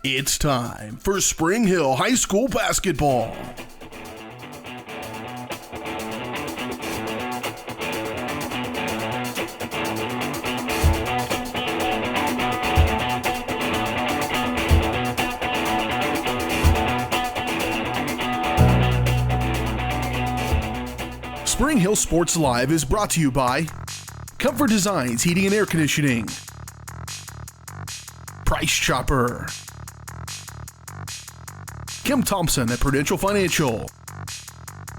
It's time for Spring Hill High School basketball. Spring Hill Sports Live is brought to you by Comfort Designs Heating and Air Conditioning, Price Chopper, Kim Thompson at Prudential Financial,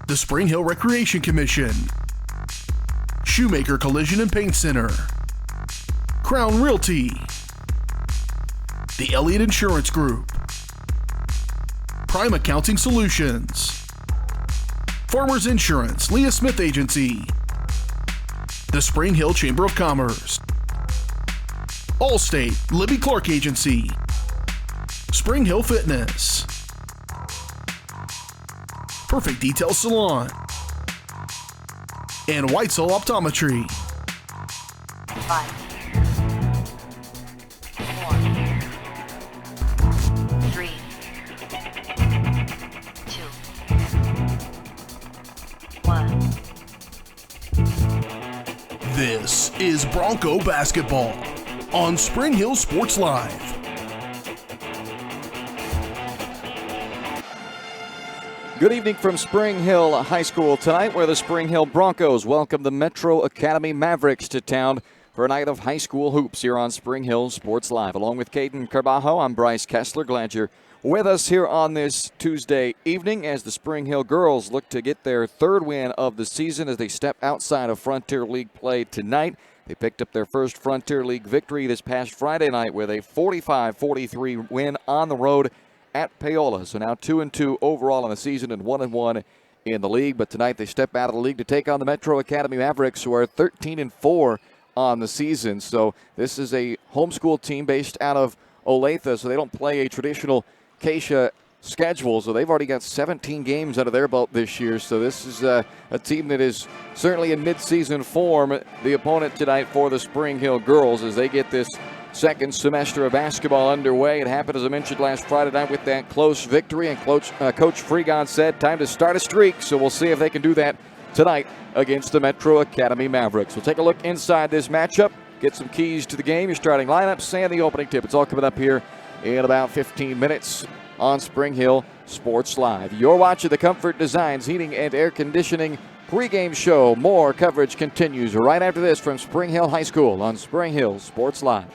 the Spring Hill Recreation Commission, Shoemaker Collision and Paint Center, Crown Realty, the Elliott Insurance Group, Prime Accounting Solutions, Farmers Insurance, Leah Smith Agency, the Spring Hill Chamber of Commerce, Allstate, Libby Clark Agency, Spring Hill Fitness, Perfect Detail Salon, and Whitesell Optometry. 5, 4, 3, 2, 1. This is Bronco basketball on Spring Hill Sports Live. Good evening from Spring Hill High School tonight, where the Spring Hill Broncos welcome the Metro Academy Mavericks to town for a night of high school hoops here on Spring Hill Sports Live. Along with Caden Carbajo, I'm Bryce Kessler. Glad you're with us here on this Tuesday evening as the Spring Hill girls look to get their third win of the season as they step outside of Frontier League play tonight. They picked up their first Frontier League victory this past Friday night with a 45-43 win on the road at Paola. So now 2-2 overall in the season and 1-1 in the league. But tonight they step out of the league to take on the Metro Academy Mavericks, who are 13-4 on the season. So this is a homeschool team based out of Olathe, so they don't play a traditional Keisha schedule. So they've already got 17 games out of their belt this year. So this is a team that is certainly in mid-season form. The opponent tonight for the Spring Hill girls as they get this second semester of basketball underway. It happened, as I mentioned, last Friday night with that close victory, and Coach Fregon said time to start a streak, so we'll see if they can do that tonight against the Metro Academy Mavericks. We'll take a look inside this matchup, get some keys to the game, your starting lineups, and the opening tip. It's all coming up here in about 15 minutes on Spring Hill Sports Live. You're watching the Comfort Designs Heating and Air Conditioning pregame show. More coverage continues right after this from Spring Hill High School on Spring Hill Sports Live.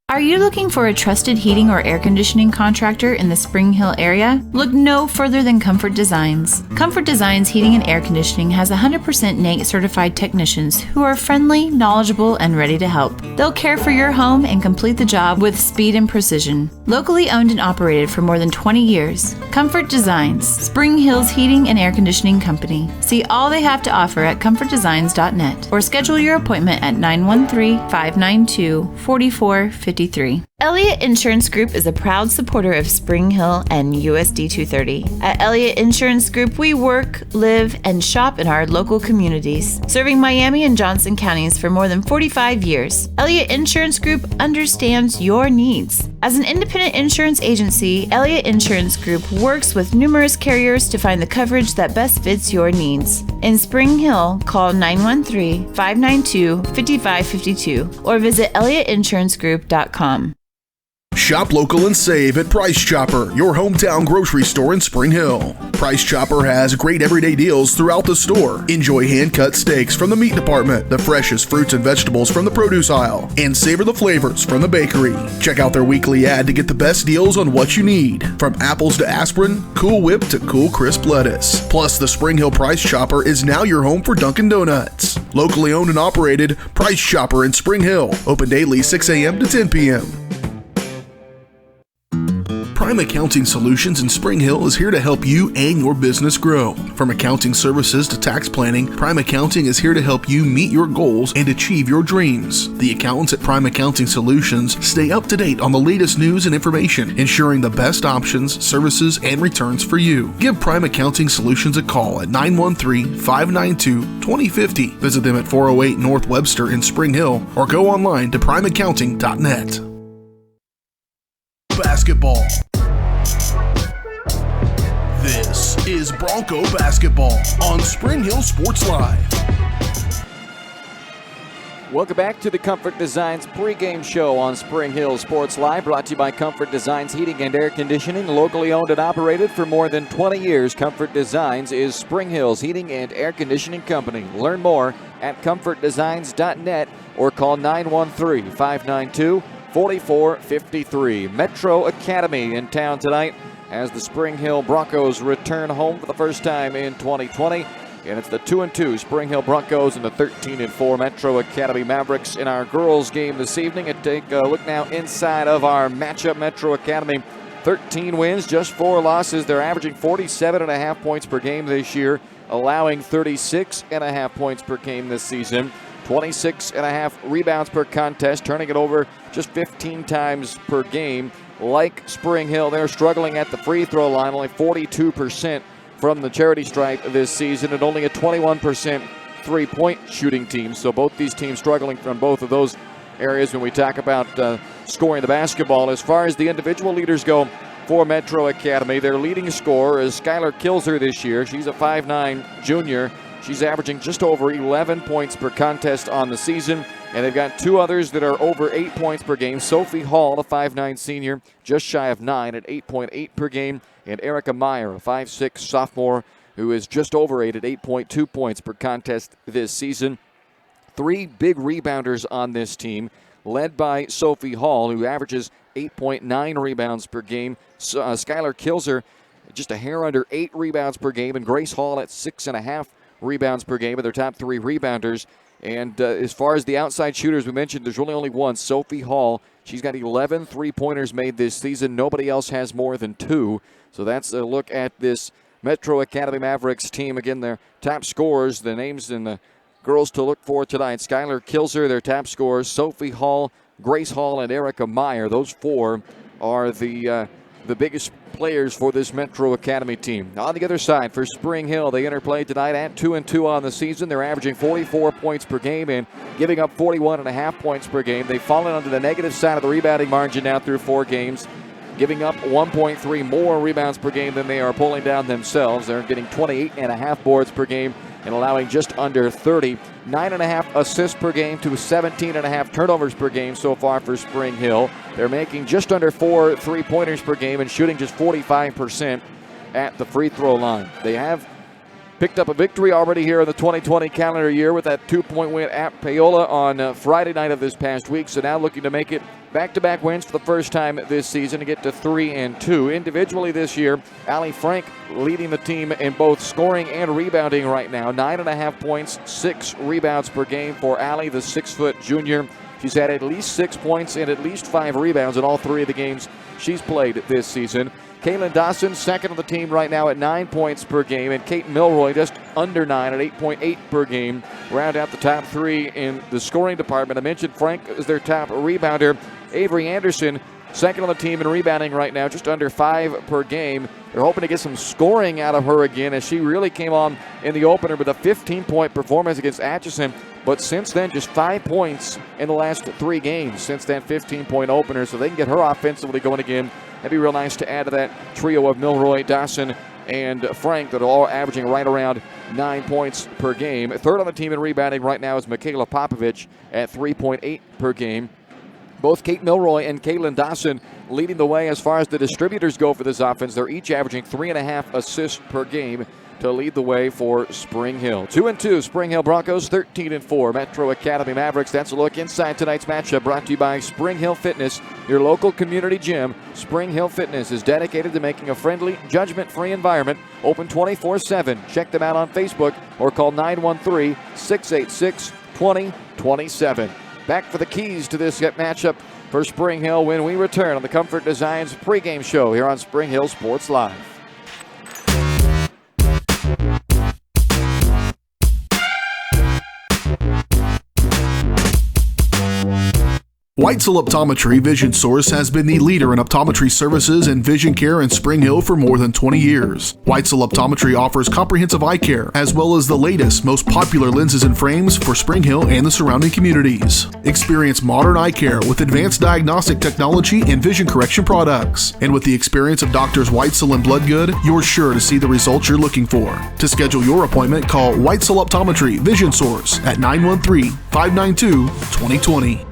Are you looking for a trusted heating or air conditioning contractor in the Spring Hill area? Look no further than Comfort Designs. Comfort Designs Heating and Air Conditioning has 100% NATE certified technicians who are friendly, knowledgeable, and ready to help. They'll care for your home and complete the job with speed and precision. Locally owned and operated for more than 20 years, Comfort Designs, Spring Hill's heating and air conditioning company. See all they have to offer at comfortdesigns.net or schedule your appointment at 913-592-4453. Elliott Insurance Group is a proud supporter of Spring Hill and USD 230. At Elliott Insurance Group, we work, live, and shop in our local communities, serving Miami and Johnson counties for more than 45 years. Elliott Insurance Group understands your needs. As an independent insurance agency, Elliott Insurance Group works with numerous carriers to find the coverage that best fits your needs. In Spring Hill, call 913-592-5552 or visit ElliottInsuranceGroup.com. Shop local and save at Price Chopper, your hometown grocery store in Spring Hill. Price Chopper has great everyday deals throughout the store. Enjoy hand-cut steaks from the meat department, the freshest fruits and vegetables from the produce aisle, and savor the flavors from the bakery. Check out their weekly ad to get the best deals on what you need, from apples to aspirin, Cool Whip to Cool Crisp lettuce. Plus, the Spring Hill Price Chopper is now your home for Dunkin' Donuts. Locally owned and operated, Price Chopper in Spring Hill. Open daily 6 a.m. to 10 p.m. Prime Accounting Solutions in Spring Hill is here to help you and your business grow. From accounting services to tax planning, Prime Accounting is here to help you meet your goals and achieve your dreams. The accountants at Prime Accounting Solutions stay up to date on the latest news and information, ensuring the best options, services, and returns for you. Give Prime Accounting Solutions a call at 913-592-2050. Visit them at 408 North Webster in Spring Hill or go online to primeaccounting.net. Basketball. This is Bronco Basketball on Spring Hill Sports Live. Welcome back to the Comfort Designs pregame show on Spring Hill Sports Live, brought to you by Comfort Designs Heating and Air Conditioning, locally owned and operated for more than 20 years. Comfort Designs is Spring Hill's heating and air conditioning company. Learn more at comfortdesigns.net or call 913-592-4453. Metro Academy in town tonight as the Spring Hill Broncos return home for the first time in 2020. And it's the 2-2 Spring Hill Broncos and the 13-4 Metro Academy Mavericks in our girls game this evening. And take a look now inside of our matchup. Metro Academy, 13 wins, just 4 losses. They're averaging 47.5 points per game this year, allowing 36.5 points per game this season. 26.5 rebounds per contest, turning it over just 15 times per game. Like Spring Hill, they're struggling at the free throw line, only 42% from the charity stripe this season, and only a 21% three-point shooting team. So both these teams struggling from both of those areas when we talk about scoring the basketball. As far as the individual leaders go for Metro Academy, their leading scorer is Skylar Kilzer this year. She's a 5'9 junior. She's averaging just over 11 points per contest on the season. And they've got 2 others that are over 8 points per game. Sophie Hall, a 5'9 senior, just shy of 9 at 8.8 per game. And Erica Meyer, a 5'6 sophomore, who is just over 8 at 8.2 points per contest this season. 3 big rebounders on this team, led by Sophie Hall, who averages 8.9 rebounds per game. Skylar Kilzer, just a hair under 8 rebounds per game. And Grace Hall at 6.5 rebounds per game, are their top 3 rebounders. And as far as the outside shooters, we mentioned there's really only one, Sophie Hall. She's got 11 three-pointers made this season. Nobody else has more than 2. So that's a look at this Metro Academy Mavericks team. Again, their top scorers, the names and the girls to look for tonight. Skylar Kilzer, their top scorers. Sophie Hall, Grace Hall, and Erica Meyer. Those 4 are the biggest players for this Metro Academy team. On the other side, for Spring Hill, they interplay tonight at 2-2 on the season. They're averaging 44 points per game and giving up 41.5 points per game. They've fallen onto the negative side of the rebounding margin now through 4 games, giving up 1.3 more rebounds per game than they are pulling down themselves. They're getting 28.5 boards per game and allowing just under 30. 9.5 assists per game to 17.5 turnovers per game so far for Spring Hill. They're making just under 4 three-pointers per game and shooting just 45% at the free throw line. They have picked up a victory already here in the 2020 calendar year with that 2-point win at Paola on Friday night of this past week. So now looking to make it back-to-back wins for the first time this season to get to 3-2. Individually this year, Allie Frank leading the team in both scoring and rebounding right now. 9.5 points, 6 rebounds per game for Allie, the 6-foot junior. She's had at least 6 points and at least 5 rebounds in all 3 of the games she's played this season. Kaylin Dawson, second on the team right now at 9 points per game, and Kate Milroy just under 9 at 8.8 per game. Round out the top 3 in the scoring department. I mentioned Frank is their top rebounder. Avery Anderson, second on the team in rebounding right now, just under 5 per game. They're hoping to get some scoring out of her again, as she really came on in the opener with a 15-point performance against Atchison. But since then, just 5 points in the last 3 games since that 15-point opener. So they can get her offensively going again. That'd be real nice to add to that trio of Milroy, Dawson, and Frank that are all averaging right around 9 points per game. Third on the team in rebounding right now is Michaela Popovich at 3.8 per game. Both Kate Milroy and Kaylin Dawson leading the way as far as the distributors go for this offense. They're each averaging 3.5 assists per game to lead the way for Spring Hill. 2-2, Spring Hill Broncos, 13-4, Metro Academy Mavericks. That's a look inside tonight's matchup, brought to you by Spring Hill Fitness, your local community gym. Spring Hill Fitness is dedicated to making a friendly, judgment-free environment open 24/7. Check them out on Facebook or call 913-686-2027. Back for the keys to this matchup for Spring Hill when we return on the Comfort Designs pregame show here on Spring Hill Sports Live. Weitzel Optometry Vision Source has been the leader in optometry services and vision care in Spring Hill for more than 20 years. Weitzel Optometry offers comprehensive eye care, as well as the latest, most popular lenses and frames for Spring Hill and the surrounding communities. Experience modern eye care with advanced diagnostic technology and vision correction products. And with the experience of Doctors Weitzel and Bloodgood, you're sure to see the results you're looking for. To schedule your appointment, call Weitzel Optometry Vision Source at 913-592-2020.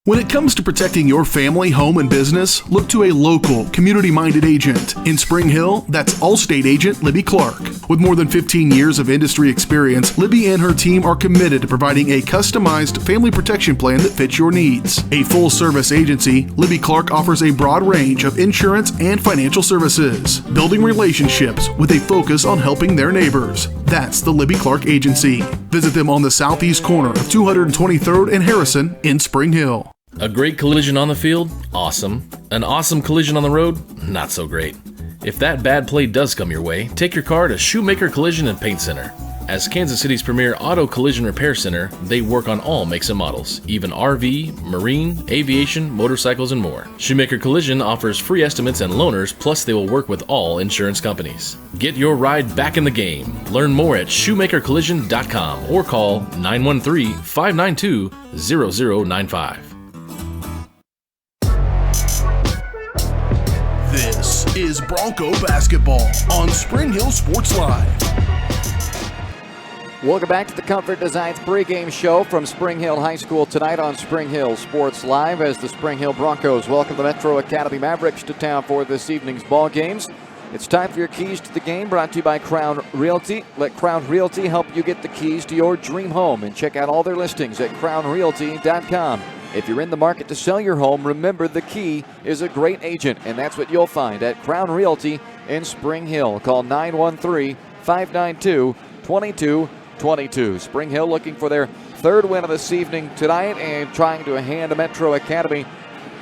When it comes to protecting your family, home, and business, look to a local, community-minded agent. In Spring Hill, that's Allstate agent Libby Clark. With more than 15 years of industry experience, Libby and her team are committed to providing a customized family protection plan that fits your needs. A full-service agency, Libby Clark offers a broad range of insurance and financial services, building relationships with a focus on helping their neighbors. That's the Libby Clark Agency. Visit them on the southeast corner of 223rd and Harrison in Spring Hill. A great collision on the field? Awesome. An awesome collision on the road? Not so great. If that bad play does come your way, take your car to Shoemaker Collision and Paint Center. As Kansas City's premier auto collision repair center, they work on all makes and models, even RV, marine, aviation, motorcycles, and more. Shoemaker Collision offers free estimates and loaners, plus they will work with all insurance companies. Get your ride back in the game. Learn more at shoemakercollision.com or call 913-592-0095. This is Bronco basketball on Spring Hill Sports Live. Welcome back to the Comfort Designs pregame show from Spring Hill High School tonight on Spring Hill Sports Live as the Spring Hill Broncos welcome the Metro Academy Mavericks to town for this evening's ball games. It's time for your keys to the game, brought to you by Crown Realty. Let Crown Realty help you get the keys to your dream home, and check out all their listings at crownrealty.com. If you're in the market to sell your home, remember the key is a great agent, and that's what you'll find at Crown Realty in Spring Hill. Call 913-592-2222. Spring Hill looking for their third win of this evening tonight and trying to hand Metro Academy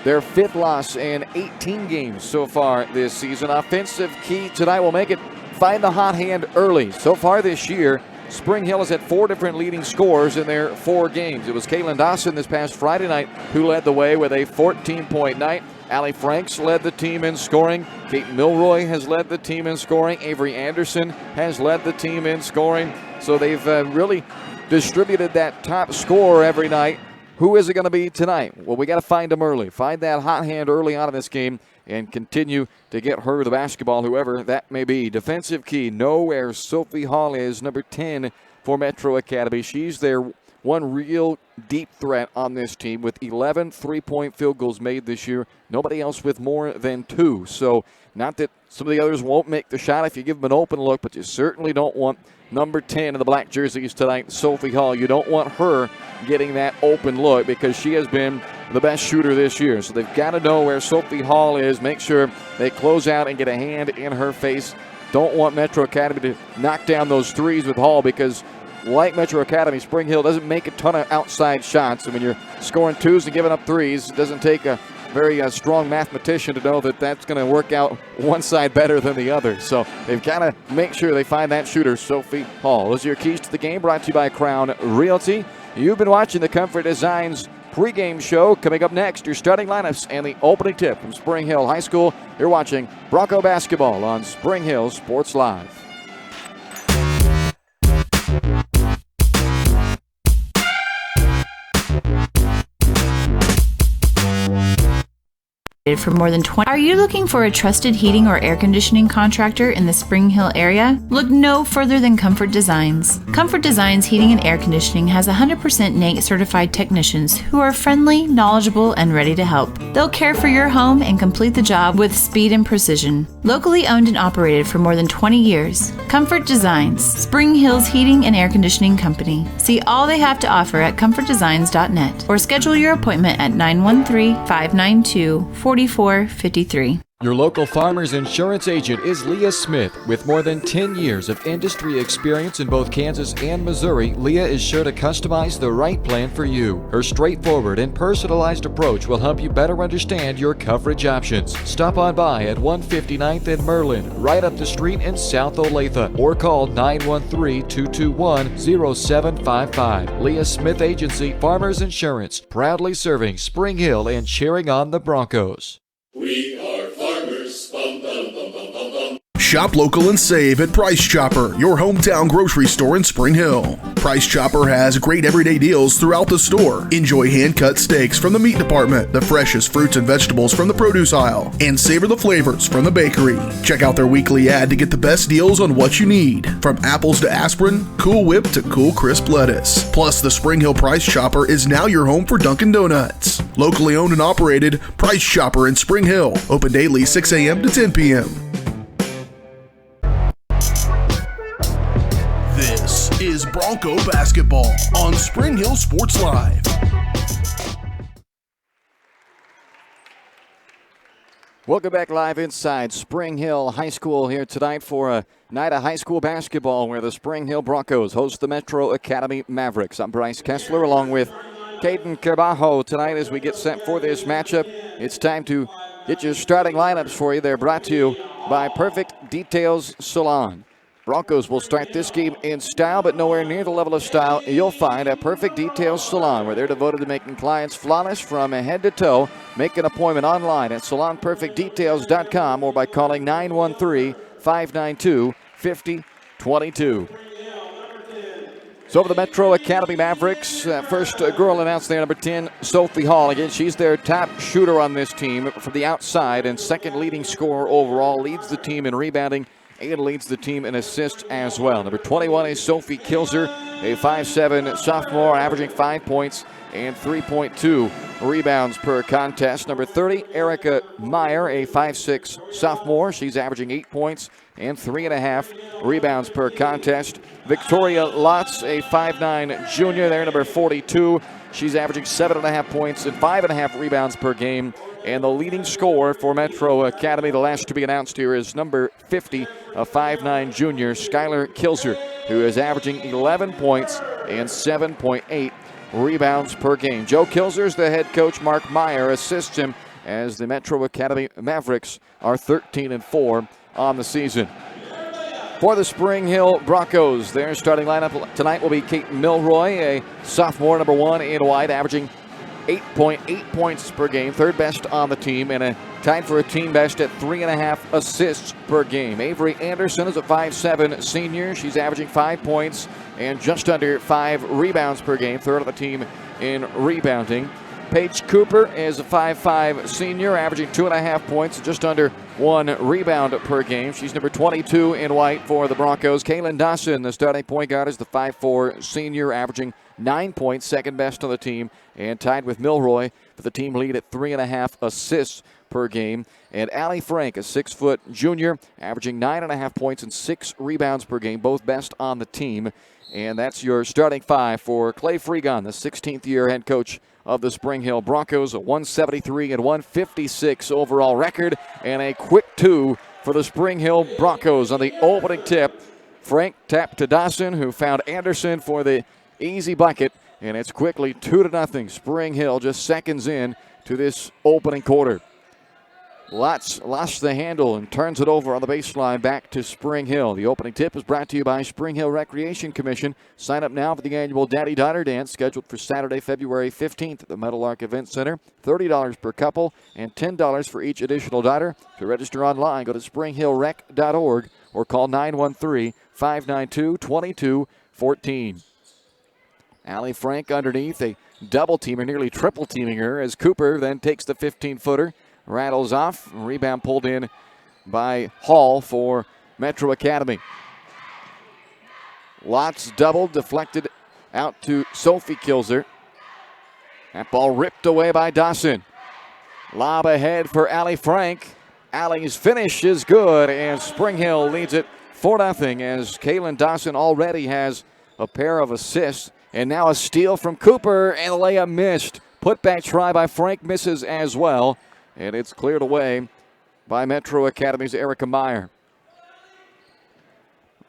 their fifth loss in 18 games so far this season. Offensive key tonight will make it find the hot hand early. So far this year, Spring Hill has had 4 different leading scorers in their 4 games. It was Kaylin Dawson this past Friday night who led the way with a 14-point night. Allie Franks led the team in scoring. Kate Milroy has led the team in scoring. Avery Anderson has led the team in scoring. So they've really distributed that top scorer every night. Who is it going to be tonight? Well, we got to find them early. Find that hot hand early on in this game and continue to get her the basketball, whoever that may be. Defensive key, know where Sophie Hall is, number 10 for Metro Academy. She's their one real deep threat on this team with 11 three-point field goals made this year. Nobody else with more than 2. So not that some of the others won't make the shot if you give them an open look, but you certainly don't want number 10 in the black jerseys tonight, Sophie Hall. You don't want her getting that open look because she has been the best shooter this year. So they've got to know where Sophie Hall is, make sure they close out and get a hand in her face. Don't want Metro Academy to knock down those threes with Hall because like Metro Academy, Spring Hill doesn't make a ton of outside shots. And when you're scoring 2s and giving up 3s, it doesn't take a very strong mathematician to know that that's going to work out one side better than the other. So they've got to make sure they find that shooter, Sophie Hall. Those are your keys to the game, brought to you by Crown Realty. You've been watching the Comfort Designs pregame show. Coming up next, your starting lineups and the opening tip from Spring Hill High School. You're watching Bronco basketball on Spring Hill Sports Live. For more than 20. Are you looking for a trusted heating or air conditioning contractor in the Spring Hill area? Look no further than Comfort Designs. Comfort Designs Heating and Air Conditioning has 100% NATE certified technicians who are friendly, knowledgeable, and ready to help. They'll care for your home and complete the job with speed and precision. Locally owned and operated for more than 20 years. Comfort Designs, Spring Hill's heating and air conditioning company. See all they have to offer at comfortdesigns.net or schedule your appointment at 913-592-4453. Your local Farmers Insurance agent is Leah Smith. With more than 10 years of industry experience in both Kansas and Missouri, Leah is sure to customize the right plan for you. Her straightforward and personalized approach will help you better understand your coverage options. Stop on by at 159th and Merlin, right up the street in South Olathe, or call 913-221-0755. Leah Smith Agency, Farmers Insurance, proudly serving Spring Hill and cheering on the Broncos. We are farmers. Bum, bum, bum, bum, bum, bum. Shop local and save at Price Chopper, your hometown grocery store in Spring Hill. Price Chopper has great everyday deals throughout the store. Enjoy hand-cut steaks from the meat department, the freshest fruits and vegetables from the produce aisle, and savor the flavors from the bakery. Check out their weekly ad to get the best deals on what you need, from apples to aspirin, Cool Whip to cool crisp lettuce. Plus, the Spring Hill Price Chopper is now your home for Dunkin' Donuts. Locally owned and operated, Price Chopper in Spring Hill. Open daily 6 a.m. to 10 p.m. This is Bronco basketball on Spring Hill Sports Live. Welcome back live inside Spring Hill High School here tonight for a night of high school basketball where the Spring Hill Broncos host the Metro Academy Mavericks. I'm Bryce Kessler along with Caden Carbajo tonight as we get set for this matchup. It's time to get your starting lineups for you. They're brought to you by Perfect Details Salon. Broncos will start this game in style, but nowhere near the level of style you'll find at Perfect Details Salon, where they're devoted to making clients flawless from head to toe. Make an appointment online at salonperfectdetails.com or by calling 913-592-5022. So for the Metro Academy Mavericks, first girl announced there, number 10, Sophie Hall. Again, she's their top shooter on this team from the outside and second leading scorer overall, leads the team in rebounding and leads the team in assists as well. Number 21 is Sophie Kilzer, a 5'7" sophomore, averaging 5 points and 3.2 rebounds per contest. Number 30, Erica Meyer, a 5'6" sophomore. She's averaging 8 points and 3.5 rebounds per contest. Victoria Lotz, a 5'9" junior there, number 42. She's averaging 7.5 points and 5.5 rebounds per game. And the leading scorer for Metro Academy, the last to be announced here, is number 50, a 5'9" junior, Skylar Kilzer, who is averaging 11 points and 7.8 rebounds per game. Joe Kilzer's the head coach. Mark Meyer assists him as the Metro Academy Mavericks are 13-4 on the season. For the Spring Hill Broncos, their starting lineup tonight will be Kate Milroy, a sophomore, number 1 in white, averaging 8.8 points per game, third best on the team, and tied for a team best at 3.5 assists per game. Avery Anderson is a 5'7" senior. She's averaging 5 points and just under 5 rebounds per game, third on the team in rebounding. Paige Cooper is a 5'5" senior, averaging 2.5 points and just under 1 rebound per game. She's number 22 in white for the Broncos. Kaylin Dawson, the starting point guard, is the 5'4" senior, averaging 9 points, second best on the team, and tied with Milroy for the team lead at 3.5 assists per game. And Allie Frank, a 6' junior, averaging 9.5 points and 6 rebounds per game, both best on the team. And that's your starting five for Clay Freegon, the 16th year head coach of the Spring Hill Broncos, a 173 and 156 overall record, and a quick 2 for the Spring Hill Broncos on the opening tip. Frank tapped to Dawson, who found Anderson for the easy bucket, and it's quickly 2-0. Spring Hill just seconds in to this opening quarter. Lotz lost the handle and turns it over on the baseline back to Spring Hill. The opening tip is brought to you by Spring Hill Recreation Commission. Sign up now for the annual Daddy-Daughter Dance scheduled for Saturday, February 15th at the Meadowlark Event Center. $30 per couple and $10 for each additional daughter. To register online, go to springhillrec.org or call 913-592-2214. Allie Frank underneath, a double teamer, nearly triple teaming her as Cooper then takes the 15-footer. Rattles off. Rebound pulled in by Hall for Metro Academy. Lotz doubled, deflected out to Sophie Kilzer. That ball ripped away by Dawson. Lob ahead for Allie Frank. Allie's finish is good, and Spring Hill leads it 4-0 as Kaylin Dawson already has a pair of assists. And now a steal from Cooper, and the layup missed. Putback try by Frank misses as well. And it's cleared away by Metro Academy's Erica Meyer.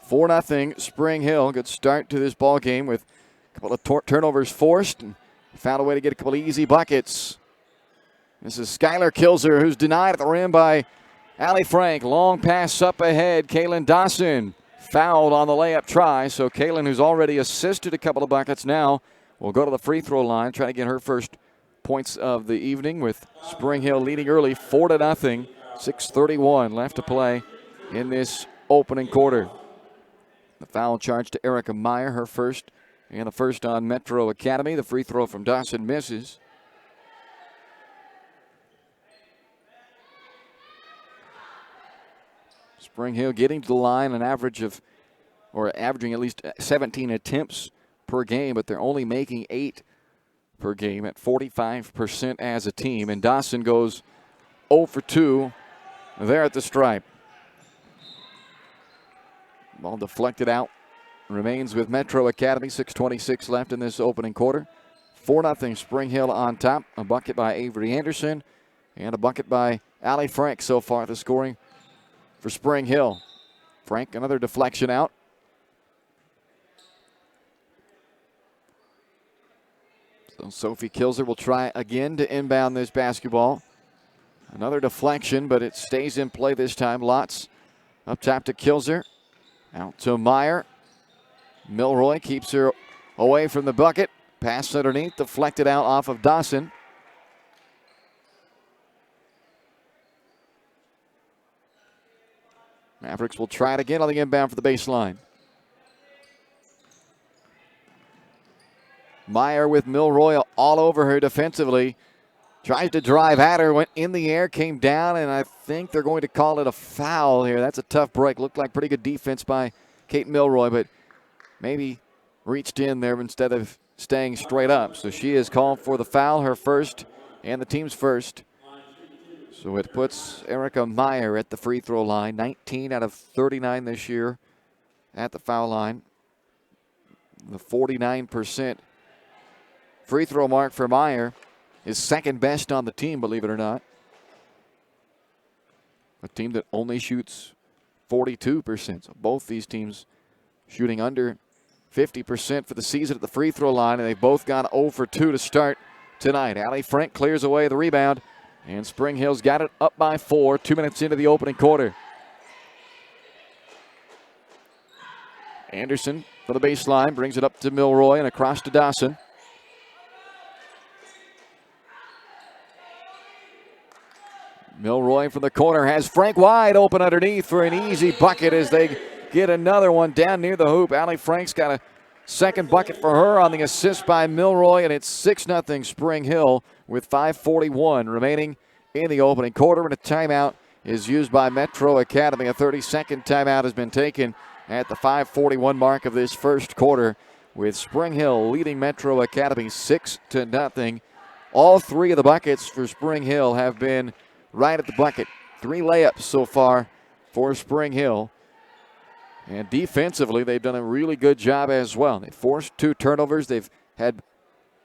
4-0 Spring Hill. Good start to this ball game with a couple of turnovers forced and found a way to get a couple of easy buckets. This is Skylar Kilzer, who's denied at the rim by Allie Frank. Long pass up ahead. Kaylin Dawson fouled on the layup try. So Kaylin, who's already assisted a couple of buckets now, will go to the free throw line, trying to get her first points of the evening with Spring Hill leading early 4-0. 6:31 left to play in this opening quarter. The foul charge to Erica Meyer, her first, and the first on Metro Academy. The free throw from Dawson misses. Spring Hill getting to the line averaging at least 17 attempts per game, but they're only making 8 per game at 45% as a team. And Dawson goes 0 for 2 there at the stripe. Ball deflected out. Remains with Metro Academy. 6:26 left in this opening quarter. 4-0 Spring Hill on top. A bucket by Avery Anderson and a bucket by Allie Frank so far the scoring for Spring Hill. Frank, another deflection out. So Sophie Kilzer will try again to inbound this basketball. Another deflection, but it stays in play this time. Lots up top to Kilzer. Out to Meyer. Milroy keeps her away from the bucket. Pass underneath, deflected out off of Dawson. Mavericks will try it again on the inbound for the baseline. Meyer with Milroy all over her defensively. Tries to drive at her, went in the air, came down, and I think they're going to call it a foul here. That's a tough break. Looked like pretty good defense by Kate Milroy, but maybe reached in there instead of staying straight up. So she is called for the foul, her first and the team's first. So it puts Erica Meyer at the free throw line. 19 out of 39 this year at the foul line. The 49% free throw mark for Meyer is second best on the team, believe it or not. A team that only shoots 42%. So both these teams shooting under 50% for the season at the free throw line, and they've both gone 0 for 2 to start tonight. Allie Frank clears away the rebound, and Spring Hill's got it up by 4, 2 minutes into the opening quarter. Anderson for the baseline, brings it up to Milroy and across to Dawson. Milroy from the corner has Frank wide open underneath for an easy bucket as they get another one down near the hoop. Allie Frank's got a second bucket for her on the assist by Milroy, and it's 6-0 Spring Hill with 5:41 remaining in the opening quarter, and a timeout is used by Metro Academy. A 30-second timeout has been taken at the 5:41 mark of this first quarter, with Spring Hill leading Metro Academy 6-0. All 3 of the buckets for Spring Hill have been right at the bucket. 3 layups so far for Spring Hill. And defensively, they've done a really good job as well. They forced 2 turnovers. They've had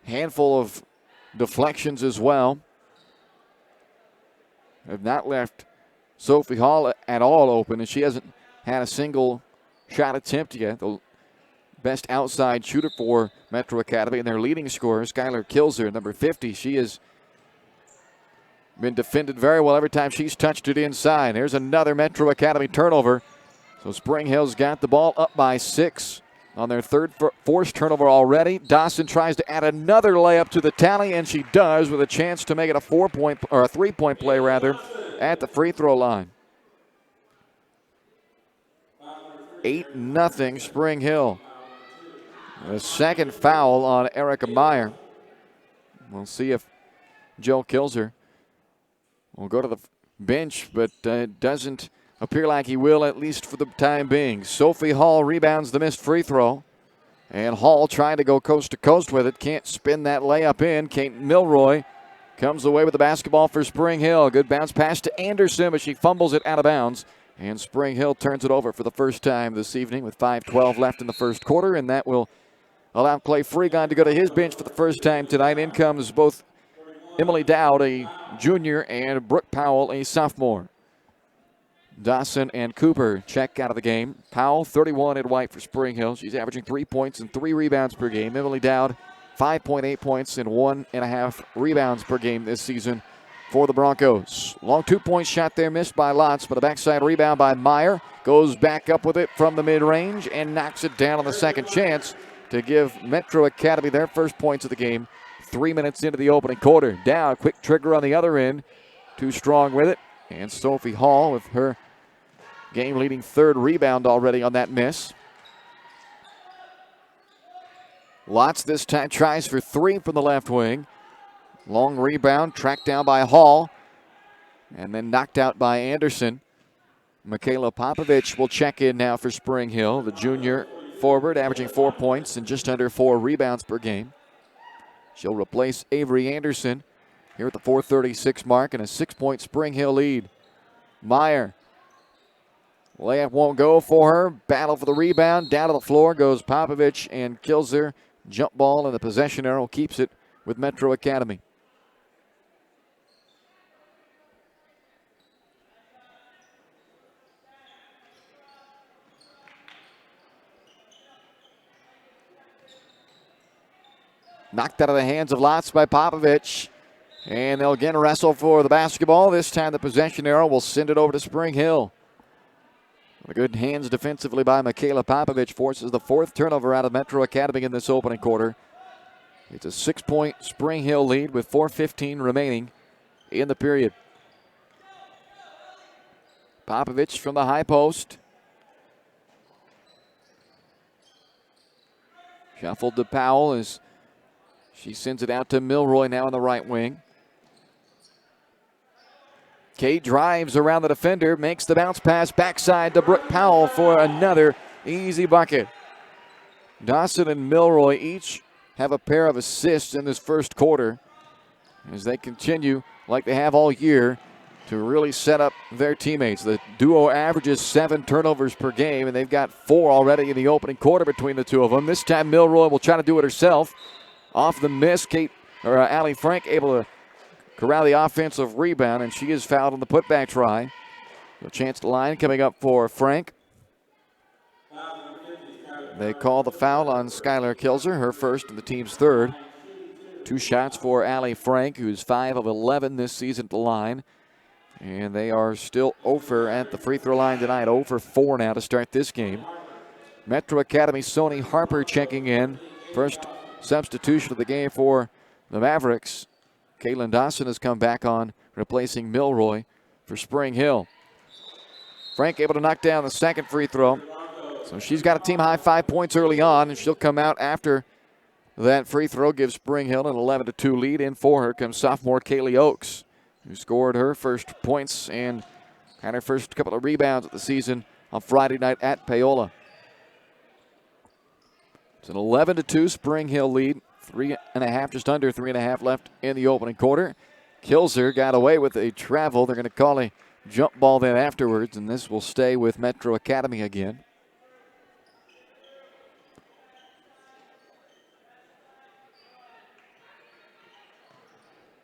a handful of deflections as well. Have not left Sophie Hall at all open, and she hasn't had a single shot attempt yet. The best outside shooter for Metro Academy, and their leading scorer, Skylar Kilzer, number 50. She has been defended very well every time she's touched it inside. There's another Metro Academy turnover. So Spring Hill's got the ball up by 6 on their third forced turnover already. Dawson tries to add another layup to the tally, and she does, with a chance to make it a 3-point play rather at the free throw line. 8-0 Spring Hill. The second foul on Erica Meyer. We'll see if Jill Kilzer will go to the bench, but it doesn't appear like he will, at least for the time being. Sophie Hall rebounds the missed free throw. And Hall trying to go coast to coast with it. Can't spin that layup in. Kate Milroy comes away with the basketball for Spring Hill. Good bounce pass to Anderson, but she fumbles it out of bounds. And Spring Hill turns it over for the first time this evening with 5:12 left in the first quarter. And that will allow Clay Freegon to go to his bench for the first time tonight. In comes both Emily Dowd, a junior, and Brooke Powell, a sophomore. Dawson and Cooper check out of the game. Powell, 31 in white for Spring Hill. She's averaging 3 points and 3 rebounds per game. Emily Dowd, 5.8 points and 1.5 rebounds per game this season for the Broncos. Long 2-point shot there, missed by Lotz, but a backside rebound by Meyer. Goes back up with it from the mid-range and knocks it down on the second chance to give Metro Academy their first points of the game. 3 minutes into the opening quarter. Down, quick trigger on the other end. Too strong with it. And Sophie Hall with her game-leading third rebound already on that miss. Lotz this time tries for 3 from the left wing. Long rebound, tracked down by Hall. And then knocked out by Anderson. Michaela Popovich will check in now for Spring Hill. The junior forward averaging 4 points and just under 4 rebounds per game. She'll replace Avery Anderson here at the 4:36 mark and a 6-point Spring Hill lead. Meyer. Layup won't go for her. Battle for the rebound. Down to the floor goes Popovich and kills her. Jump ball and the possession arrow keeps it with Metro Academy. Knocked out of the hands of Lotz by Popovich. And they'll again wrestle for the basketball. This time the possession arrow will send it over to Spring Hill. The good hands defensively by Michaela Popovich forces the 4th turnover out of Metro Academy in this opening quarter. It's a 6-point Spring Hill lead with 4:15 remaining in the period. Popovich from the high post. Shuffled to Powell as she sends it out to Milroy now on the right wing. Kate drives around the defender, makes the bounce pass backside to Brooke Powell for another easy bucket. Dawson and Milroy each have a pair of assists in this first quarter as they continue, like they have all year, to really set up their teammates. The duo averages 7 turnovers per game, and they've got 4 already in the opening quarter between the two of them. This time Milroy will try to do it herself. Off the miss, Allie Frank able to corral the offensive rebound, and she is fouled on the putback try. A chance to line coming up for Frank. They call the foul on Skylar Kilzer, her first and the team's third. 2 shots for Allie Frank, who's 5 of 11 this season at the line. And they are still over at the free throw line tonight, 0 for 4 now to start this game. Metro Academy Sony Harper checking in. First substitution of the game for the Mavericks. Caitlin Dawson has come back on, replacing Milroy for Spring Hill. Frank able to knock down the second free throw. So she's got a team-high 5 points early on, and she'll come out after that free throw, gives Spring Hill an 11-2 lead. In for her comes sophomore Kaylee Oakes, who scored her first points and had her first couple of rebounds of the season on Friday night at Paola. It's an 11-2 Spring Hill lead. 3.5, just under 3.5 left in the opening quarter. Kilzer got away with a travel. They're going to call a jump ball then afterwards, and this will stay with Metro Academy again.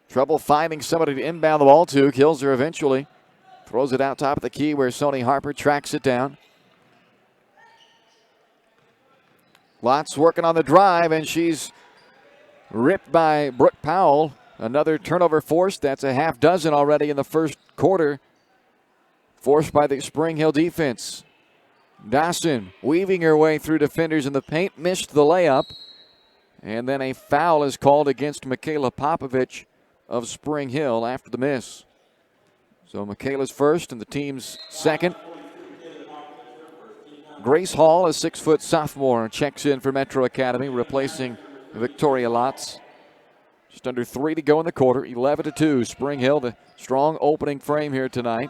Trouble finding somebody to inbound the ball to. Kilzer eventually throws it out top of the key where Sony Harper tracks it down. Lotz working on the drive, and she's ripped by Brooke Powell. Another turnover forced. That's a half dozen already in the first quarter, forced by the Spring Hill defense. Dawson weaving her way through defenders in the paint, missed the layup. And then a foul is called against Michaela Popovich of Spring Hill after the miss. So Michaela's first and the team's second. Grace Hall, a 6-foot sophomore, checks in for Metro Academy, replacing Victoria Lotz. Just under 3 to go in the quarter, 11-2. Spring Hill, the strong opening frame here tonight.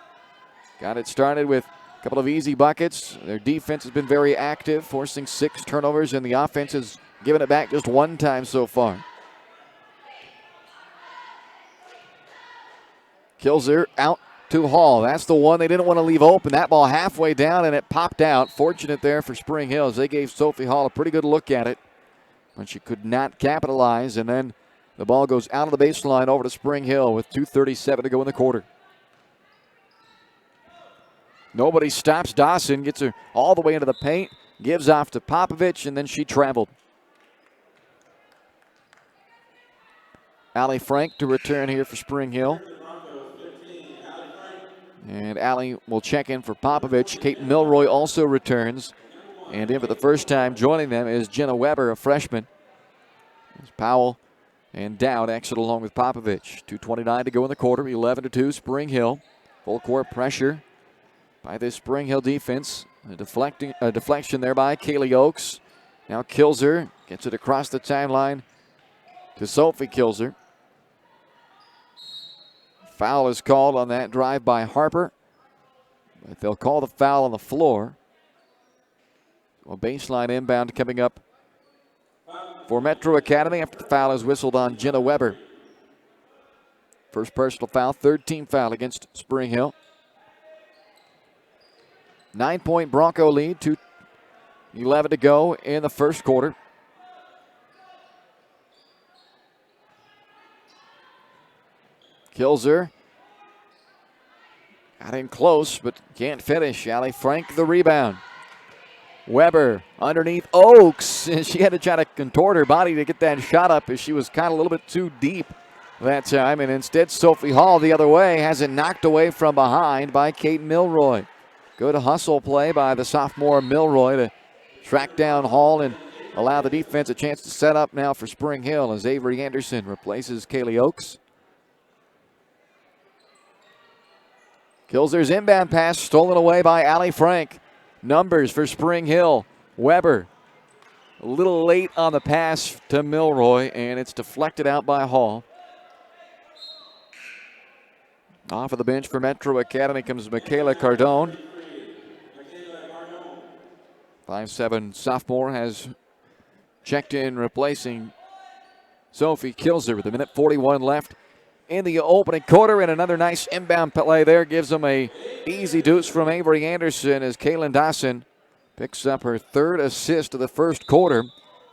Got it started with a couple of easy buckets. Their defense has been very active, forcing 6 turnovers, and the offense has given it back just 1 time so far. Kilzer out to Hall. That's the one they didn't want to leave open. That ball halfway down, and it popped out. Fortunate there for Spring Hill as they gave Sophie Hall a pretty good look at it, but she could not capitalize, and then the ball goes out of the baseline over to Spring Hill with 2:37 to go in the quarter. Nobody stops Dawson, gets her all the way into the paint, gives off to Popovich, and then she traveled. Allie Frank to return here for Spring Hill. And Allie will check in for Popovich. Kate Milroy also returns. And in for the first time joining them is Jenna Weber, a freshman. As Powell and Dowd exit along with Popovich. 2:29 to go in the quarter, 11-2 Spring Hill. Full court pressure by this Spring Hill defense. A deflection there by Kaylee Oakes. Now Kilzer gets it across the timeline to Sophie Kilzer. Foul is called on that drive by Harper. But they'll call the foul on the floor. Well, baseline inbound coming up for Metro Academy after the foul is whistled on Jenna Weber. First personal foul, third team foul against Spring Hill. 9-point Bronco lead, 2:11 to go in the first quarter. Kilzer got in close, but can't finish. Allie Frank the rebound. Weber underneath Oakes, and she had to try to contort her body to get that shot up as she was kind of a little bit too deep that time. And instead, Sophie Hall the other way has it knocked away from behind by Kate Milroy. Good hustle play by the sophomore Milroy to track down Hall and allow the defense a chance to set up now for Spring Hill as Avery Anderson replaces Kaylee Oakes. Kilzer's inbound pass stolen away by Allie Frank. Numbers for Spring Hill. Weber a little late on the pass to Milroy, and it's deflected out by Hall. Off of the bench for Metro Academy comes Michaela Cardone. 5'7" sophomore has checked in, replacing Sophie Kilzer with 1:41 left in the opening quarter, and another nice inbound play there gives them a easy deuce from Avery Anderson as Kaylin Dawson picks up her third assist of the first quarter,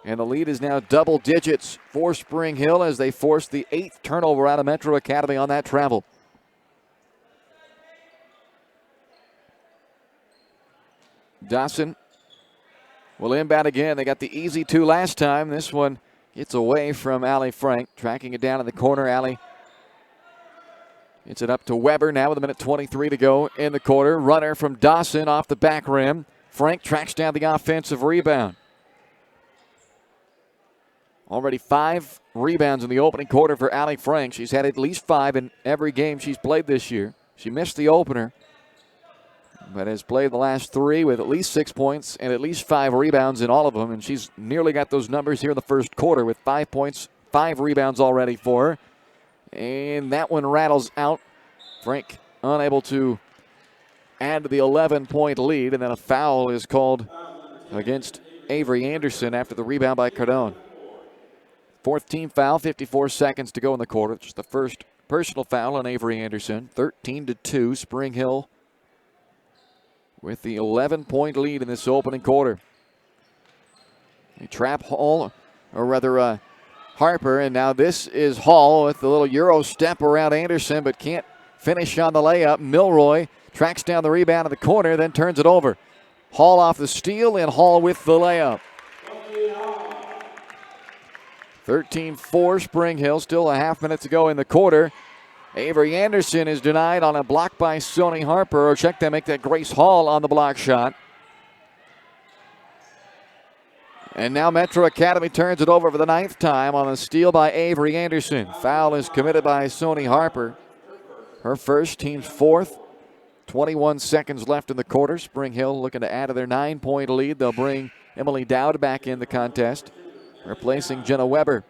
and the lead is now double digits for Spring Hill as they force the 8th turnover out of Metro Academy on that travel. Dawson will inbound again. They got the easy two last time. This one gets away from Allie Frank, tracking it down in the corner. Allie gets it up to Weber now with 1:23 to go in the quarter. Runner from Dawson off the back rim. Frank tracks down the offensive rebound. Already 5 rebounds in the opening quarter for Allie Frank. She's had at least 5 in every game she's played this year. She missed the opener, but has played the last 3 with at least 6 points and at least 5 rebounds in all of them. And she's nearly got those numbers here in the first quarter with 5 points, 5 rebounds already for her. And that one rattles out. Frank unable to add to the 11-point lead. And then a foul is called against Avery Anderson after the rebound by Cardone. 4th team foul, 54 seconds to go in the quarter. It's the first personal foul on Avery Anderson. 13-2, Spring Hill with the 11-point lead in this opening quarter. They trap Hall, or rather Harper, and now this is Hall with the little Euro step around Anderson, but can't finish on the layup. Milroy tracks down the rebound in the corner, then turns it over. Hall off the steal, and Hall with the layup. 13-4 Spring Hill, still a half minute to go in the quarter. Avery Anderson is denied on a block by Sony Harper. Or check that, make that Grace Hall on the block shot. And now Metro Academy turns it over for the 9th time on a steal by Avery Anderson. Foul is committed by Sony Harper. Her first, team's 4th. 21 seconds left in the quarter. Spring Hill looking to add to their 9-point lead. They'll bring Emily Dowd back in the contest, replacing Jenna Weber.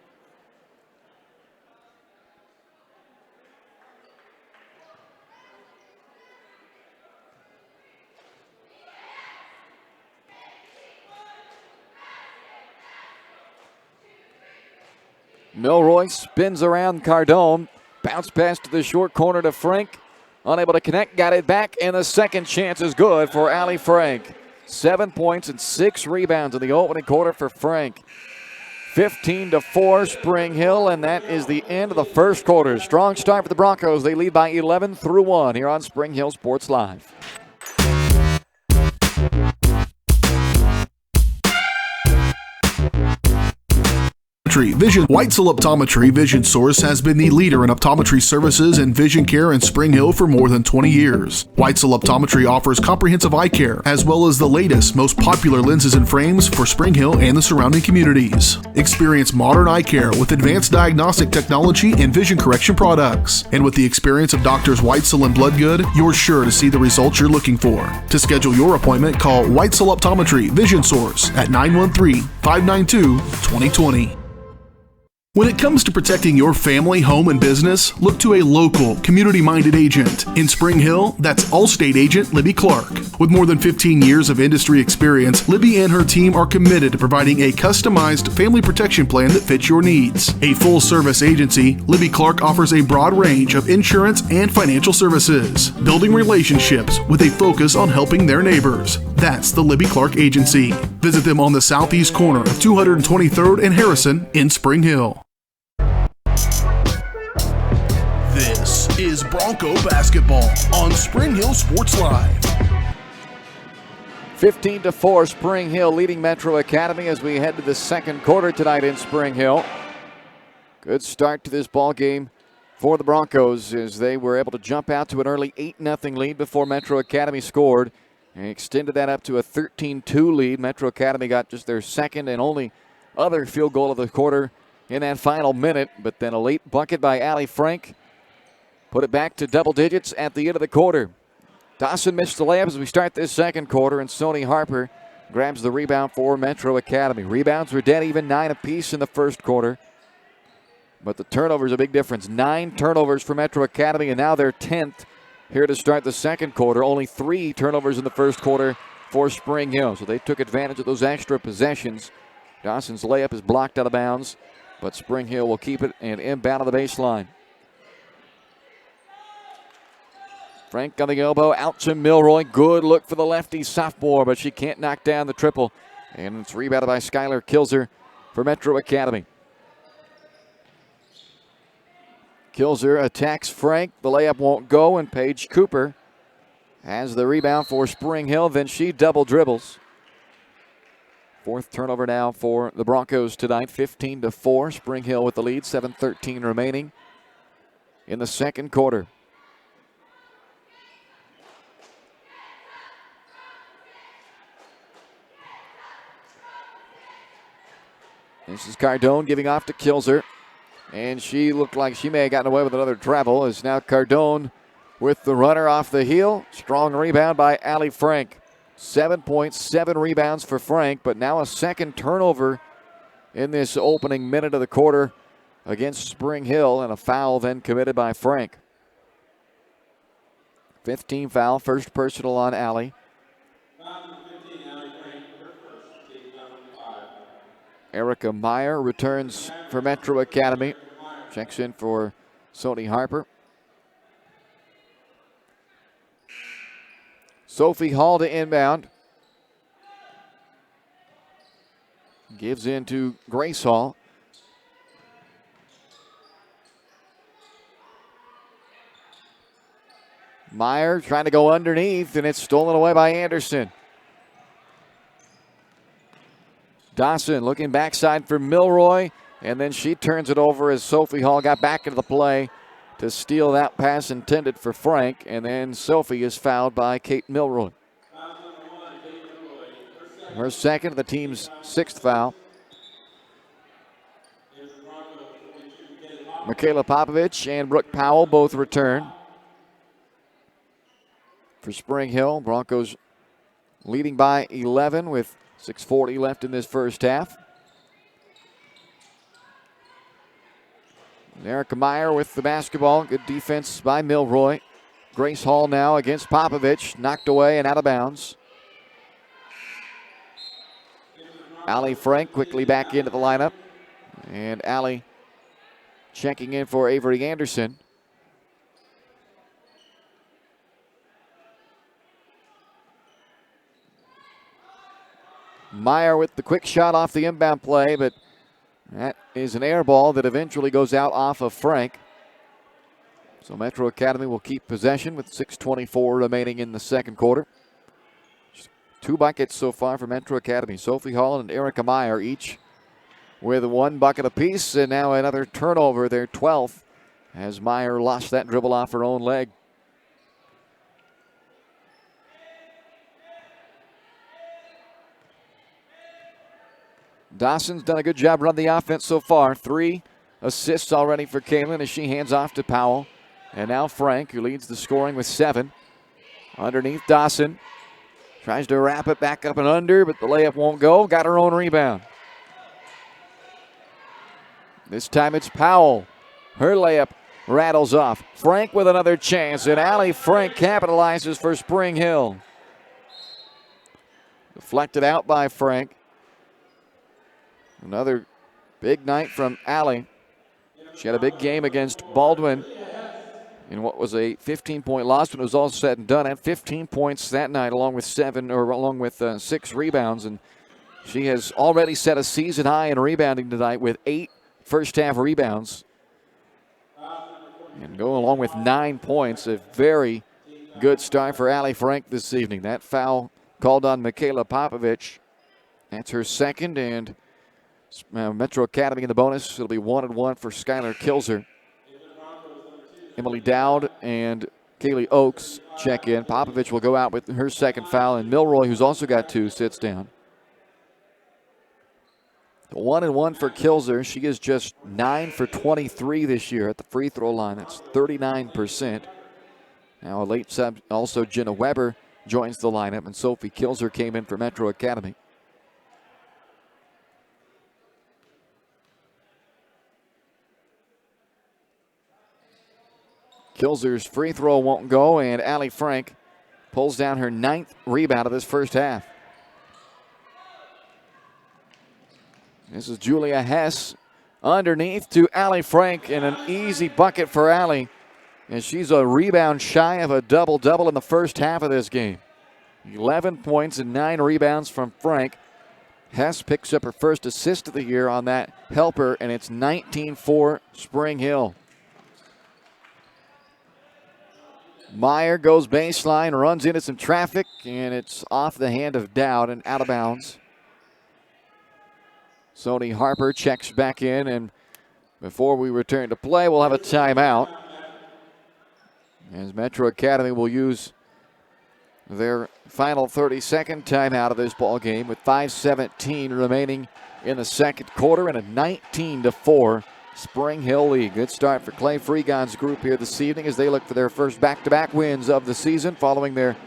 Milroy spins around Cardone. Bounce pass to the short corner to Frank. Unable to connect, got it back, and the second chance is good for Allie Frank. 7 points and 6 rebounds in the opening quarter for Frank. 15-4 Spring Hill, and that is the end of the first quarter. Strong start for the Broncos. They lead by 11-1 here on Spring Hill Sports Live. Vision Whitesell Optometry Vision Source has been the leader in optometry services and vision care in Spring Hill for more than 20 years. Whitesell Optometry offers comprehensive eye care, as well as the latest, most popular lenses and frames for Spring Hill and the surrounding communities. Experience modern eye care with advanced diagnostic technology and vision correction products. And with the experience of Doctors Whitesell and Bloodgood, you're sure to see the results you're looking for. To schedule your appointment, call Whitesell Optometry Vision Source at 913-592-2020. When it comes to protecting your family, home, and business, look to a local, community-minded agent. In Spring Hill, that's Allstate agent Libby Clark. With more than 15 years of industry experience, Libby and her team are committed to providing a customized family protection plan that fits your needs. A full-service agency, Libby Clark offers a broad range of insurance and financial services, building relationships with a focus on helping their neighbors. That's the Libby Clark Agency. Visit them on the southeast corner of 223rd and Harrison in Spring Hill. This is Bronco basketball on Spring Hill Sports Live. 15-4, Spring Hill leading Metro Academy as we head to the second quarter tonight in Spring Hill. Good start to this ball game for the Broncos as they were able to jump out to an early 8-0 lead before Metro Academy scored and extended that up to a 13-2 lead. Metro Academy got just their second and only other field goal of the quarter in that final minute, but then a late bucket by Allie Frank put it back to double digits at the end of the quarter. Dawson missed the layup as we start this second quarter, and Sony Harper grabs the rebound for Metro Academy. Rebounds were dead even, 9 apiece in the first quarter. But the turnovers a big difference. 9 turnovers for Metro Academy, and now they're 10th here to start the second quarter. Only 3 turnovers in the first quarter for Spring Hill. So they took advantage of those extra possessions. Dawson's layup is blocked out of bounds, but Spring Hill will keep it and inbound on the baseline. Frank on the elbow, out to Milroy. Good look for the lefty sophomore, but she can't knock down the triple. And it's rebounded by Skylar Kilzer for Metro Academy. Kilzer attacks Frank. The layup won't go, and Paige Cooper has the rebound for Spring Hill. Then she double dribbles. 4th turnover now for the Broncos tonight. 15-4. Spring Hill with the lead. 7:13 remaining in the second quarter. This is Cardone giving off to Kilzer. And she looked like she may have gotten away with another travel. As now Cardone with the runner off the heel. Strong rebound by Allie Frank. 7 points, 7 rebounds for Frank, but now a second turnover in this opening minute of the quarter against Spring Hill, and a foul then committed by Frank. 15 foul, first personal on Allie. Erica Meyer returns for Metro Academy. Checks in for Sony Harper. Sophie Hall to inbound. Gives in to Grace Hall. Meyer trying to go underneath, and it's stolen away by Anderson. Dawson looking backside for Milroy, and then she turns it over as Sophie Hall got back into the play to steal that pass intended for Frank, and then Sophie is fouled by Kate Milroy. Her second, the team's 6th foul. Michaela Popovich and Brooke Powell both return for Spring Hill. Broncos leading by 11 with 6:40 left in this first half. Erica Meyer with the basketball. Good defense by Milroy. Grace Hall now against Popovich. Knocked away and out of bounds. Allie Frank quickly back into the lineup. And Allie checking in for Avery Anderson. Meyer with the quick shot off the inbound play, but that is an air ball that eventually goes out off of Frank. So Metro Academy will keep possession with 6:24 remaining in the second quarter. 2 buckets so far for Metro Academy. Sophie Hall and Erica Meyer each with 1 bucket apiece, and now another turnover, their 12th, as Meyer lost that dribble off her own leg. Dawson's done a good job running the offense so far. 3 assists already for Kaylin as she hands off to Powell. And now Frank, who leads the scoring with 7. Underneath Dawson. Tries to wrap it back up and under, but the layup won't go. Got her own rebound. This time it's Powell. Her layup rattles off. Frank with another chance, and Allie Frank capitalizes for Spring Hill. Deflected out by Frank. Another big night from Allie. She had a big game against Baldwin in what was a 15-point loss when it was all said and done. Had 15 points that night, along with 6 rebounds, and she has already set a season high in rebounding tonight with 8 first-half rebounds, and going along with 9 points. A very good start for Allie Frank this evening. That foul called on Michaela Popovich. That's her second, and Metro Academy in the bonus. It'll be 1-1 for Skylar Kilzer. Emily Dowd and Kaylee Oakes check in. Popovich will go out with her second foul, and Milroy, who's also got 2, sits down. 1-1 for Kilzer. She is just 9 for 23 this year at the free throw line. That's 39%. Now a late sub, also Jenna Weber joins the lineup, and Sophie Kilzer came in for Metro Academy. Kilzer's free throw won't go, and Allie Frank pulls down her 9th rebound of this first half. This is Julia Hess underneath to Allie Frank, and an easy bucket for Allie. And she's a rebound shy of a double-double in the first half of this game. 11 points and 9 rebounds from Frank. Hess picks up her first assist of the year on that helper, and it's 19-4 Spring Hill. Meyer goes baseline, runs into some traffic, and it's off the hand of Dowd and out of bounds. Sony Harper checks back in, and before we return to play, we'll have a timeout, as Metro Academy will use their final 32nd timeout of this ball game with 5:17 remaining in the second quarter, and a 19-4 Spring Hill lead. Good start for Clay Freegon's group here this evening as they look for their first back-to-back wins of the season following their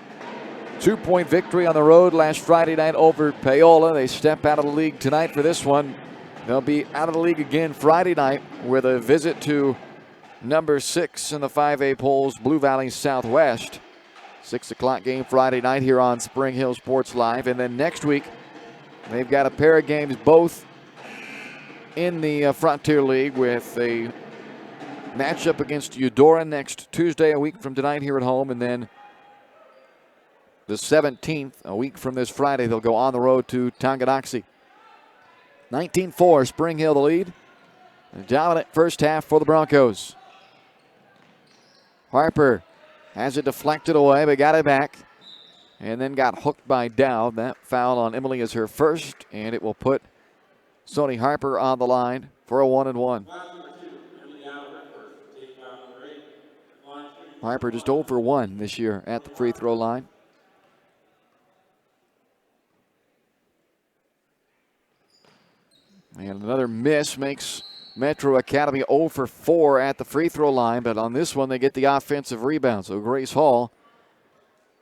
2-point victory on the road last Friday night over Paola. They step out of the league tonight for this one. They'll be out of the league again Friday night with a visit to number 6 in the 5A polls, Blue Valley Southwest. 6 o'clock game Friday night here on Spring Hill Sports Live. And then next week, they've got a pair of games both in the Frontier League with a matchup against Eudora next Tuesday, a week from tonight here at home, and then the 17th, a week from this Friday, they'll go on the road to Tonganoxie. 19-4, Spring Hill the lead. A dominant first half for the Broncos. Harper has it deflected away, but got it back, and then got hooked by Dowd. That foul on Emily is her first, and it will put Sony Harper on the line for a 1-1. Harper just 0 for 1 this year at the free throw line. And another miss makes Metro Academy 0 for 4 at the free throw line, but on this one they get the offensive rebound. So Grace Hall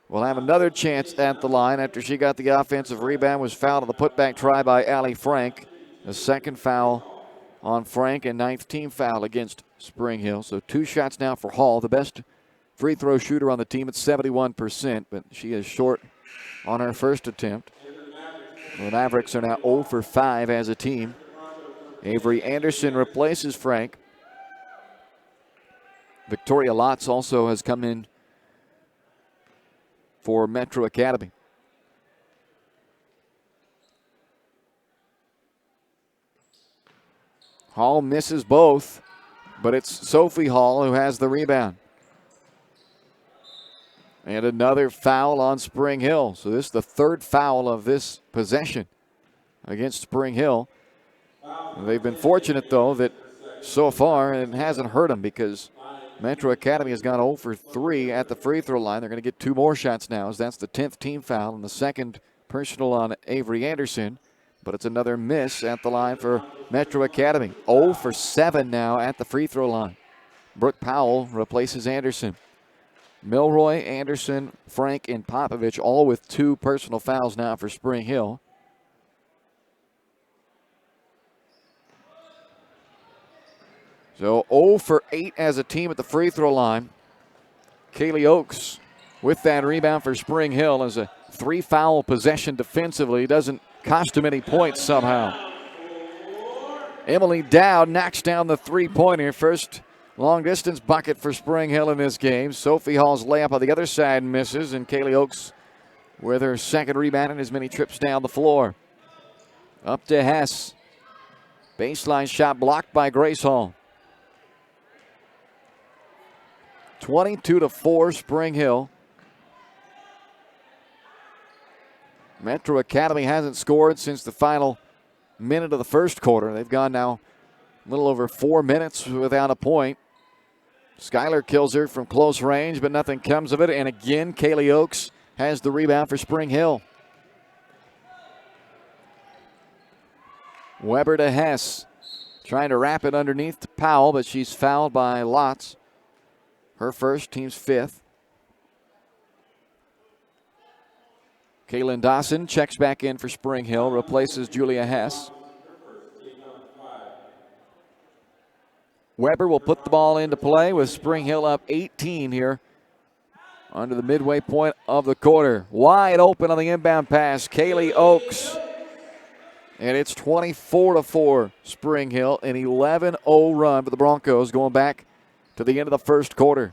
will have another chance at the line after she got the offensive rebound, was fouled on the putback try by Allie Frank. The second foul on Frank, and 9th team foul against Spring Hill. So 2 shots now for Hall, the best free throw shooter on the team at 71%, but she is short on her first attempt. The Mavericks are now 0 for 5 as a team. Avery Anderson replaces Frank. Victoria Lotz also has come in for Metro Academy. Hall misses both, but it's Sophie Hall who has the rebound. And another foul on Spring Hill. So this is the third foul of this possession against Spring Hill. They've been fortunate, though, that so far it hasn't hurt them because Metro Academy has gone 0 for 3 at the free throw line. They're going to get 2 more shots now, as that's the 10th team foul and the second personal on Avery Anderson. But it's another miss at the line for Metro Academy. 0 for 7 now at the free throw line. Brooke Powell replaces Anderson. Milroy, Anderson, Frank, and Popovich all with 2 personal fouls now for Spring Hill. So 0 for 8 as a team at the free throw line. Kaylee Oakes with that rebound for Spring Hill as a 3-foul possession defensively. Doesn't cost him any points somehow. Emily Dowd knocks down the 3-pointer. First long-distance bucket for Spring Hill in this game. Sophie Hall's layup on the other side misses, and Kaylee Oakes with her second rebound and as many trips down the floor. Up to Hess. Baseline shot blocked by Grace Hall. 22-4 Spring Hill. Metro Academy hasn't scored since the final minute of the first quarter. They've gone now a little over 4 minutes without a point. Skylar kills her from close range, but nothing comes of it. And again, Kaylee Oakes has the rebound for Spring Hill. Weber to Hess. Trying to wrap it underneath to Powell, but she's fouled by Lotz. Her first, team's 5th. Kaylin Dawson checks back in for Spring Hill, replaces Julia Hess. Weber will put the ball into play with Spring Hill up 18 here under the midway point of the quarter. Wide open on the inbound pass, Kaylee Oakes. And it's 24-4 Spring Hill, an 11-0 run for the Broncos going back to the end of the first quarter.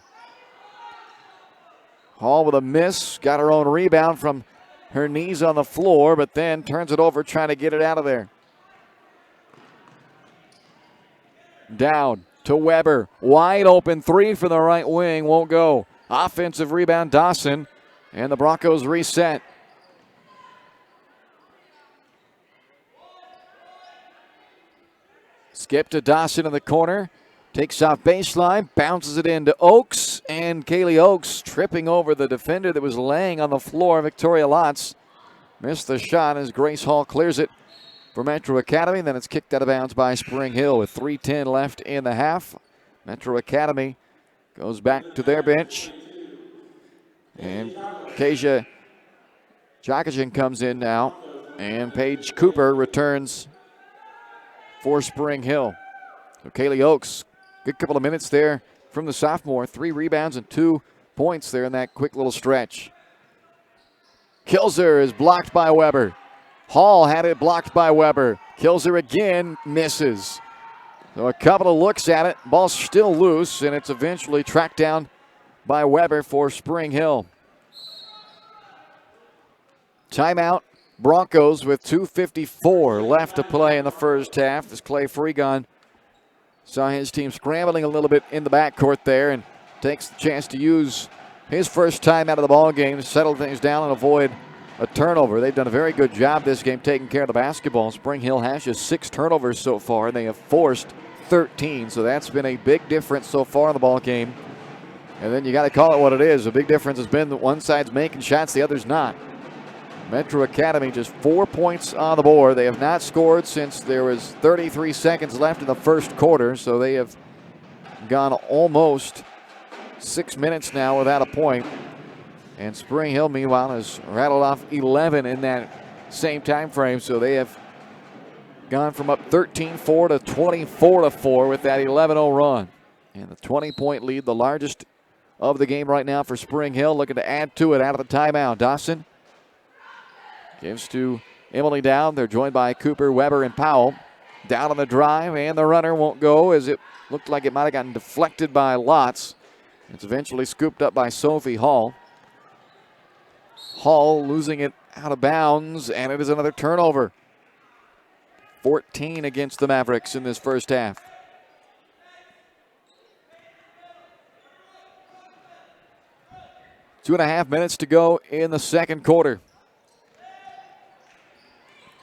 Hall with a miss, got her own rebound from her knees on the floor, but then turns it over trying to get it out of there. Down to Weber, wide open 3 from the right wing, won't go. Offensive rebound Dawson, and the Broncos reset. Skip to Dawson in the corner. Takes off baseline, bounces it into Oakes, and Kaylee Oakes tripping over the defender that was laying on the floor. Victoria Lotz missed the shot as Grace Hall clears it for Metro Academy. Then it's kicked out of bounds by Spring Hill with 3:10 left in the half. Metro Academy goes back to their bench. And Kasia Jakajan comes in now, and Paige Cooper returns for Spring Hill. So Kaylee Oakes, good couple of minutes there from the sophomore. 3 rebounds and 2 points there in that quick little stretch. Kilser is blocked by Weber. Hall had it blocked by Weber. Kilser again, misses. So a couple of looks at it. Ball's still loose, and it's eventually tracked down by Weber for Spring Hill. Timeout. Broncos with 2:54 left to play in the first half as Clay Freegon saw his team scrambling a little bit in the backcourt there and takes the chance to use his first time out of the ball game to settle things down and avoid a turnover. They've done a very good job this game taking care of the basketball. Spring Hill has just 6 turnovers so far, and they have forced 13, so that's been a big difference so far in the ball game. And then you got to call it what it is. A big difference has been that one side's making shots, the other's not. Metro Academy just 4 points on the board. They have not scored since there was 33 seconds left in the first quarter, so they have gone almost 6 minutes now without a point. And Spring Hill, meanwhile, has rattled off 11 in that same time frame, so they have gone from up 13-4 to 24-4 with that 11-0 run. And the 20-point lead, the largest of the game right now for Spring Hill, looking to add to it out of the timeout. Dawson gives to Emily Dowd. They're joined by Cooper, Weber, and Powell. Down on the drive, and the runner won't go as it looked like it might have gotten deflected by Lotz. It's eventually scooped up by Sophie Hall. Hall losing it out of bounds, and it is another turnover. 14 against the Mavericks in this first half. 2.5 minutes to go in the second quarter.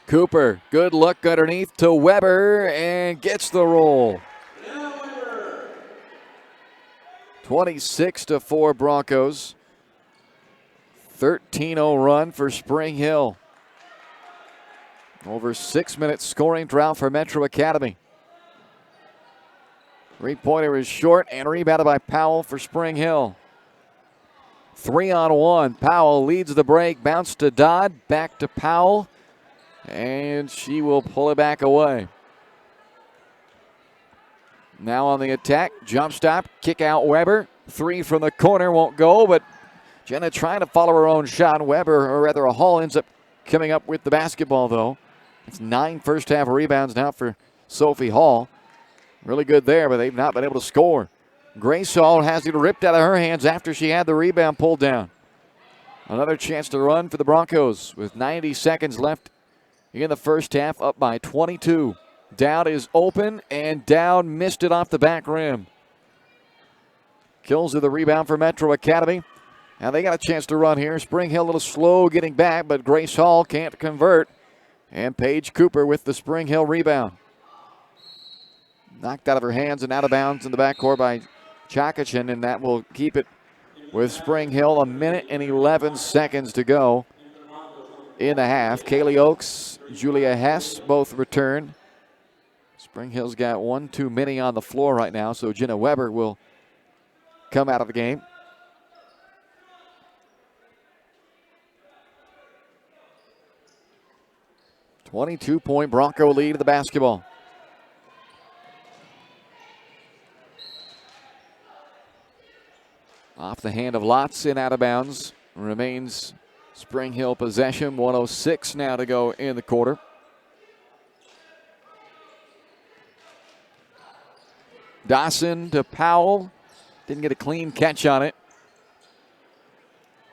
Cooper, good look underneath to Weber and gets the roll. 26-4 Broncos. 13-0 run for Spring Hill. Over 6 minutes scoring drought for Metro Academy. Three-pointer is short and rebounded by Powell for Spring Hill. 3-on-1. Powell leads the break. Bounce to Dodd. Back to Powell. And she will pull it back away. Now on the attack. Jump stop. Kick out Weber. Three from the corner. Won't go, but Jenna trying to follow her own shot. Weber, or rather Hall, ends up coming up with the basketball, though. It's 9 first-half rebounds now for Sophie Hall. Really good there, but they've not been able to score. Grace Hall has it ripped out of her hands after she had the rebound pulled down. Another chance to run for the Broncos with 90 seconds left in the first half, up by 22. Dowd is open, and Dowd missed it off the back rim. Kills of the rebound for Metro Academy. Now they got a chance to run here. Spring Hill a little slow getting back, but Grace Hall can't convert. And Paige Cooper with the Spring Hill rebound. Knocked out of her hands and out of bounds in the backcourt by Chakachin, and that will keep it with Spring Hill. 1 minute and 11 seconds to go in the half. Kaylee Oakes, Julia Hess both return. Spring Hill's got one too many on the floor right now, so Jenna Weber will come out of the game. .22 Bronco lead of the basketball. Off the hand of Lotz and out of bounds. Remains Spring Hill possession. 1:06 now to go in the quarter. Dawson to Powell. Didn't get a clean catch on it.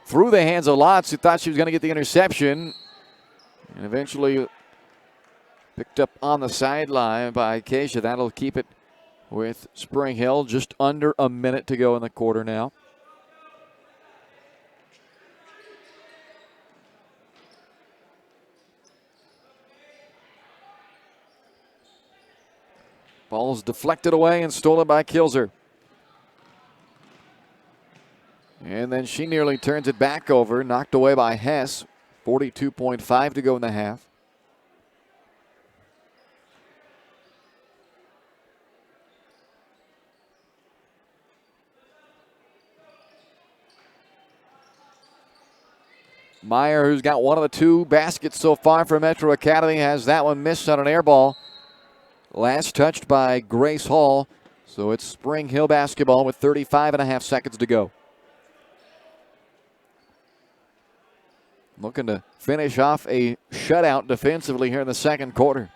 Through the hands of Lotz, who thought she was going to get the interception. And eventually picked up on the sideline by Acacia. That'll keep it with Spring Hill. Just under a minute to go in the quarter now. Ball's deflected away and stolen by Kilzer. And then she nearly turns it back over. Knocked away by Hess. 42.5 to go in the half. Meyer, who's got one of the two baskets so far for Metro Academy, has that one missed on an air ball. Last touched by Grace Hall. So it's Spring Hill basketball with 35.5 seconds to go. Looking to finish off a shutout defensively here in the second quarter.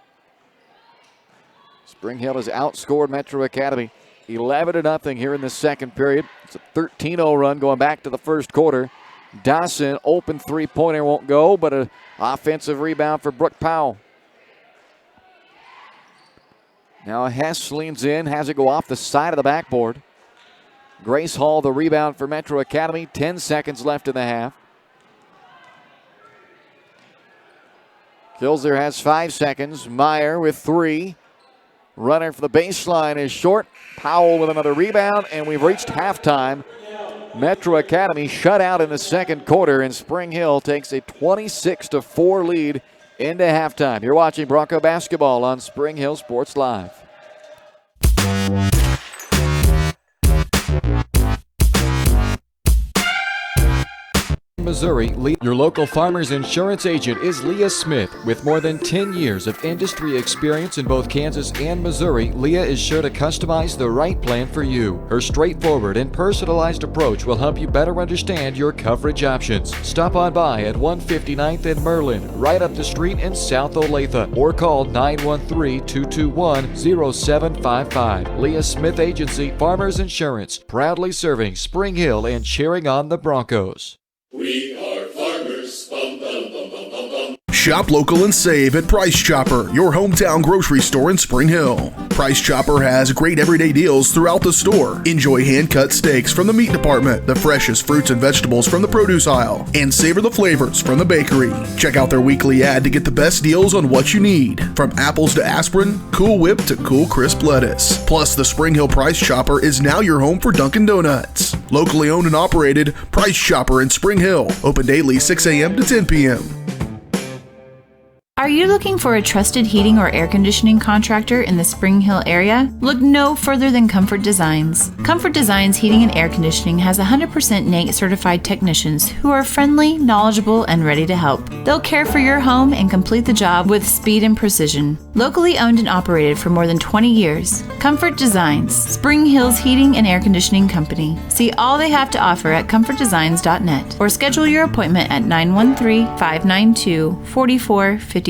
Spring Hill has outscored Metro Academy 11-0 here in the second period. It's a 13-0 run going back to the first quarter. Dawson, open three-pointer, won't go, but an offensive rebound for Brooke Powell. Now Hess leans in, has it go off the side of the backboard. Grace Hall, the rebound for Metro Academy. 10 seconds left in the half. Kilzer has 5 seconds. Meyer with 3. Runner for the baseline is short. Powell with another rebound, and we've reached halftime. Metro Academy shut out in the second quarter, and Spring Hill takes a 26-4 lead into halftime. You're watching Bronco basketball on Spring Hill Sports Live. Missouri, your local farmer's insurance agent is Leah Smith. With more than 10 years of industry experience in both Kansas and Missouri, Leah is sure to customize the right plan for you. Her straightforward and personalized approach will help you better understand your coverage options. Stop on by at 159th and Merlin, right up the street in South Olathe, or call 913-221-0755. Leah Smith Agency, Farmers Insurance, proudly serving Spring Hill and cheering on the Broncos. We are farmers. Bum, bum, bum, bum, bum, bum. Shop local and save at Price Chopper, your hometown grocery store in Spring Hill. Price Chopper has great everyday deals throughout the store. Enjoy hand-cut steaks from the meat department, the freshest fruits and vegetables from the produce aisle, and savor the flavors from the bakery. Check out their weekly ad to get the best deals on what you need, from apples to aspirin, Cool Whip to Cool Crisp lettuce. Plus, the Spring Hill Price Chopper is now your home for Dunkin' Donuts. Locally owned and operated, Price Chopper in Spring Hill. Open daily 6 a.m. to 10 p.m. Are you looking for a trusted heating or air conditioning contractor in the Spring Hill area? Look no further than Comfort Designs. Comfort Designs Heating and Air Conditioning has 100% NATE certified technicians who are friendly, knowledgeable, and ready to help. They'll care for your home and complete the job with speed and precision. Locally owned and operated for more than 20 years, Comfort Designs, Spring Hill's heating and air conditioning company. See all they have to offer at comfortdesigns.net or schedule your appointment at 913-592-4453.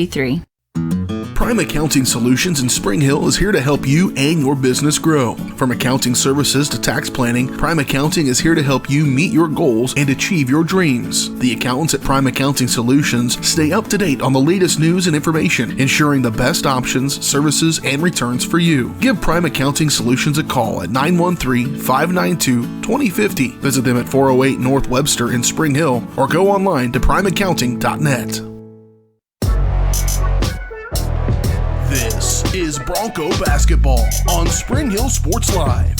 Prime Accounting Solutions in Spring Hill is here to help you and your business grow. From accounting services to tax planning, Prime Accounting is here to help you meet your goals and achieve your dreams. The accountants at Prime Accounting Solutions stay up to date on the latest news and information, ensuring the best options, services, and returns for you. Give Prime Accounting Solutions a call at 913-592-2050. Visit them at 408 North Webster in Spring Hill or go online to primeaccounting.net. This is Bronco basketball on Spring Hill Sports Live.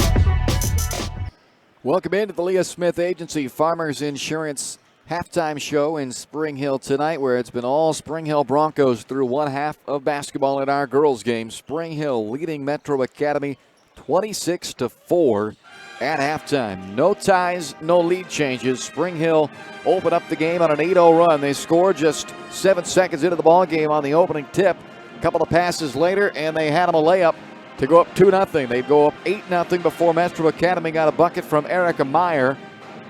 Welcome into the Leah Smith Agency Farmers Insurance halftime show in Spring Hill tonight, where it's been all Spring Hill Broncos through one half of basketball in our girls game. Spring Hill leading Metro Academy 26-4 at halftime. No ties, no lead changes. Spring Hill opened up the game on an 8-0 run. They scored just 7 seconds into the ball game on the opening tip. A couple of passes later, and they had them a layup to go up 2-0. They'd go up 8-0 before Metro Academy got a bucket from Erica Meyer.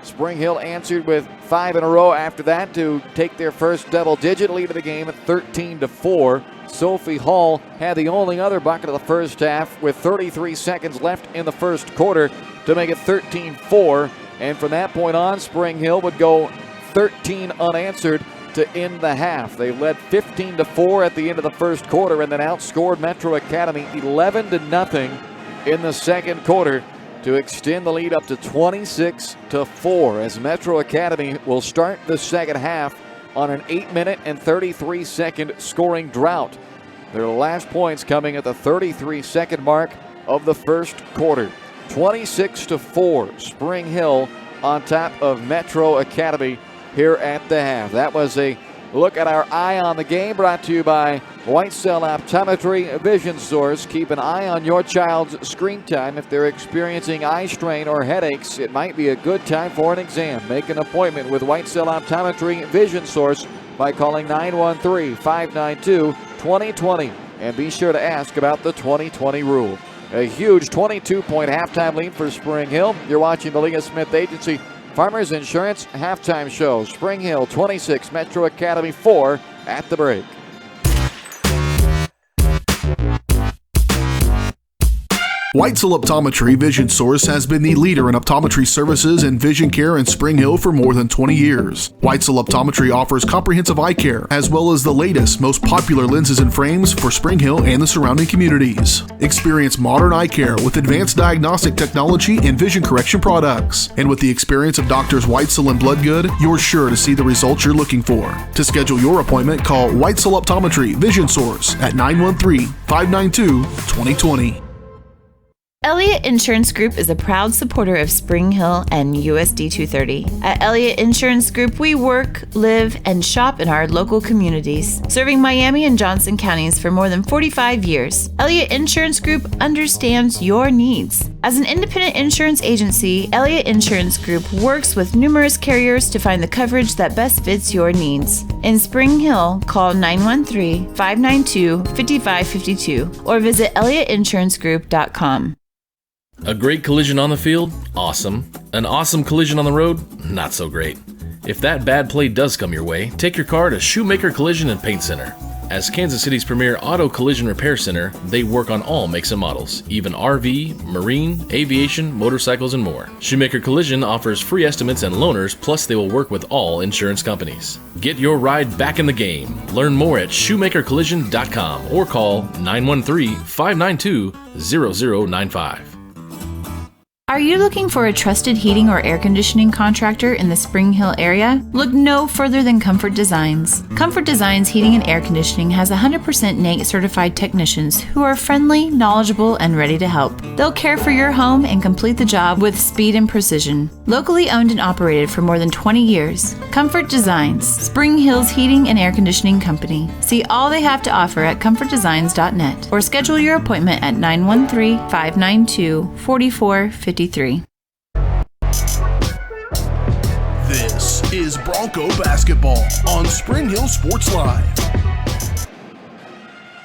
Spring Hill answered with 5 in a row after that to take their first double-digit lead of the game at 13-4. Sophie Hall had the only other bucket of the first half with 33 seconds left in the first quarter to make it 13-4. And from that point on, Spring Hill would go 13 unanswered to end the half. They led 15-4 at the end of the first quarter and then outscored Metro Academy 11-0 in the second quarter to extend the lead up to 26-4 as Metro Academy will start the second half on an 8-minute and 33-second scoring drought. Their last points coming at the 33-second mark of the first quarter. 26-4, Spring Hill on top of Metro Academy here at the half. That was a look at our Eye on the Game, brought to you by White Cell Optometry Vision Source. Keep an eye on your child's screen time. If they're experiencing eye strain or headaches, it might be a good time for an exam. Make an appointment with White Cell Optometry Vision Source by calling 913-592-2020. And be sure to ask about the 2020 rule. A huge 22-point halftime lead for Spring Hill. You're watching the Leah Smith Agency Farmers Insurance halftime show. Spring Hill 26, Metro Academy 4 at the break. White Cell Optometry Vision Source has been the leader in optometry services and vision care in Spring Hill for more than 20 years. White Cell Optometry offers comprehensive eye care, as well as the latest, most popular lenses and frames for Spring Hill and the surrounding communities. Experience modern eye care with advanced diagnostic technology and vision correction products. And with the experience of Doctors Whitesell and Bloodgood, you're sure to see the results you're looking for. To schedule your appointment, call White Cell Optometry Vision Source at 913-592-2020. Elliott Insurance Group is a proud supporter of Spring Hill and USD 230. At Elliott Insurance Group, we work, live, and shop in our local communities, serving Miami and Johnson counties for more than 45 years. Elliott Insurance Group understands your needs. As an independent insurance agency, Elliott Insurance Group works with numerous carriers to find the coverage that best fits your needs. In Spring Hill, call 913-592-5552 or visit elliottInsurancegroup.com. A great collision on the field? Awesome. An awesome collision on the road? Not so great. If that bad play does come your way, take your car to Shoemaker Collision and Paint Center. As Kansas City's premier auto collision repair center, they work on all makes and models, even RV, marine, aviation, motorcycles, and more. Shoemaker Collision offers free estimates and loaners, plus they will work with all insurance companies. Get your ride back in the game. Learn more at shoemakercollision.com or call 913-592-0095. Are you looking for a trusted heating or air conditioning contractor in the Spring Hill area? Look no further than Comfort Designs. Comfort Designs Heating and Air Conditioning has 100% NATE certified technicians who are friendly, knowledgeable, and ready to help. They'll care for your home and complete the job with speed and precision. Locally owned and operated for more than 20 years, Comfort Designs, Spring Hill's heating and air conditioning company. See all they have to offer at comfortdesigns.net or schedule your appointment at 913-592-4453. This is Bronco basketball on Spring Hill Sports Live.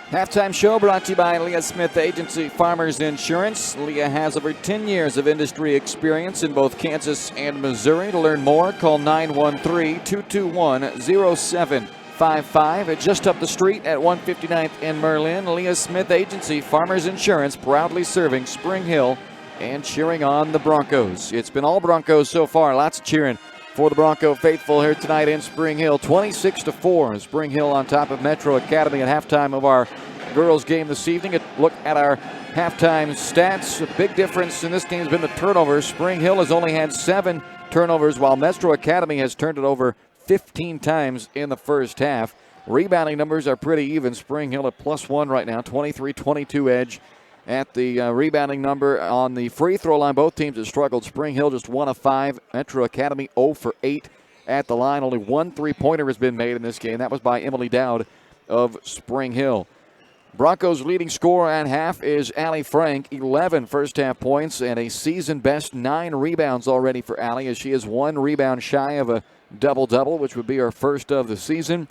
Halftime show brought to you by Leah Smith Agency Farmers Insurance. Leah has over 10 years of industry experience in both Kansas and Missouri. To learn more, call 913-221-0755. Just up the street at 159th in Merlin. Leah Smith Agency Farmers Insurance, proudly serving Spring Hill and cheering on the Broncos. It's been all Broncos so far. Lots of cheering for the Bronco faithful here tonight in Spring Hill. 26-4. Spring Hill on top of Metro Academy at halftime of our girls game this evening. A look at our halftime stats. A big difference in this game has been the turnovers. Spring Hill has only had 7 turnovers, while Metro Academy has turned it over 15 times in the first half. Rebounding numbers are pretty even. Spring Hill at +1 right now, 23-22 edge at the rebounding number. On the free throw line, both teams have struggled. Spring Hill just 1 of 5. Metro Academy 0 for 8 at the line. Only 1 3-pointer has been made in this game. That was by Emily Dowd of Spring Hill. Broncos' leading scorer at half is Allie Frank. 11 first-half points and a season-best 9 rebounds already for Allie, as she is 1 rebound shy of a double-double, which would be her first of the season.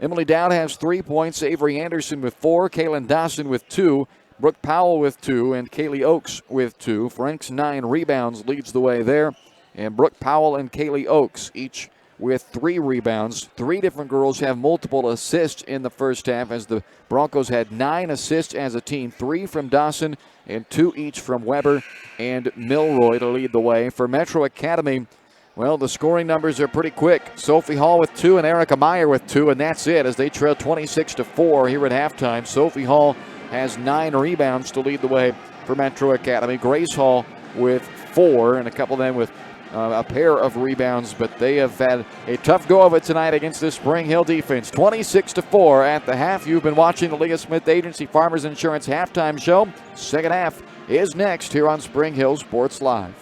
Emily Dowd has 3 points. Avery Anderson with 4. Kaylin Dawson with 2. Brooke Powell with 2, and Kaylee Oakes with 2. Frank's 9 rebounds leads the way there. And Brooke Powell and Kaylee Oakes each with 3 rebounds. 3 different girls have multiple assists in the first half, as the Broncos had 9 assists as a team. 3 from Dawson and 2 each from Weber and Milroy to lead the way. For Metro Academy, well, the scoring numbers are pretty quick. Sophie Hall with 2 and Erica Meyer with 2, and that's it as they trail 26-4 here at halftime. Sophie Hall has 9 rebounds to lead the way for Metro Academy. Grace Hall with 4, and a couple of them with a pair of rebounds, but they have had a tough go of it tonight against this Spring Hill defense. 26-4 at the half. You've been watching the Leah Smith Agency Farmers Insurance halftime show. Second half is next here on Spring Hill Sports Live.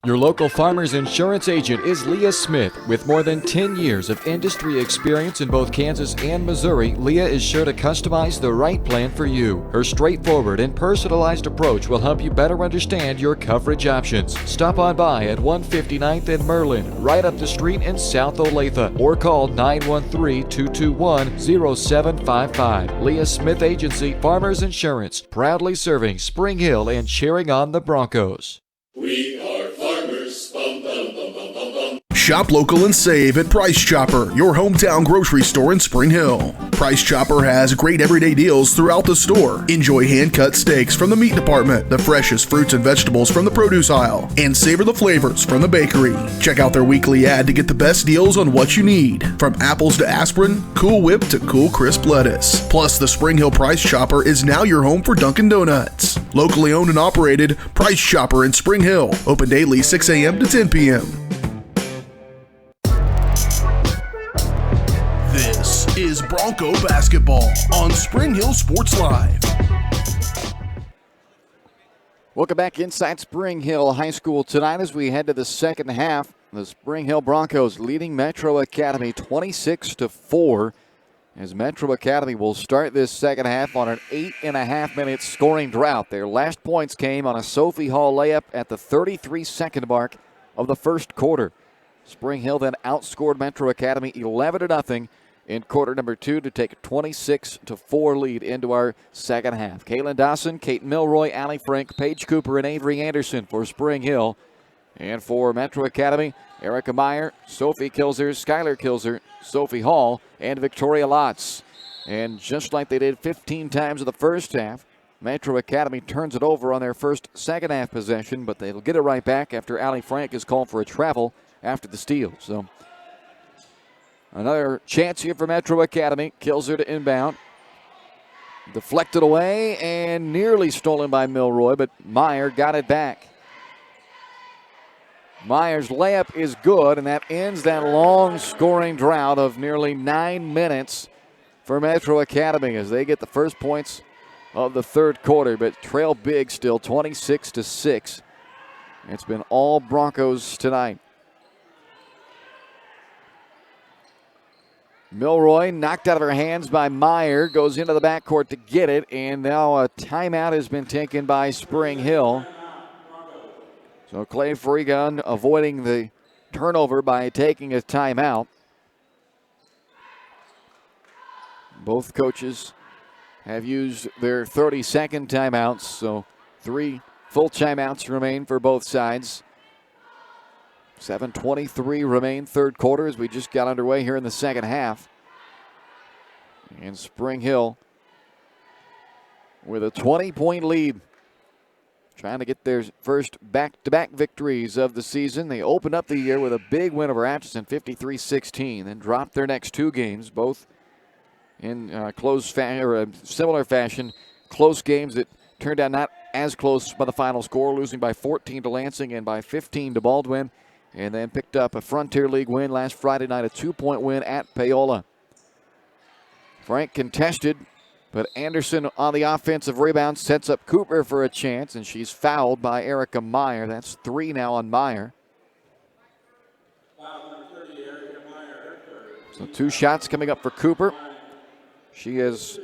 Your local Farmers Insurance agent is Leah Smith. With more than 10 years of industry experience in both Kansas and Missouri, Leah is sure to customize the right plan for you. Her straightforward and personalized approach will help you better understand your coverage options. Stop on by at 159th and Merlin, right up the street in South Olathe, or call 913-221-0755. Leah Smith Agency Farmers Insurance, proudly serving Spring Hill and cheering on the Broncos. We are farmers. Bum, bum, bum, bum, bum, bum. Shop local and save at Price Chopper, your hometown grocery store in Spring Hill. Price Chopper has great everyday deals throughout the store. Enjoy hand-cut steaks from the meat department, the freshest fruits and vegetables from the produce aisle, and savor the flavors from the bakery. Check out their weekly ad to get the best deals on what you need, from apples to aspirin, Cool Whip to Cool Crisp lettuce. Plus, the Spring Hill Price Chopper is now your home for Dunkin' Donuts. Locally owned and operated, Price Chopper in Spring Hill. Open daily 6 a.m. to 10 p.m. This is Bronco basketball on Spring Hill Sports Live. Welcome back inside Spring Hill High School tonight as we head to the second half. The Spring Hill Broncos leading Metro Academy 26-4. As Metro Academy will start this second half on an 8.5-minute scoring drought. Their last points came on a Sophie Hall layup at the 33-second mark of the first quarter. Spring Hill then outscored Metro Academy 11-0 in quarter number 2 to take a 26-4 lead into our second half. Kaylin Dawson, Kate Milroy, Allie Frank, Paige Cooper, and Avery Anderson for Spring Hill. And for Metro Academy, Erica Meyer, Sophie Kilzer, Skylar Kilzer, Sophie Hall, and Victoria Lotz. And just like they did 15 times in the first half, Metro Academy turns it over on their first second half possession, but they'll get it right back after Allie Frank is called for a travel after the steal. So another chance here for Metro Academy. Kilzer to inbound. Deflected away and nearly stolen by Milroy, but Meyer got it back. Meyer's layup is good, and that ends that long scoring drought of nearly 9 minutes for Metro Academy as they get the first points of the third quarter, but trail big still, 26-6. It's been all Broncos tonight. Milroy knocked out of her hands by Meyer, goes into the backcourt to get it, and now a timeout has been taken by Spring Hill. So Clay Freegun avoiding the turnover by taking a timeout. Both coaches have used their 30-second timeouts, so 3 full timeouts remain for both sides. 7:23 remain third quarter as we just got underway here in the second half. And Spring Hill with a 20-point lead, trying to get their first back-to-back victories of the season. They opened up the year with a big win over Atchison, 53-16, then dropped their next 2 games, both in similar fashion. Close games that turned out not as close by the final score, losing by 14 to Lansing and by 15 to Baldwin, and then picked up a Frontier League win last Friday night, a 2-point win at Paola. Frank contested, but Anderson on the offensive rebound sets up Cooper for a chance, and she's fouled by Erica Meyer. That's 3 now on Meyer. So 2 shots coming up for Cooper. She has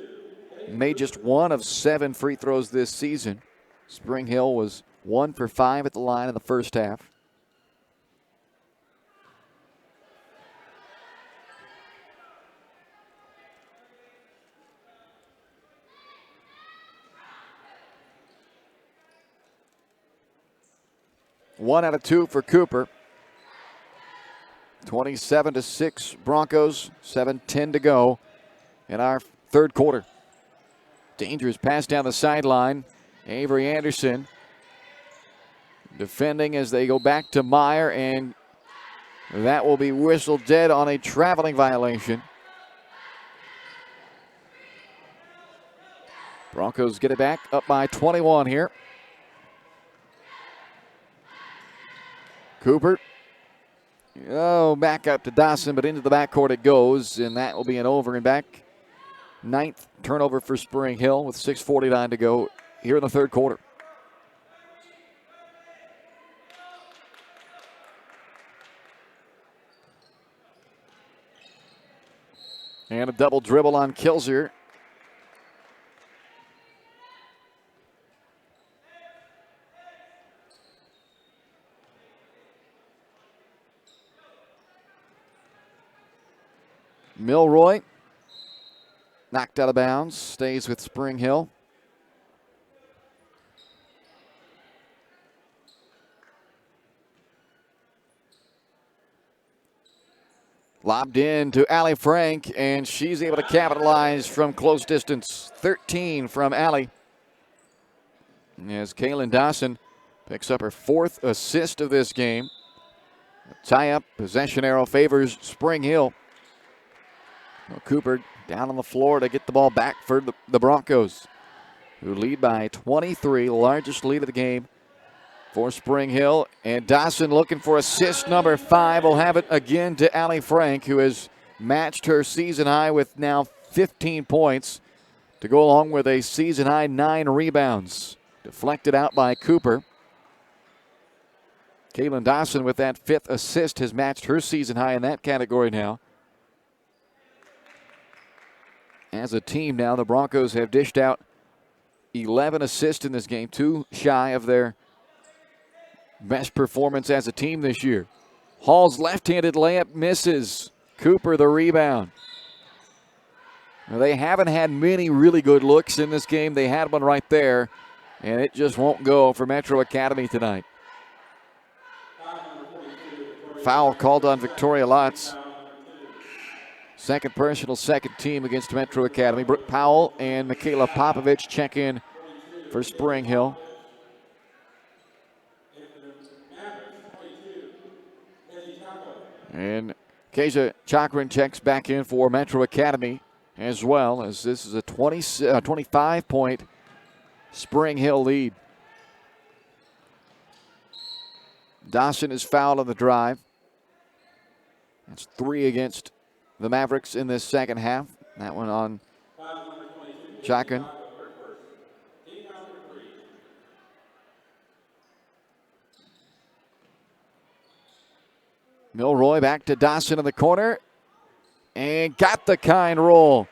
made just 1 of 7 free throws this season. Spring Hill was 1 for 5 at the line in the first half. One out of 2 for Cooper. 27-6 Broncos, 7:10 to go in our third quarter. Dangerous pass down the sideline. Avery Anderson defending as they go back to Meyer, and that will be whistled dead on a traveling violation. Broncos get it back, up by 21 here. Cooper. Back up to Dawson, but into the backcourt it goes, and that will be an over and back. 9th turnover for Spring Hill with 6:49 to go here in the third quarter. And a double dribble on Kilzer. Milroy knocked out of bounds, stays with Spring Hill. Lobbed in to Allie Frank, and she's able to capitalize from close distance. 13 from Allie. As Kaylin Dawson picks up her 4th assist of this game. A tie-up, possession arrow favors Spring Hill. Cooper down on the floor to get the ball back for the Broncos, who lead by 23, largest lead of the game for Spring Hill. And Dawson looking for assist number 5. Will have it again to Allie Frank, who has matched her season high with now 15 points to go along with a season high 9 rebounds. Deflected out by Cooper. Kaylin Dawson with that 5th assist has matched her season high in that category now. As a team now, the Broncos have dished out 11 assists in this game, 2 shy of their best performance as a team this year. Hall's left-handed layup misses. Cooper the rebound. Now, they haven't had many really good looks in this game. They had one right there, and it just won't go for Metro Academy tonight. foul called on Victoria Lotz. Second personal, second team against Metro Academy. Brooke Powell and Michaela Popovich check in for Spring Hill. And Keisha Chakran checks back in for Metro Academy as well, as this is a 25-point Spring Hill lead. Dawson is fouled on the drive. That's 3 against the Mavericks in this second half. That one on Chakran. Milroy back to Dawson in the corner. And got the kind roll.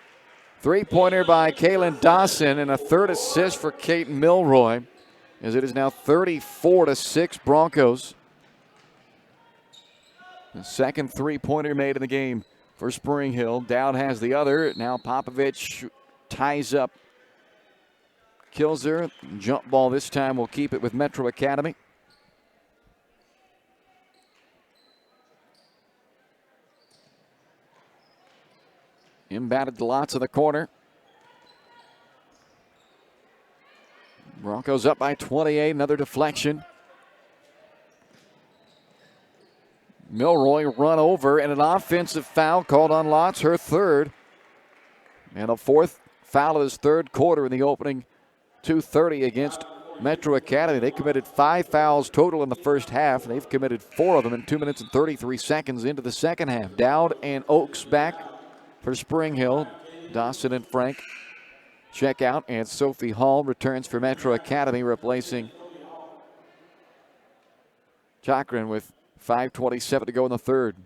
Three-pointer by Kaylin Dawson and a third assist for Kate Milroy, as it is now 34-6 Broncos. The second three-pointer made in the game for Spring Hill. Dowd has the other. Now Popovich ties up Kilzer. Jump ball this time will keep it with Metro Academy. Inbounded to Lots of the corner. Broncos up by 28. Another deflection. Milroy run over and an offensive foul called on Lots, her third. And a fourth foul of his third quarter in the opening 2:30 against Metro Academy. They committed 5 fouls total in the first half. They've committed 4 of them in 2 minutes and 33 seconds into the second half. Dowd and Oakes back for Spring Hill. Dawson and Frank check out, and Sophie Hall returns for Metro Academy, replacing Chakran with 5:27 to go in the third.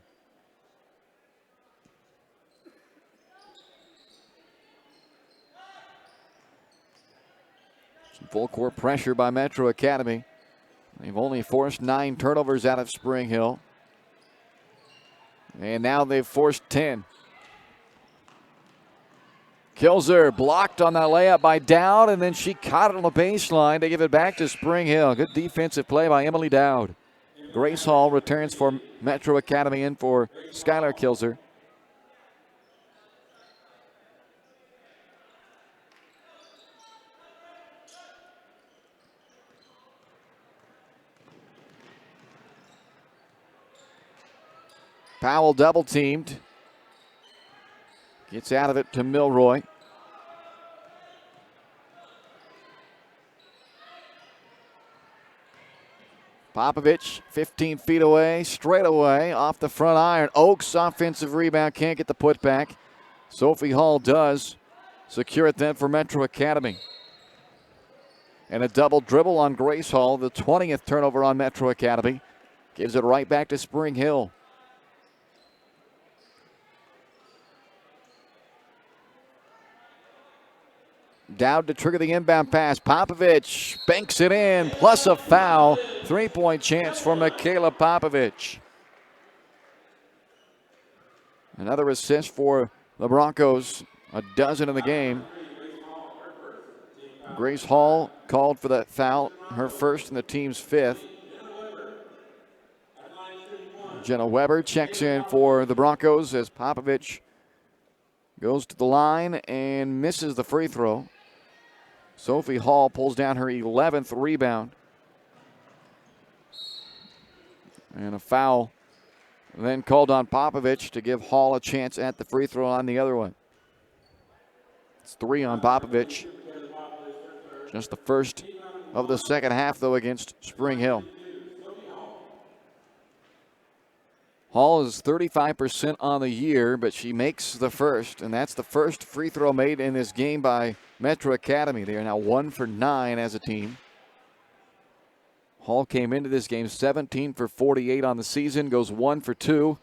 Some full court pressure by Metro Academy. They've only forced 9 turnovers out of Spring Hill. And now they've forced 10. Kilzer blocked on that layup by Dowd, and then she caught it on the baseline to give it back to Spring Hill. Good defensive play by Emily Dowd. Grace Hall returns for Metro Academy in for Skylar Kilzer. Powell double teamed. Gets out of it to Milroy. Popovich 15 feet away, straight away, off the front iron. Oakes offensive rebound, can't get the putback. Sophie Hall does secure it then for Metro Academy. And a double dribble on Grace Hall, the 20th turnover on Metro Academy. Gives it right back to Spring Hill. Dowd to trigger the inbound pass. Popovich banks it in, plus a foul. 3-point chance for Michaela Popovich. Another assist for the Broncos, a dozen in the game. Grace Hall called for that foul, her first and the team's 5th. Jenna Weber checks in for the Broncos as Popovich goes to the line and misses the free throw. Sophie Hall pulls down her 11th rebound. And a foul then called on Popovich to give Hall a chance at the free throw on the other one. It's 3 on Popovich. Just the first of the second half, though, against Spring Hill. Hall is 35% on the year, but she makes the first, and that's the first free throw made in this game by Metro Academy. They are now 1 for 9 as a team. Hall came into this game 17 for 48 on the season, goes 1 for 2,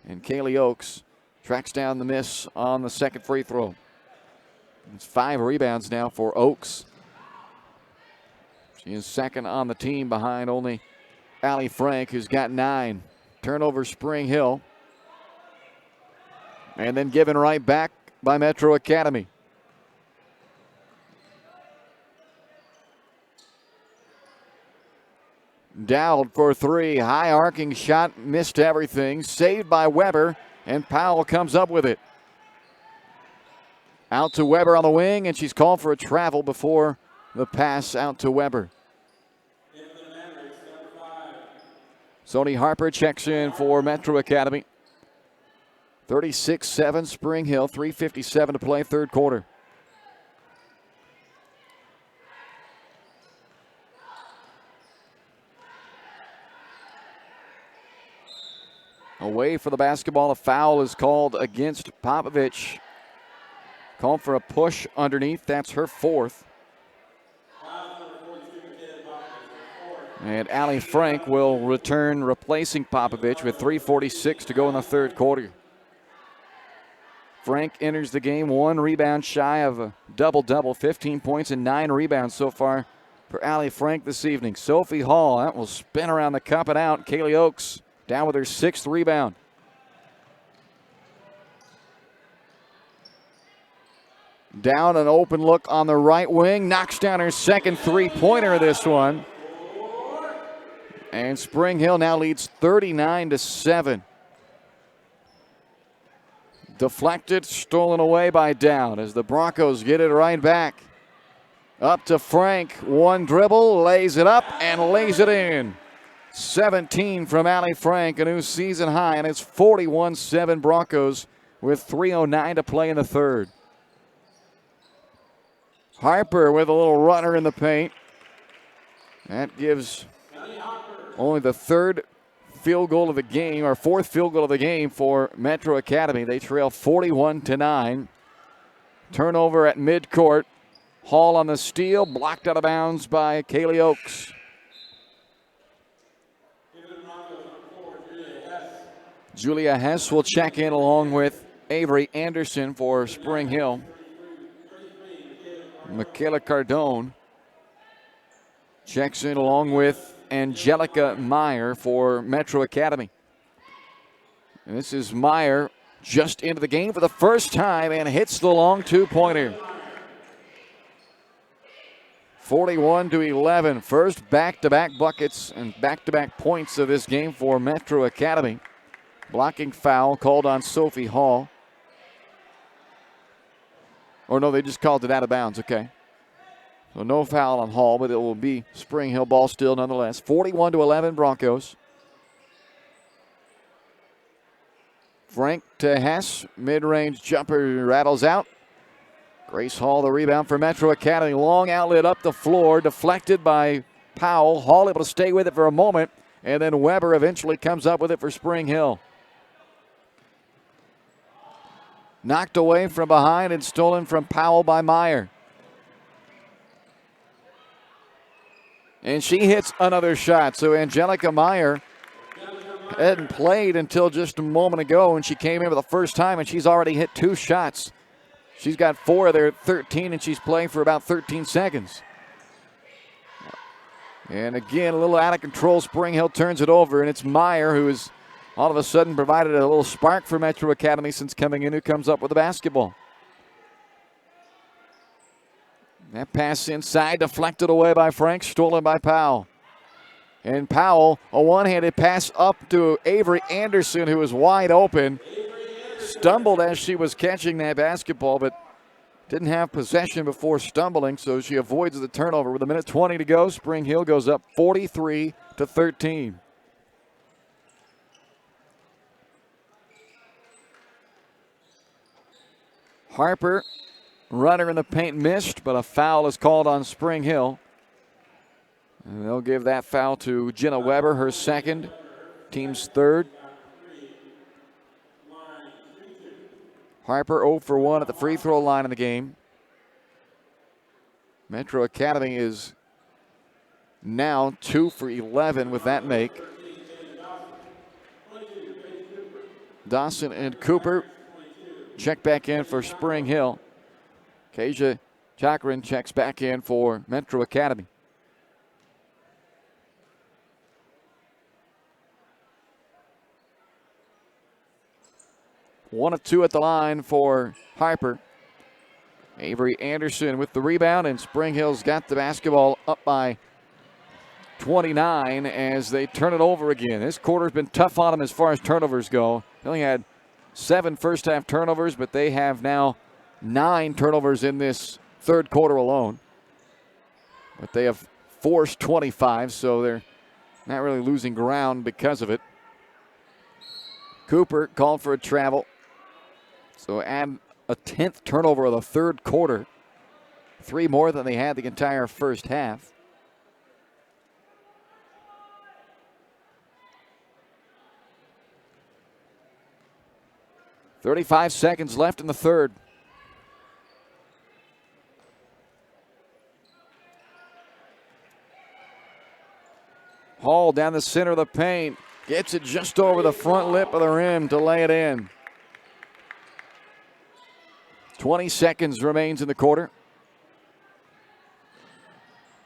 and Kaylee Oakes tracks down the miss on the second free throw. It's 5 rebounds now for Oakes. She is second on the team behind only Allie Frank, who's got 9. Turnover Spring Hill. And then given right back by Metro Academy. Dowd for three. High arcing shot, missed everything. Saved by Weber, and Powell comes up with it. Out to Weber on the wing, and she's called for a travel before the pass out to Weber. Sony Harper checks in for Metro Academy. 36-7 Spring Hill, 3:57 to play, third quarter. Away for the basketball. A foul is called against Popovich. Called for a push underneath. That's her fourth. And Allie Frank will return replacing Popovich with 3:46 to go in the third quarter. Frank enters the game 1 rebound shy of a double-double, 15 points and 9 rebounds so far for Allie Frank this evening. Sophie Hall, that will spin around the cup and out. Kaylee Oakes down with her 6th rebound. Down an open look on the right wing. Knocks down her second three-pointer this one. And Spring Hill now leads 39-7. Deflected, stolen away by Down as the Broncos get it right back. Up to Frank. One dribble, lays it up, and lays it in. 17 from Allie Frank, a new season high, and it's 41-7 Broncos with 3:09 to play in the third. Harper with a little runner in the paint. That gives only the third field goal of the game, or fourth field goal of the game for Metro Academy. They trail 41-9. Turnover at midcourt. Hall on the steal, blocked out of bounds by Kaylee Oakes. Julia Hess will check in along with Avery Anderson for Spring Hill. Michaela Cardone checks in along with Angelica Meyer for Metro Academy. And this is Meyer just into the game for the first time and hits the long two-pointer. 41-11. First back-to-back buckets and back-to-back points of this game for Metro Academy. Blocking foul called on Sophie Hall. Or no, they just called it out of bounds. Okay. So no foul on Hall, but it will be Spring Hill ball still nonetheless. 41-11 Broncos. Frank to Hess. Mid-range jumper rattles out. Grace Hall the rebound for Metro Academy. Long outlet up the floor. Deflected by Powell. Hall able to stay with it for a moment. And then Weber eventually comes up with it for Spring Hill. Knocked away from behind and stolen from Powell by Meyer. And she hits another shot. So Angelica Meyer hadn't played until just a moment ago, and she came in for the first time, and she's already hit 2 shots. She's got 4 of their 13, and she's playing for about 13 seconds. And again, a little out of control. Spring Hill turns it over, and it's Meyer who is all of a sudden provided a little spark for Metro Academy since coming in, who comes up with the basketball. That pass inside, deflected away by Frank, stolen by Powell. And Powell, a one-handed pass up to Avery Anderson, who was wide open. Stumbled as she was catching that basketball, but didn't have possession before stumbling, so she avoids the turnover. With 1:20 to go, Spring Hill goes up 43-13. Harper, runner in the paint, missed, but a foul is called on Spring Hill. And they'll give that foul to Jenna Weber, her second, team's third. Harper 0 for 1 at the free throw line in the game. Metro Academy is now 2 for 11 with that make. Dawson and Cooper check back in for Spring Hill. Kasia Chakran checks back in for Metro Academy. One of 2 at the line for Harper. Avery Anderson with the rebound, and Spring Hill's got the basketball up by 29 as they turn it over again. This quarter's been tough on them as far as turnovers go. They only had 7 first-half turnovers, but they have now 9 turnovers in this third quarter alone. But they have forced 25, so they're not really losing ground because of it. Cooper called for a travel. So add a 10th turnover of the third quarter. 3 more than they had the entire first half. .35 seconds left in the third. Hall down the center of the paint. Gets it just over the front lip of the rim to lay it in. 20 seconds remains in the quarter.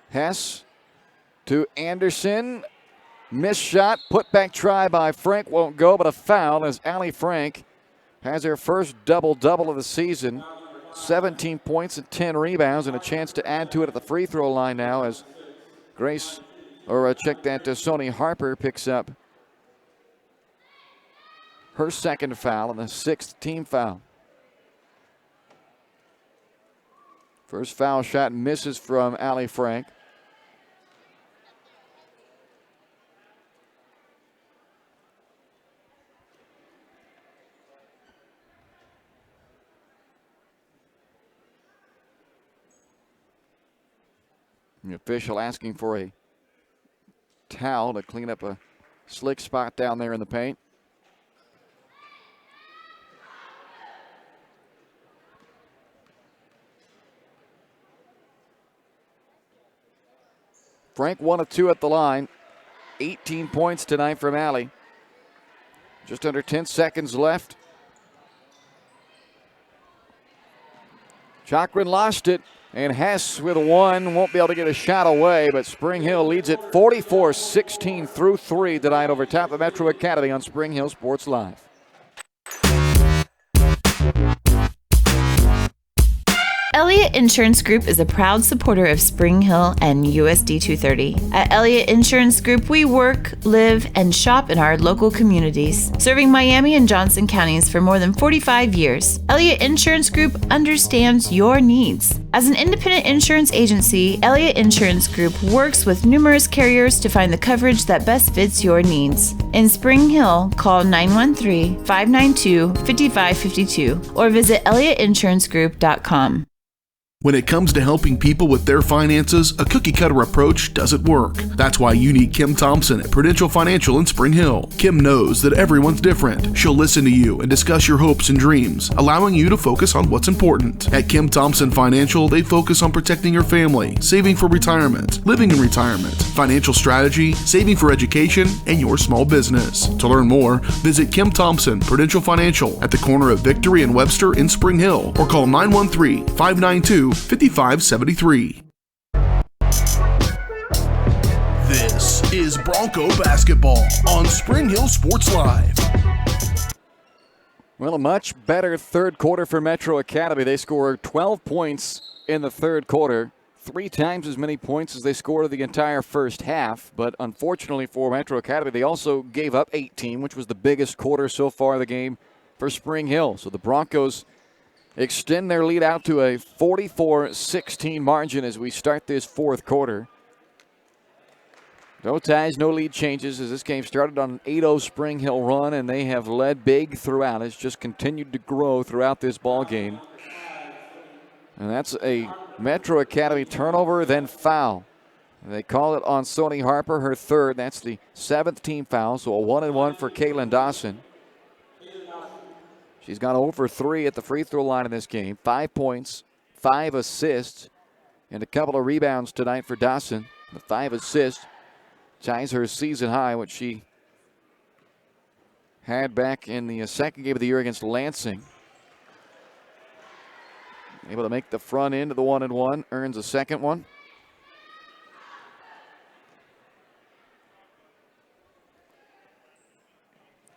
Hess to Anderson. Missed shot. Put back try by Frank. Won't go, but a foul as Allie Frank has her first double-double of the season. 17 points and 10 rebounds, and a chance to add to it at the free throw line now as Sony Harper picks up her second foul and the 6th team foul. First foul shot misses from Allie Frank. The official asking for a towel to clean up a slick spot down there in the paint. Frank 1 of 2 at the line. 18 points tonight from Allie. Just under 10 seconds left. Cochran lost it. And Hess with 1 won't be able to get a shot away, but Spring Hill leads it 44-16 through 3 tonight over top of Metro Academy on Spring Hill Sports Live. Elliott Insurance Group is a proud supporter of Spring Hill and USD 230. At Elliott Insurance Group, we work, live, and shop in our local communities, serving Miami and Johnson counties for more than 45 years. Elliott Insurance Group understands your needs. As an independent insurance agency, Elliott Insurance Group works with numerous carriers to find the coverage that best fits your needs. In Spring Hill, call 913-592-5552 or visit elliottInsuranceGroup.com. When it comes to helping people with their finances, a cookie-cutter approach doesn't work. That's why you need Kim Thompson at Prudential Financial in Spring Hill. Kim knows that everyone's different. She'll listen to you and discuss your hopes and dreams, allowing you to focus on what's important. At Kim Thompson Financial, they focus on protecting your family, saving for retirement, living in retirement, financial strategy, saving for education, and your small business. To learn more, visit Kim Thompson Prudential Financial at the corner of Victory and Webster in Spring Hill or call 913-592-5573. This is Bronco basketball on Spring Hill Sports Live. Well, a much better third quarter for Metro Academy. They scored 12 points in the third quarter, 3 times as many points as they scored the entire first half. But unfortunately for Metro Academy, they also gave up 18, which was the biggest quarter so far of the game for Spring Hill. So the Broncos extend their lead out to a 44-16 margin as we start this fourth quarter. No ties, no lead changes as this game started on an 8-0 Spring Hill run, and they have led big throughout. It's just continued to grow throughout this ball game. And that's a Metro Academy turnover, then foul. They call it on Sony Harper, her third. That's the 7th team foul, so a 1-and-1 for Caitlin Dawson. She's gone over 3 at the free throw line in this game. 5 points, 5 assists, and a couple of rebounds tonight for Dawson. The 5 assists ties her season high, which she had back in the second game of the year against Lansing. Able to make the front end of the 1-and-1, earns a second one.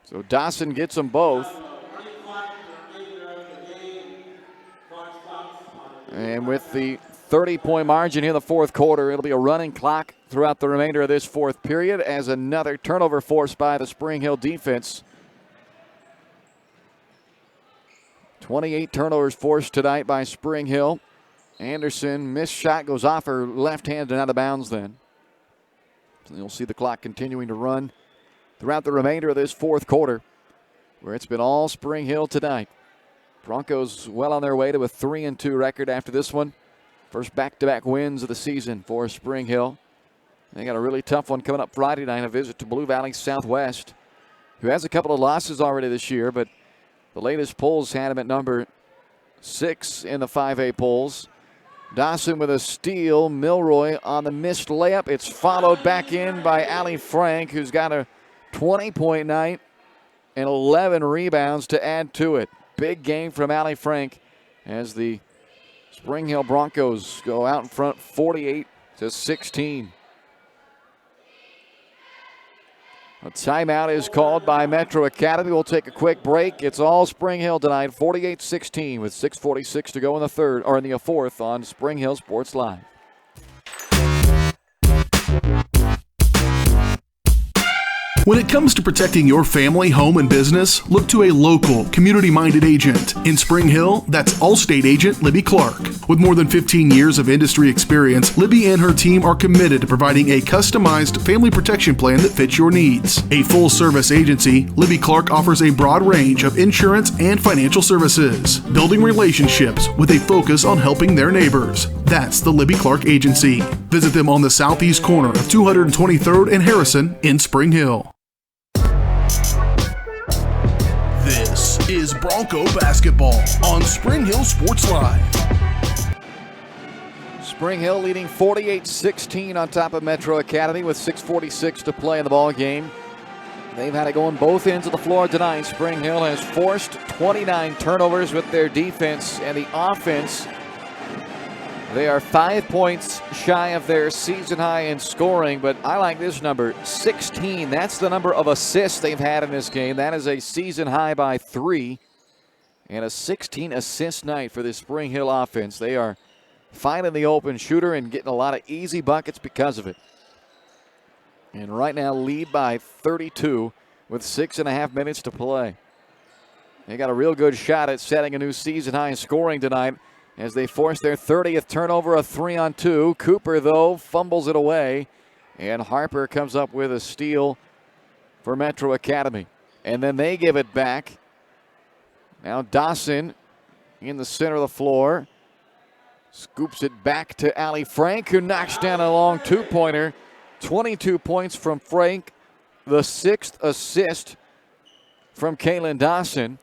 So Dawson gets them both. And with the 30-point margin here in the fourth quarter, it'll be a running clock throughout the remainder of this fourth period as another turnover forced by the Spring Hill defense. 28 turnovers forced tonight by Spring Hill. Anderson, missed shot, goes off her left hand and out of bounds then. So you'll see the clock continuing to run throughout the remainder of this fourth quarter, where it's been all Spring Hill tonight. Broncos well on their way to a 3-2 record after this one. First back-to-back wins of the season for Spring Hill. They got a really tough one coming up Friday night, a visit to Blue Valley Southwest, who has a couple of losses already this year, but the latest polls had him at number 6 in the 5A polls. Dawson with a steal. Milroy on the missed layup. It's followed back in by Allie Frank, who's got a 20-point night and 11 rebounds to add to it. Big game from Allie Frank as the Spring Hill Broncos go out in front 48-16. A timeout is called by Metro Academy. We'll take a quick break. It's all Spring Hill tonight, 48-16 with 6:46 to go in the fourth on Spring Hill Sports Live. When it comes to protecting your family, home, and business, look to a local, community-minded agent. In Spring Hill, that's Allstate agent Libby Clark. With more than 15 years of industry experience, Libby and her team are committed to providing a customized family protection plan that fits your needs. A full-service agency, Libby Clark offers a broad range of insurance and financial services, building relationships with a focus on helping their neighbors. That's the Libby Clark Agency. Visit them on the southeast corner of 223rd and Harrison in Spring Hill. This is Bronco basketball on Spring Hill Sports Live. Spring Hill leading 48-16 on top of Metro Academy with 6:46 to play in the ball game. They've had it going both ends of the floor tonight. Spring Hill has forced 29 turnovers with their defense, and the offense, they are 5 points shy of their season high in scoring, but I like this number, 16. That's the number of assists they've had in this game. That is a season high by 3, and a 16 assist night for the Spring Hill offense. They are finding the open shooter and getting a lot of easy buckets because of it. And right now lead by 32 with 6.5 minutes to play. They got a real good shot at setting a new season high in scoring tonight as they force their 30th turnover, a 3-on-2. Cooper, though, fumbles it away, and Harper comes up with a steal for Metro Academy. And then they give it back. Now Dawson in the center of the floor. Scoops it back to Allie Frank, who knocks down a long two-pointer. 22 points from Frank, the 6th assist from Kaylin Dawson.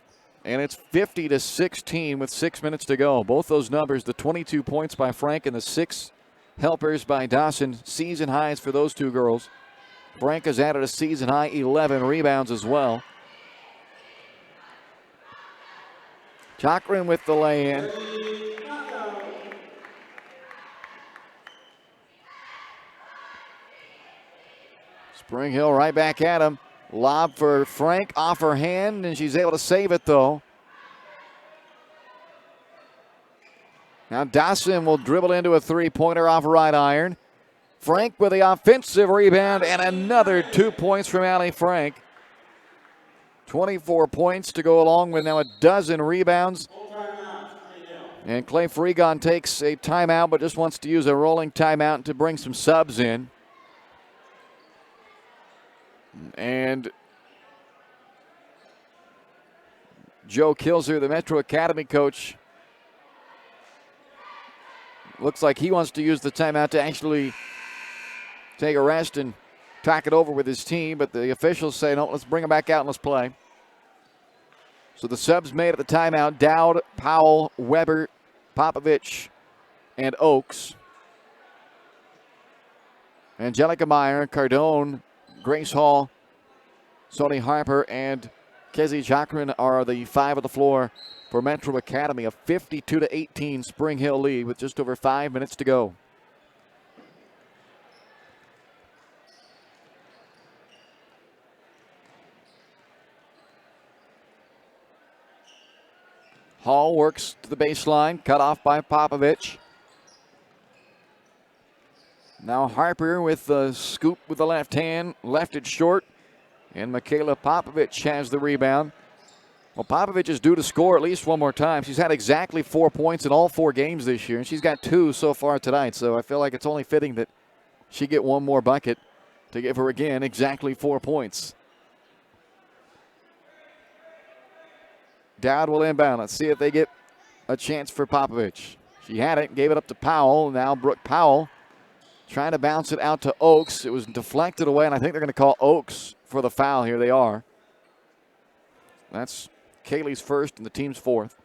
And it's 50-16 with 6 minutes to go. Both those numbers, the 22 points by Frank and the 6 helpers by Dawson, season highs for those two girls. Frank has added a season high 11 rebounds as well. Cochran with the lay-in. Spring Hill right back at him. Lob for Frank off her hand, and she's able to save it, though. Now Dawson will dribble into a three-pointer off right iron. Frank with the offensive rebound, and another 2 points from Allie Frank. 24 points to go along with now a dozen rebounds. And Clay Freegon takes a timeout, but just wants to use a rolling timeout to bring some subs in. And Joe Kilzer, the Metro Academy coach, looks like he wants to use the timeout to actually take a rest and talk it over with his team, but the officials say, no, let's bring him back out and let's play. So the subs made at the timeout: Dowd, Powell, Weber, Popovich, and Oakes. Angelica Meyer, Cardone, Grace Hall, Sony Harper, and Kezi Cochran are the 5 of the floor for Metro Academy. A 52-18 Spring Hill lead with just over 5 minutes to go. Hall works to the baseline, cut off by Popovich. Now Harper with the scoop with the left hand, left it short, and Michaela Popovich has the rebound. Well, Popovich is due to score at least one more time. She's had exactly 4 points in all 4 games this year, and she's got 2 so far tonight, so I feel like it's only fitting that she get one more bucket to give her, again, exactly 4 points. Dowd will inbound. Let's see if they get a chance for Popovich. She had it, gave it up to Powell. Now Brooke Powell trying to bounce it out to Oakes. It was deflected away, and I think they're going to call Oakes for the foul. Here they are. That's Kaylee's first and the team's fourth.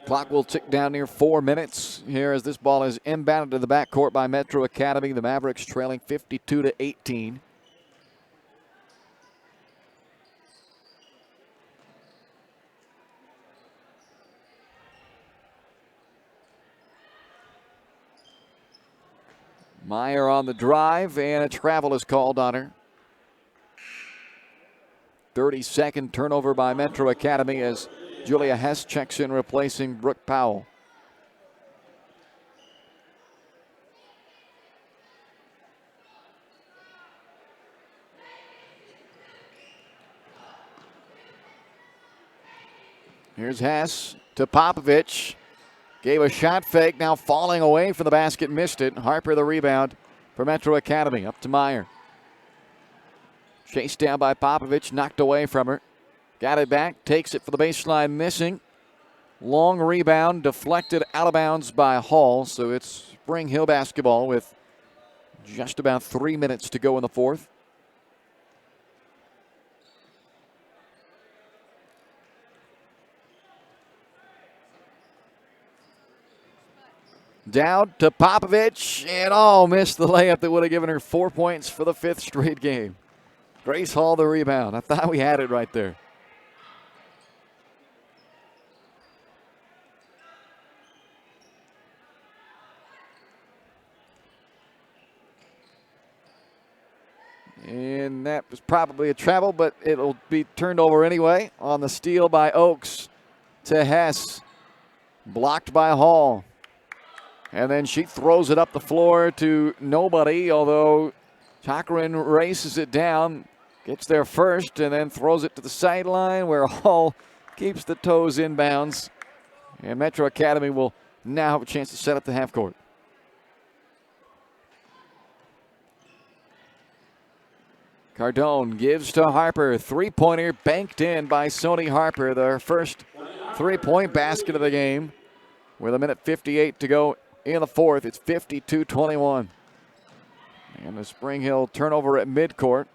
Clock will tick down near 4 minutes here as this ball is inbounded to the backcourt by Metro Academy. The Mavericks trailing 52-18. Meyer on the drive, and a travel is called on her. 32nd turnover by Metro Academy as Julia Hess checks in, replacing Brooke Powell. Here's Hess to Popovich. Gave a shot fake, now falling away from the basket, missed it. Harper the rebound for Metro Academy, up to Meyer. Chased down by Popovich, knocked away from her. Got it back, takes it for the baseline, missing. Long rebound, deflected out of bounds by Hall, so it's Spring Hill basketball with just about 3 minutes to go in the fourth. Down to Popovich, and missed the layup that would have given her 4 points for the 5th straight game. Grace Hall the rebound. I thought we had it right there. And that was probably a travel, but it'll be turned over anyway on the steal by Oakes to Hess. Blocked by Hall. And then she throws it up the floor to nobody, although Cochran races it down, gets there first, and then throws it to the sideline where Hall keeps the toes inbounds. And Metro Academy will now have a chance to set up the half court. Cardone gives to Harper. Three-pointer banked in by Sony Harper, their first three-point basket of the game. With 1:58 to go in the fourth, it's 52-21. And the Spring Hill turnover at midcourt.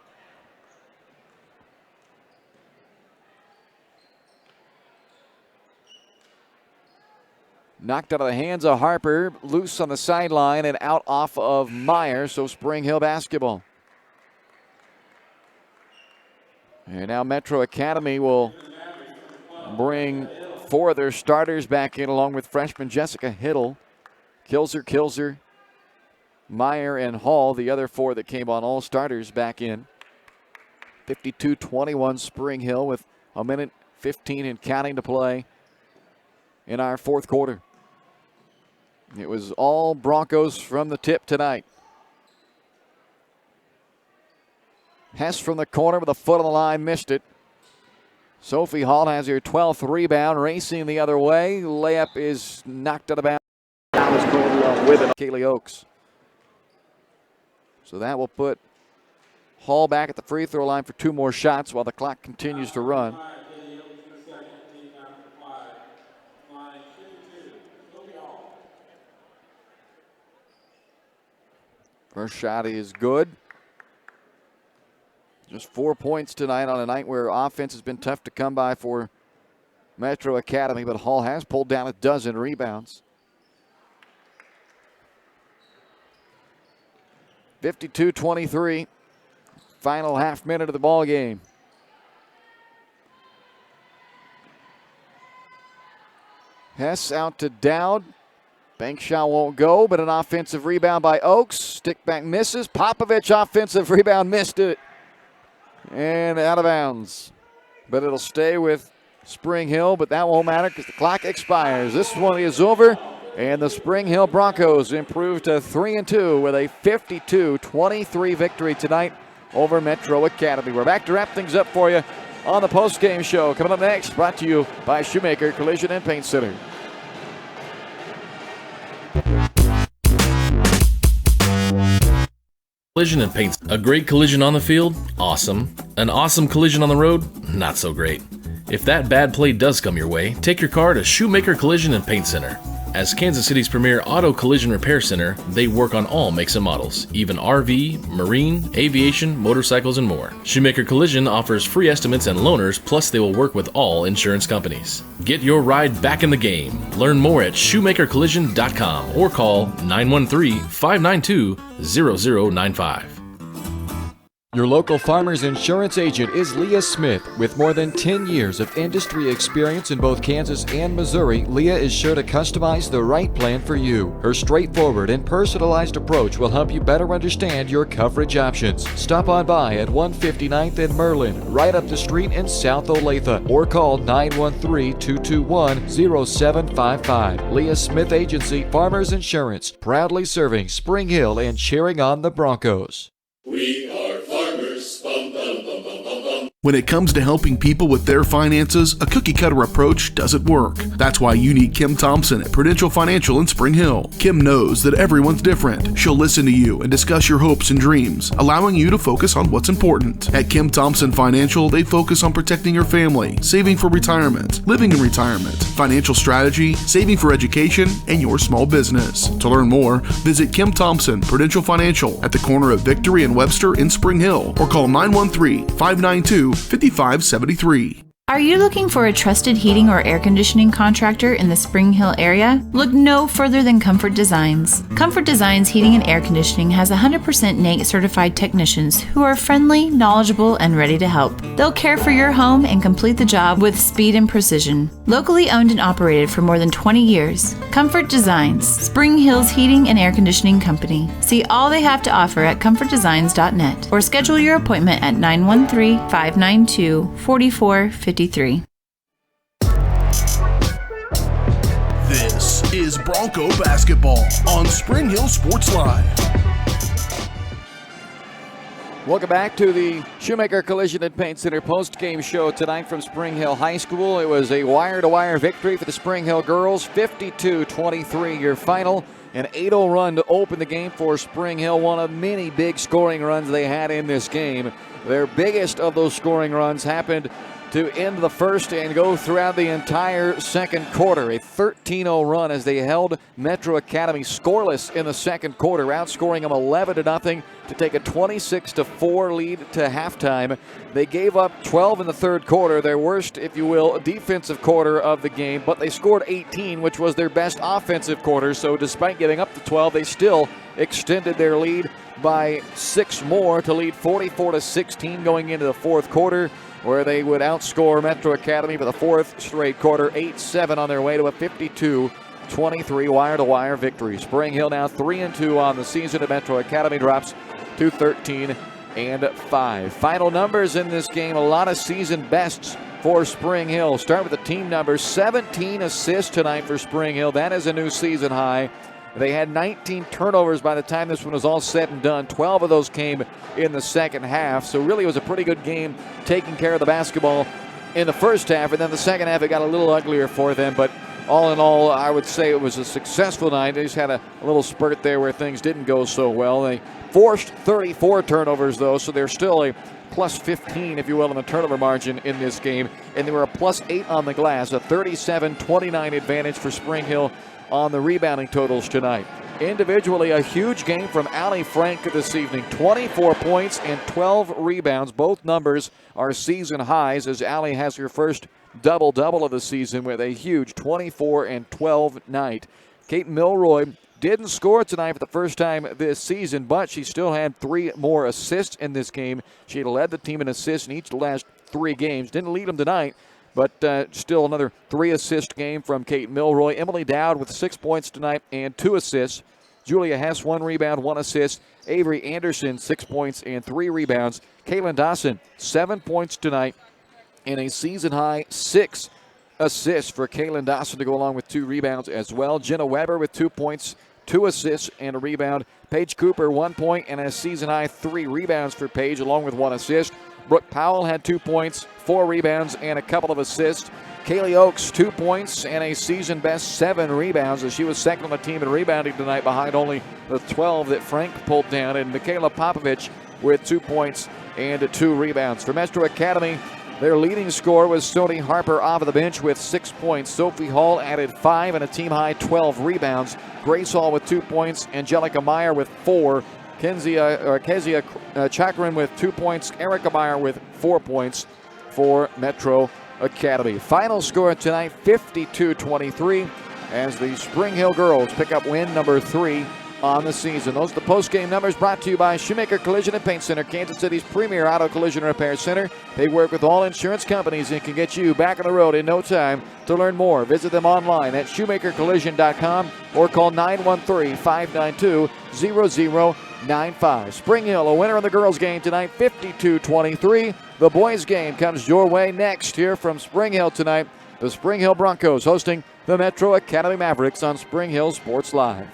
Knocked out of the hands of Harper, loose on the sideline and out off of Meyer, so Spring Hill basketball. And now Metro Academy will bring four of their starters back in, along with freshman Jessica Hiddle. Kilser, Meyer, and Hall, the other four that came on, all starters back in. 52-21 Spring Hill with 1:15 and counting to play in our fourth quarter. It was all Broncos from the tip tonight. Hess from the corner with a foot on the line, missed it. Sophie Hall has her 12th rebound, racing the other way. Layup is knocked out of bounds. That was called along with it. Kaylee Oakes. So that will put Hall back at the free throw line for two more shots while the clock continues to run. First shot is good. Just 4 points tonight on a night where offense has been tough to come by for Metro Academy, but Hall has pulled down a dozen rebounds. 52-23, final half minute of the ball game. Hess out to Dowd. Bank shot won't go, but an offensive rebound by Oakes. Stick back misses. Popovich offensive rebound, missed it. And out of bounds. But it'll stay with Spring Hill, but that won't matter because the clock expires. This one is over. And the Spring Hill Broncos improved to 3-2 with a 52-23 victory tonight over Metro Academy. We're back to wrap things up for you on the postgame show. Coming up next, brought to you by Shoemaker Collision and Paint Center. Collision and paint. A great collision on the field? Awesome. An awesome collision on the road? Not so great. If that bad play does come your way, take your car to Shoemaker Collision and Paint Center. As Kansas City's premier auto collision repair center, they work on all makes and models, even RV, marine, aviation, motorcycles, and more. Shoemaker Collision offers free estimates and loaners, plus they will work with all insurance companies. Get your ride back in the game. Learn more at shoemakercollision.com or call 913-592-0095. Your local Farmers Insurance agent is Leah Smith. With more than 10 years of industry experience in both Kansas and Missouri, Leah is sure to customize the right plan for you. Her straightforward and personalized approach will help you better understand your coverage options. Stop on by at 159th and Merlin, right up the street in South Olathe, or call 913-221-0755. Leah Smith Agency, Farmers Insurance, proudly serving Spring Hill and cheering on the Broncos. We are farmers. Bum, bum, bum, bum, bum, bum. When it comes to helping people with their finances, a cookie-cutter approach doesn't work. That's why you need Kim Thompson at Prudential Financial in Spring Hill. Kim knows that everyone's different. She'll listen to you and discuss your hopes and dreams, allowing you to focus on what's important. At Kim Thompson Financial, they focus on protecting your family, saving for retirement, living in retirement, financial strategy, saving for education, and your small business. To learn more, visit Kim Thompson Prudential Financial at the corner of Victory and Webster in Spring Hill, or call 913-592-5573. Are you looking for a trusted heating or air conditioning contractor in the Spring Hill area? Look no further than Comfort Designs. Comfort Designs Heating and Air Conditioning has 100% NATE certified technicians who are friendly, knowledgeable, and ready to help. They'll care for your home and complete the job with speed and precision. Locally owned and operated for more than 20 years, Comfort Designs, Spring Hill's heating and air conditioning company. See all they have to offer at comfortdesigns.net or schedule your appointment at 913-592-4453. This is Bronco basketball on Spring Hill Sports Live. Welcome back to the Shoemaker Collision and Paint Center post-game show tonight from Spring Hill High School. It was a wire-to-wire victory for the Spring Hill girls, 52-23 your final. An 8-0 run to open the game for Spring Hill, one of many big scoring runs they had in this game. Their biggest of those scoring runs happened to end the first and go throughout the entire second quarter. A 13-0 run as they held Metro Academy scoreless in the second quarter, outscoring them 11-0 to take a 26-4 lead to halftime. They gave up 12 in the third quarter, their worst, if you will, defensive quarter of the game, but they scored 18, which was their best offensive quarter. So despite giving up the 12, they still extended their lead by 6 more to lead 44-16 going into the fourth quarter, where they would outscore Metro Academy for the fourth straight quarter, 8-7 on their way to a 52-23 wire-to-wire victory. Spring Hill now 3-2 on the season, and Metro Academy drops to 13-5. Final numbers in this game, a lot of season bests for Spring Hill. Start with the team numbers, 17 assists tonight for Spring Hill. That is a new season high. They had 19 turnovers by the time this one was all said and done. 12 of those came in the second half. So really it was a pretty good game taking care of the basketball in the first half. And then the second half, it got a little uglier for them. But all in all, I would say it was a successful night. They just had a little spurt there where things didn't go so well. They forced 34 turnovers, though, so they're still a plus 15, if you will, in the turnover margin in this game. And they were a plus 8 on the glass, a 37-29 advantage for Spring Hill on the rebounding totals tonight. Individually, a huge game from Allie Frank this evening. 24 points and 12 rebounds. Both numbers are season highs as Allie has her first double-double of the season with a huge 24 and 12 night. Kate Milroy didn't score tonight for the first time this season, but she still had 3 more assists in this game. She had led the team in assists in each of the last 3 games. Didn't lead them tonight, but still another 3-assist game from Kate Milroy. Emily Dowd with 6 points tonight and 2 assists. Julia Hess, 1 rebound, 1 assist. Avery Anderson, 6 points and 3 rebounds. Caitlin Dawson, 7 points tonight and a season-high 6 assists for Kaylin Dawson to go along with 2 rebounds as well. Jenna Weber with 2 points, 2 assists, and a rebound. Paige Cooper, 1 point and a season-high 3 rebounds for Paige, along with 1 assist. Brooke Powell had 2 points, 4 rebounds, and a couple of assists. Kaylee Oakes, 2 points and a season-best 7 rebounds, as she was second on the team in rebounding tonight behind only the 12 that Frank pulled down. And Michaela Popovich with 2 points and 2 rebounds. For Metro Academy, their leading scorer was Sony Harper off of the bench with 6 points. Sophie Hall added 5 and a team-high 12 rebounds. Grace Hall with 2 points. Angelica Meyer with 4. Kezia Chakran with 2 points. Erica Meyer with 4 points for Metro Academy. Final score tonight, 52-23, as the Spring Hill girls pick up win number 3 on the season. Those are the post-game numbers brought to you by Shoemaker Collision and Paint Center, Kansas City's premier auto collision repair center. They work with all insurance companies and can get you back on the road in no time. To learn more, visit them online at shoemakercollision.com or call 913-592-0095. Spring Hill, a winner in the girls' game tonight, 52-23. The boys' game comes your way next here from Spring Hill tonight. The Spring Hill Broncos hosting the Metro Academy Mavericks on Spring Hill Sports Live.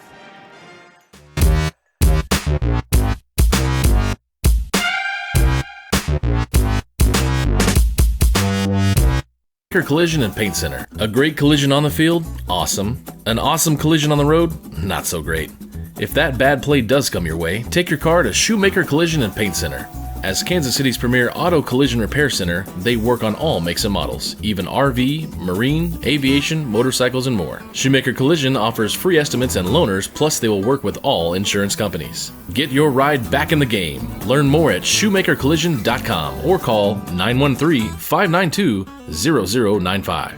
Collision and Paint Center. A great collision on the field? Awesome. An awesome collision on the road? Not so great. If that bad play does come your way, take your car to Shoemaker Collision and Paint Center. As Kansas City's premier auto collision repair center, they work on all makes and models, even RV, marine, aviation, motorcycles, and more. Shoemaker Collision offers free estimates and loaners, plus they will work with all insurance companies. Get your ride back in the game. Learn more at shoemakercollision.com or call 913-592-0095.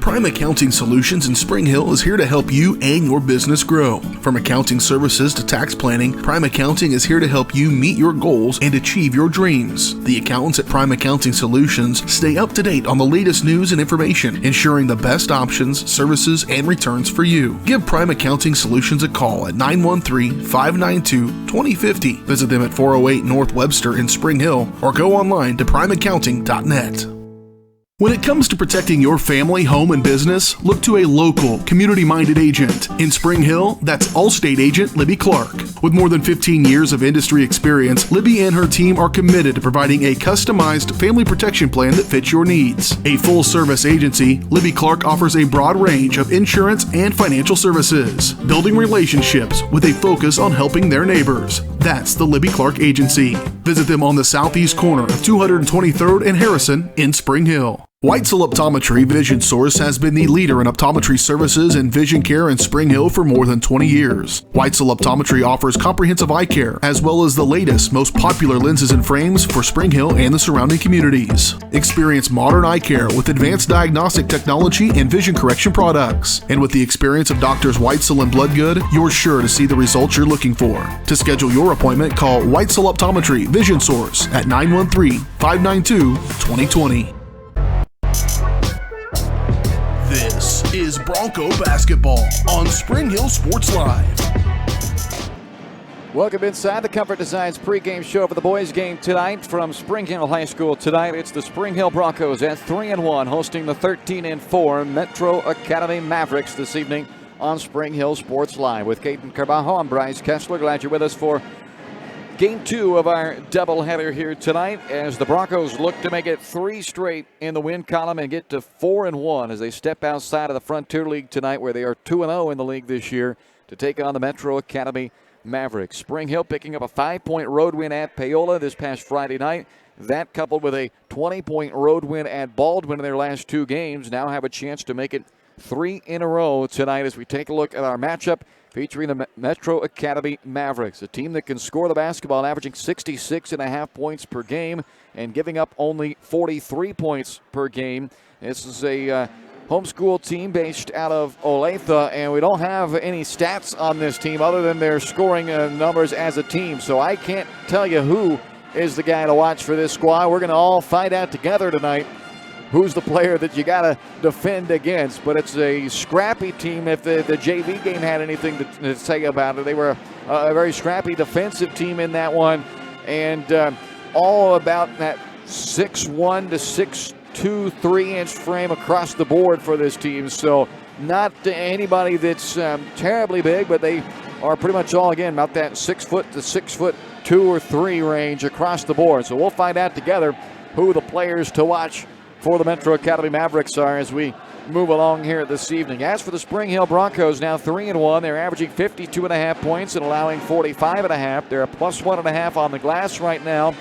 Prime Accounting Solutions in Spring Hill is here to help you and your business grow. From accounting services to tax planning, Prime Accounting is here to help you meet your goals and achieve your dreams. The accountants at Prime Accounting Solutions stay up to date on the latest news and information, ensuring the best options, services, and returns for you. Give Prime Accounting Solutions a call at 913-592-2050. Visit them at 408 North Webster in Spring Hill or go online to primeaccounting.net. When it comes to protecting your family, home, and business, look to a local, community-minded agent. In Spring Hill, that's Allstate agent Libby Clark. With more than 15 years of industry experience, Libby and her team are committed to providing a customized family protection plan that fits your needs. A full-service agency, Libby Clark offers a broad range of insurance and financial services, building relationships with a focus on helping their neighbors. That's the Libby Clark Agency. Visit them on the southeast corner of 223rd and Harrison in Spring Hill. Weitzel Optometry Vision Source has been the leader in optometry services and vision care in Spring Hill for more than 20 years. Weitzel Optometry offers comprehensive eye care, as well as the latest, most popular lenses and frames for Spring Hill and the surrounding communities. Experience modern eye care with advanced diagnostic technology and vision correction products. And with the experience of Doctors Weitzel and Bloodgood, you're sure to see the results you're looking for. To schedule your appointment, call Weitzel Optometry Vision Source at 913-592-2020. This is Bronco basketball on Spring Hill Sports Live. Welcome inside the Comfort Designs pregame show for the boys' game tonight from Spring Hill High School. Tonight, it's the Spring Hill Broncos at 3-1, hosting the 13-4 Metro Academy Mavericks this evening on Spring Hill Sports Live. With Caden Carbajo, I'm Bryce Kessler. Glad you're with us for Game 2 of our doubleheader here tonight, as the Broncos look to make it 3 straight in the win column and get to 4-1 as they step outside of the Frontier League tonight, where they are 2-0 in the league this year, to take on the Metro Academy Mavericks. Spring Hill picking up a 5-point road win at Paola this past Friday night. That, coupled with a 20-point road win at Baldwin in their last 2 games, now have a chance to make it 3 in a row tonight as we take a look at our matchup featuring the Metro Academy Mavericks, a team that can score the basketball, averaging 66.5 points per game and giving up only 43 points per game. This is a homeschool team based out of Olathe, and we don't have any stats on this team other than their scoring numbers as a team. So I can't tell you who is the guy to watch for this squad. We're going to all find out together tonight who's the player that you got to defend against. But it's a scrappy team. If the JV game had anything to say about it, they were a very scrappy defensive team in that one. And all about that 6'1 to 2 3-inch frame across the board for this team. So not anybody that's terribly big, but they are pretty much all, again, about that 6 foot to 6'2" or 3 range across the board. So we'll find out together who the players to watch for the Metro Academy Mavericks are as we move along here this evening. As for the Spring Hill Broncos, now 3-1. They're averaging 52.5 points and allowing 45.5. They're a plus 1.5 on the glass right now,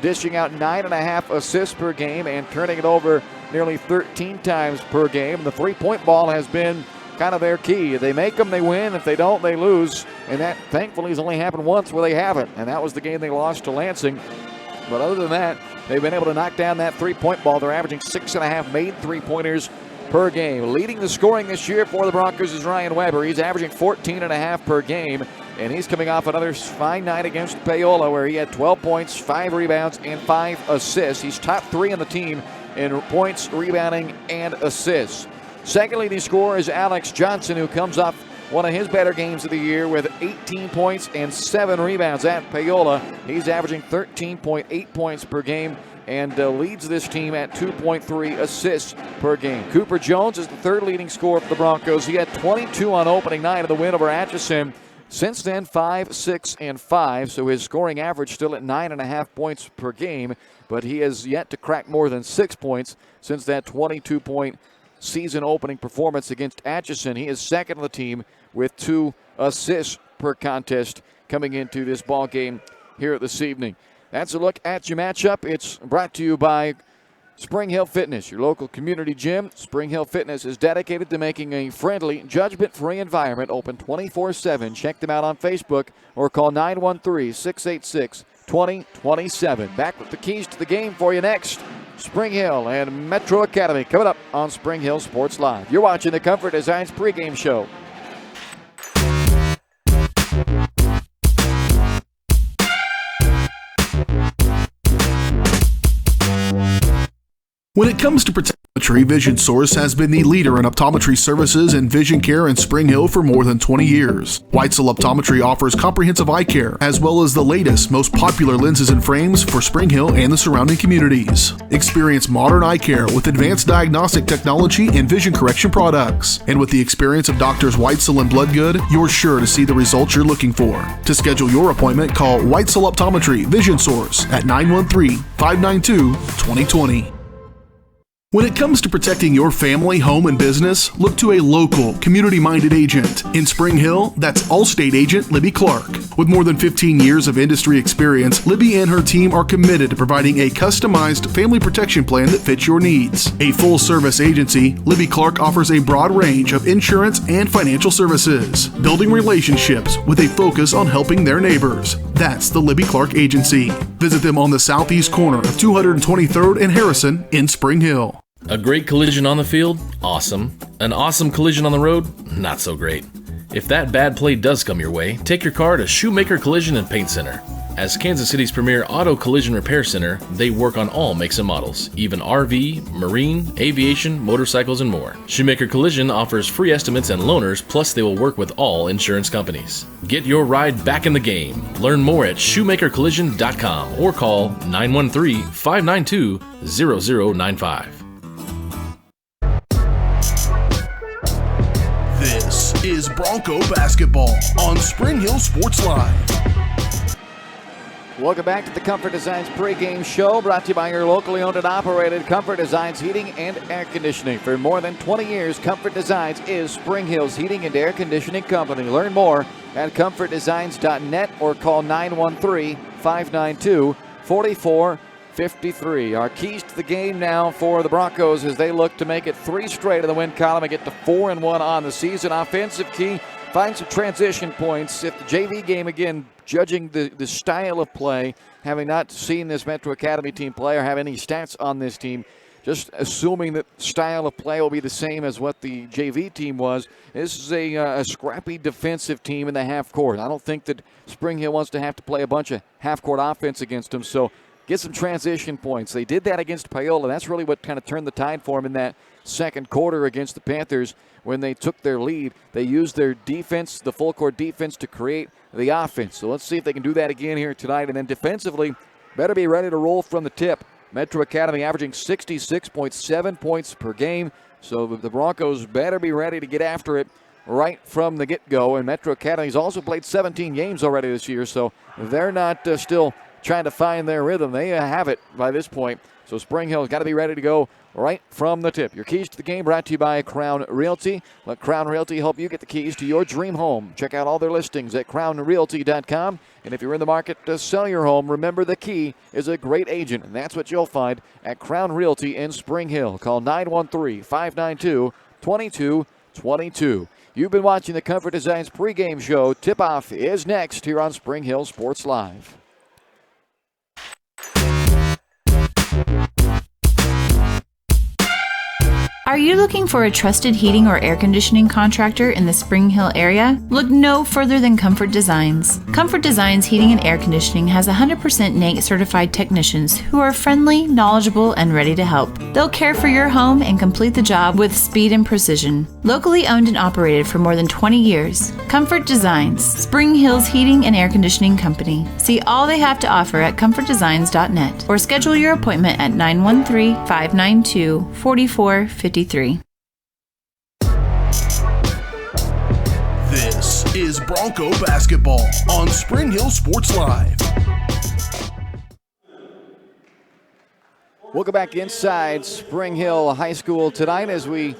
dishing out 9.5 assists per game and turning it over nearly 13 times per game. The three-point ball has been kind of their key. If they make them, they win. If they don't, they lose. And that, thankfully, has only happened once where they haven't. And that was the game they lost to Lansing. But other than that, they've been able to knock down that three-point ball. They're averaging 6.5 made three-pointers per game. Leading the scoring this year for the Broncos is Ryan Weber. He's averaging 14.5 per game. And he's coming off another fine night against Paola where he had 12 points, 5 rebounds, and 5 assists. He's top 3 on the team in points, rebounding, and assists. Second leading scorer is Alex Johnson, who comes off one of his better games of the year with 18 points and 7 rebounds at Paola. He's averaging 13.8 points per game and leads this team at 2.3 assists per game. Cooper Jones is the third leading scorer for the Broncos. He had 22 on opening night of the win over Atchison. Since then, 5, 6, and 5, so his scoring average still at 9.5 points per game, but he has yet to crack more than 6 points since that 22-point season opening performance against Atchison. He is second on the team with 2 assists per contest coming into this ball game here this evening. That's a look at your matchup. It's brought to you by Spring Hill Fitness, your local community gym. Spring Hill Fitness is dedicated to making a friendly, judgment-free environment open 24/7. Check them out on Facebook or call 913-686-2027. Back with the keys to the game for you next. Spring Hill and Metro Academy coming up on Spring Hill Sports Live. You're watching the Comfort Designs pregame show. When it comes to optometry, Vision Source has been the leader in optometry services and vision care in Spring Hill for more than 20 years. Weitzel Optometry offers comprehensive eye care, as well as the latest, most popular lenses and frames for Spring Hill and the surrounding communities. Experience modern eye care with advanced diagnostic technology and vision correction products. And with the experience of Doctors Weitzel and Bloodgood, you're sure to see the results you're looking for. To schedule your appointment, call Weitzel Optometry Vision Source at 913-592-2020. When it comes to protecting your family, home, and business, look to a local, community-minded agent. In Spring Hill, that's Allstate agent Libby Clark. With more than 15 years of industry experience, Libby and her team are committed to providing a customized family protection plan that fits your needs. A full-service agency, Libby Clark offers a broad range of insurance and financial services, building relationships with a focus on helping their neighbors. That's the Libby Clark Agency. Visit them on the southeast corner of 223rd and Harrison in Spring Hill. A great collision on the field? Awesome. An awesome collision on the road? Not so great. If that bad play does come your way, take your car to Shoemaker Collision and Paint Center. As Kansas City's premier auto collision repair center, they work on all makes and models, even RV, marine, aviation, motorcycles, and more. Shoemaker Collision offers free estimates and loaners, plus they will work with all insurance companies. Get your ride back in the game. Learn more at shoemakercollision.com or call 913-592-0095. This is Bronco Basketball on Spring Hill Sports Live. Welcome back to the Comfort Designs pregame show, brought to you by your locally owned and operated Comfort Designs Heating and Air Conditioning. For more than 20 years, Comfort Designs is Spring Hill's heating and air conditioning company. Learn more at comfortdesigns.net or call 913-592-4453. Our keys to the game now for the Broncos as they look to make it 3 straight in the win column and get to 4-1 on the season. Offensive key, find some transition points. If the JV game, again, judging the style of play, having not seen this Metro Academy team play or have any stats on this team, just assuming that style of play will be the same as what the JV team was, this is a scrappy defensive team in the half court. I don't think that Spring Hill wants to have to play a bunch of half-court offense against them, so get some transition points. They did that against Paola. That's really what kind of turned the tide for them in that second quarter against the Panthers when they took their lead. They used their defense, the full-court defense, to create the offense. So let's see if they can do that again here tonight. And then defensively, better be ready to roll from the tip. Metro Academy averaging 66.7 points per game. So the Broncos better be ready to get after it right from the get-go. And Metro Academy's also played 17 games already this year, so they're not still trying to find their rhythm. They have it by this point. So Spring Hill's got to be ready to go right from the tip. Your keys to the game brought to you by Crown Realty. Let Crown Realty help you get the keys to your dream home. Check out all their listings at crownrealty.com. And if you're in the market to sell your home, remember the key is a great agent. And that's what you'll find at Crown Realty in Spring Hill. Call 913-592-2222. You've been watching the Comfort Designs pregame show. Tip-off is next here on Spring Hill Sports Live. Are you looking for a trusted heating or air conditioning contractor in the Spring Hill area? Look no further than Comfort Designs. Comfort Designs Heating and Air Conditioning has 100% NATE certified technicians who are friendly, knowledgeable, and ready to help. They'll care for your home and complete the job with speed and precision. Locally owned and operated for more than 20 years, Comfort Designs, Spring Hill's heating and air conditioning company. See all they have to offer at comfortdesigns.net or schedule your appointment at 913-592-4453. This is Bronco basketball on Spring Hill Sports Live. Welcome back inside Spring Hill High School tonight as we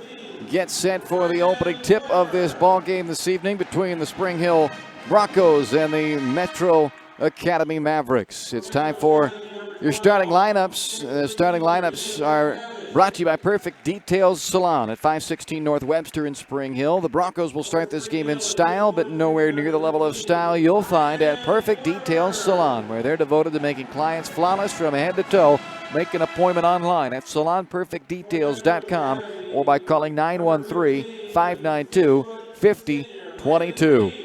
get set for the opening tip of this ball game this evening between the Spring Hill Broncos and the Metro Academy Mavericks. It's time for your starting lineups. The starting lineups are brought to you by Perfect Details Salon at 516 North Webster in Spring Hill. The Broncos will start this game in style, but nowhere near the level of style you'll find at Perfect Details Salon, where they're devoted to making clients flawless from head to toe. Make an appointment online at salonperfectdetails.com or by calling 913-592-5022.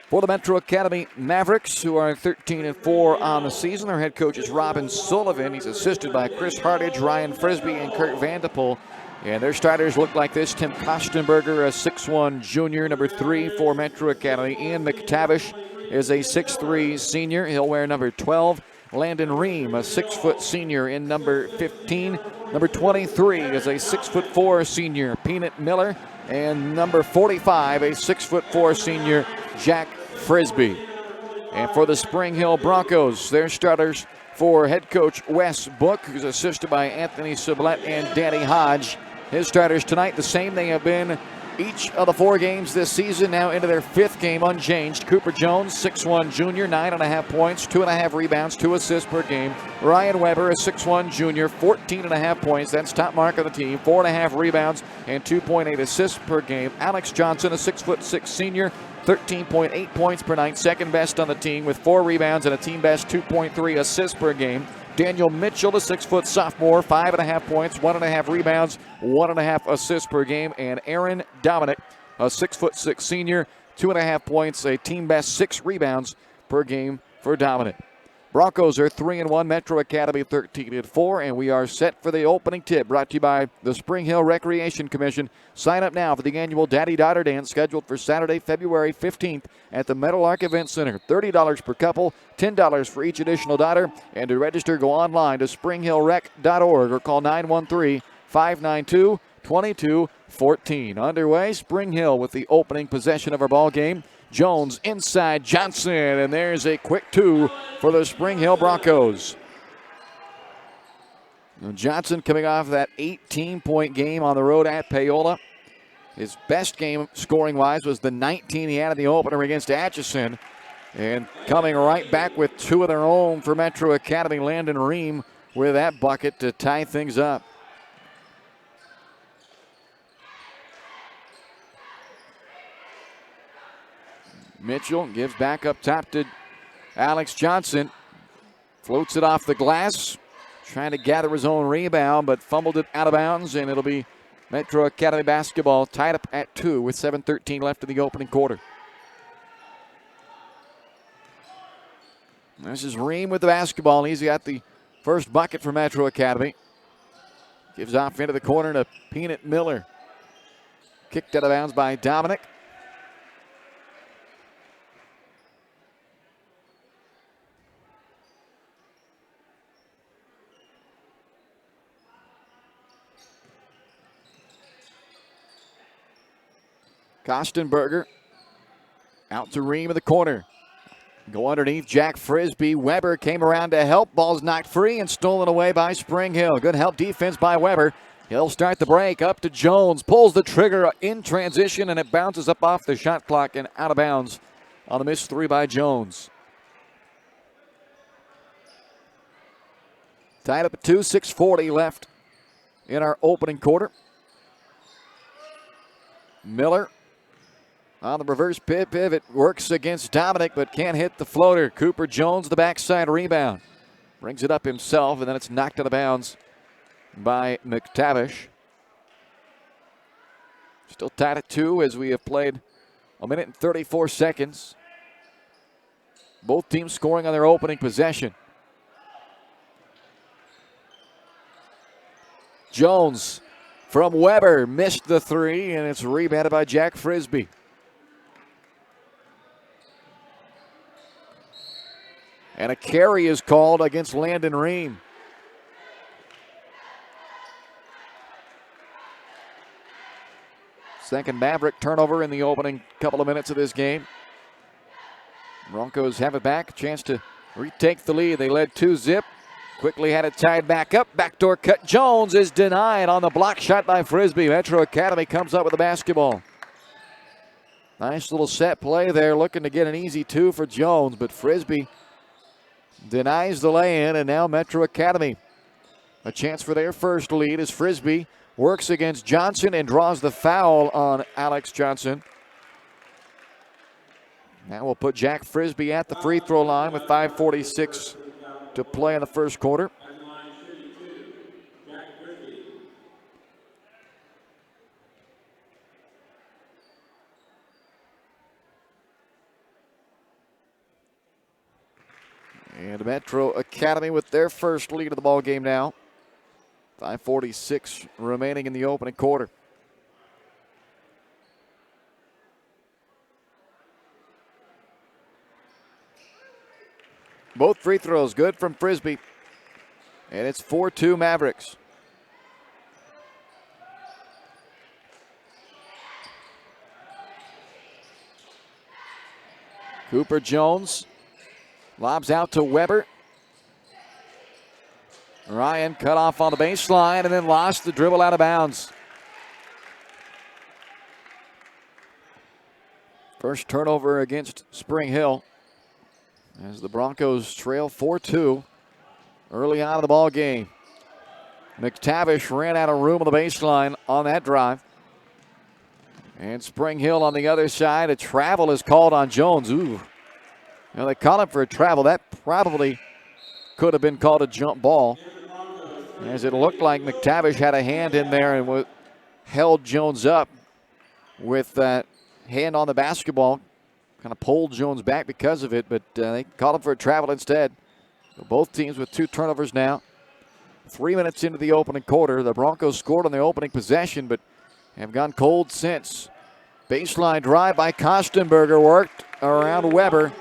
For the Metro Academy Mavericks, who are 13-4 on the season, their head coach is Robin Sullivan. He's assisted by Chris Hartage, Ryan Frisbee, and Kurt Vanderpool. And their starters look like this. Tim Kostenberger, a 6'1 junior, number 3 for Metro Academy. Ian McTavish is a 6'3 senior. He'll wear number 12. Landon Ream, a 6-foot senior, in number 15. Number 23 is a 6'4 senior, Peanut Miller. And number 45, a 6'4 senior, Jack Frisbee. And for the Spring Hill Broncos, their starters for head coach Wes Book, who's assisted by Anthony Sublette and Danny Hodge. His starters tonight, the same they have been each of the 4 games this season, now into their 5th game unchanged. Cooper Jones, 6'1 junior, 9.5 points, 2.5 rebounds, 2 assists per game. Ryan Weber, a 6'1 junior, 14.5 points. That's top mark of the team, 4.5 rebounds and 2.8 assists per game. Alex Johnson, a 6'6 senior, 13.8 points per night, second best on the team with 4 rebounds and a team best 2.3 assists per game. Daniel Mitchell, a 6-foot sophomore, 5.5 points, 1.5 rebounds, 1.5 assists per game. And Aaron Dominic, a 6'6 senior, 2.5 points, a team best 6 rebounds per game for Dominic. Broncos are 3-1, Metro Academy 13-4, and we are set for the opening tip, brought to you by the Spring Hill Recreation Commission. Sign up now for the annual Daddy-Daughter Dance scheduled for Saturday, February 15th at the Meadowlark Event Center. $30 per couple, $10 for each additional daughter, and to register, go online to springhillrec.org or call 913-592-2214. Underway, Spring Hill with the opening possession of our ball game. Jones inside Johnson, and there's a quick 2 for the Spring Hill Broncos. Now Johnson coming off that 18-point game on the road at Paola. His best game scoring-wise was the 19 he had in the opener against Atchison. And coming right back with 2 of their own for Metro Academy, Landon Ream with that bucket to tie things up. Mitchell gives back up top to Alex Johnson. Floats it off the glass. Trying to gather his own rebound, but fumbled it out of bounds, and it'll be Metro Academy basketball tied up at 2 with 7:13 left in the opening quarter. This is Ream with the basketball. He's got the first bucket for Metro Academy. Gives off into the corner to Peanut Miller. Kicked out of bounds by Dominic. Kostenberger out to Ream in the corner. Go underneath Jack Frisbee. Weber came around to help. Ball's knocked free and stolen away by Spring Hill. Good help defense by Weber. He'll start the break up to Jones. Pulls the trigger in transition, and it bounces up off the shot clock and out of bounds on the missed three by Jones. Tied up at 2, 6:40 left in our opening quarter. Miller on the reverse pivot, works against Dominic, but can't hit the floater. Cooper Jones, the backside rebound. Brings it up himself, and then it's knocked out of bounds by McTavish. Still tied at 2 as we have played a minute and 34 seconds. Both teams scoring on their opening possession. Jones from Weber missed the three, and it's rebounded by Jack Frisbee. And a carry is called against Landon Ream. Second Maverick turnover in the opening couple of minutes of this game. Broncos have it back, a chance to retake the lead. They led 2-0. Quickly had it tied back up. Backdoor cut. Jones is denied on the block shot by Frisbee. Metro Academy comes up with the basketball. Nice little set play there, looking to get an easy 2 for Jones, but Frisbee denies the lay-in, and now Metro Academy a chance for their first lead as Frisbee works against Johnson and draws the foul on Alex Johnson. Now we'll put Jack Frisbee at the free throw line with 5:46 to play in the first quarter. And Metro Academy with their first lead of the ball game now. 5:46 remaining in the opening quarter. Both free throws good from Frisbee. And it's 4-2 Mavericks. Cooper Jones lobs out to Weber. Ryan cut off on the baseline and then lost the dribble out of bounds. First turnover against Spring Hill as the Broncos trail 4-2 early on in the ball game. McTavish ran out of room on the baseline on that drive. And Spring Hill on the other side. A travel is called on Jones. Ooh. Now they caught him for a travel. That probably could have been called a jump ball, as it looked like McTavish had a hand in there and held Jones up with that hand on the basketball. Kind of pulled Jones back because of it, but they called him for a travel instead. So both teams with 2 turnovers now. 3 minutes into the opening quarter. The Broncos scored on the opening possession, but have gone cold since. Baseline drive by Kostenberger, worked around Weber,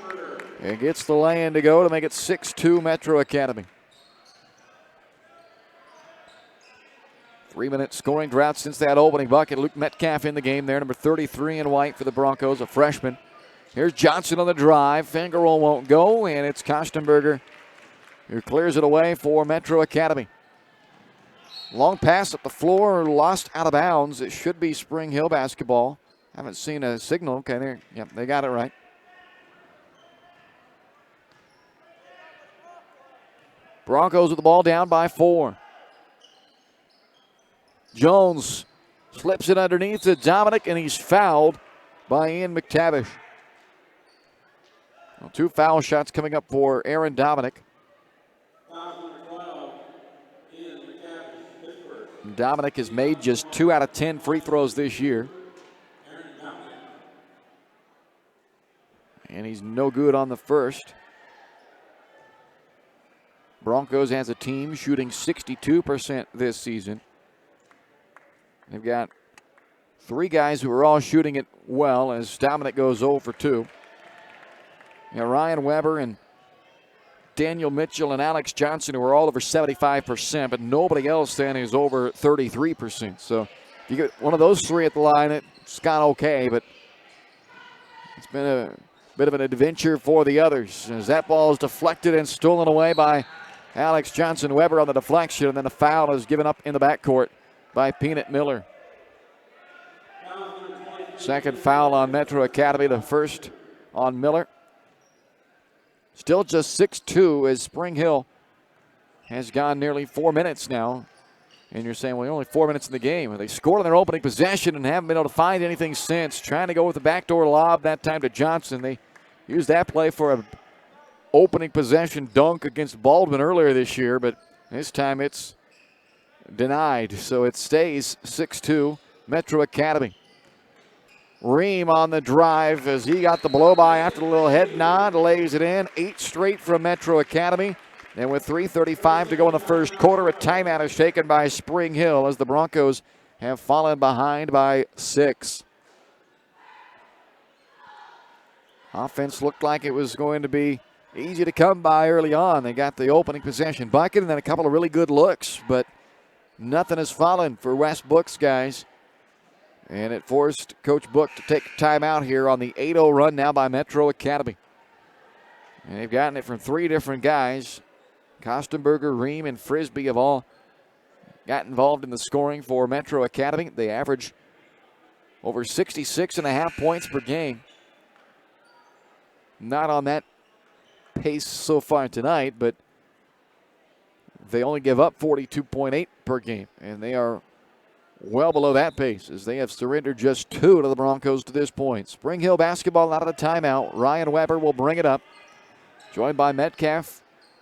and gets the lay-in to go to make it 6-2 Metro Academy. 3-minute scoring drought since that opening bucket. Luke Metcalf in the game there, number 33 in white for the Broncos, a freshman. Here's Johnson on the drive. Finger roll won't go, and it's Kostenberger who clears it away for Metro Academy. Long pass up the floor, lost out of bounds. It should be Spring Hill basketball. Haven't seen a signal. Okay, there. Yep, they got it right. Broncos with the ball down by 4. Jones slips it underneath to Dominic, and he's fouled by Ian McTavish. Well, 2 foul shots coming up for Aaron Dominic. Dominic has made just 2 out of 10 free throws this year. And he's no good on the first. Broncos as a team shooting 62% this season. They've got 3 guys who are all shooting it well as Dominic goes 0 for 2. Ryan Weber and Daniel Mitchell and Alex Johnson, who are all over 75%, but nobody else then is over 33%. So if you get one of those 3 at the line, it's gone okay, but It's been a bit of an adventure for the others as that ball is deflected and stolen away by Alex Johnson. Weber on the deflection, and then a foul is given up in the backcourt by Peanut Miller. Second foul on Metro Academy, the first on Miller. Still just 6-2 as Spring Hill has gone nearly 4 minutes now. And you're saying, well, only 4 minutes in the game. They scored on their opening possession and haven't been able to find anything since. Trying to go with the backdoor lob that time to Johnson. They used that play for an opening possession dunk against Baldwin earlier this year, but this time it's denied. So it stays 6-2 Metro Academy. Ream on the drive as he got the blow by after the little head nod, lays it in. 8 straight from Metro Academy. And with 3:35 to go in the first quarter, a timeout is taken by Spring Hill as the Broncos have fallen behind by 6. Offense looked like it was going to be easy to come by early on. They got the opening possession bucket and then a couple of really good looks, but nothing has fallen for Wes Book's guys. And it forced Coach Book to take a timeout here on the 8-0 run now by Metro Academy. And they've gotten it from 3 different guys. Kostenberger, Ream, and Frisbee have all got involved in the scoring for Metro Academy. They average over 66.5 points per game. Not on that pace so far tonight, but they only give up 42.8 per game, and they are well below that pace as they have surrendered just 2 to the Broncos to this point. Spring Hill basketball out of the timeout. Ryan Weber will bring it up, joined by Metcalf,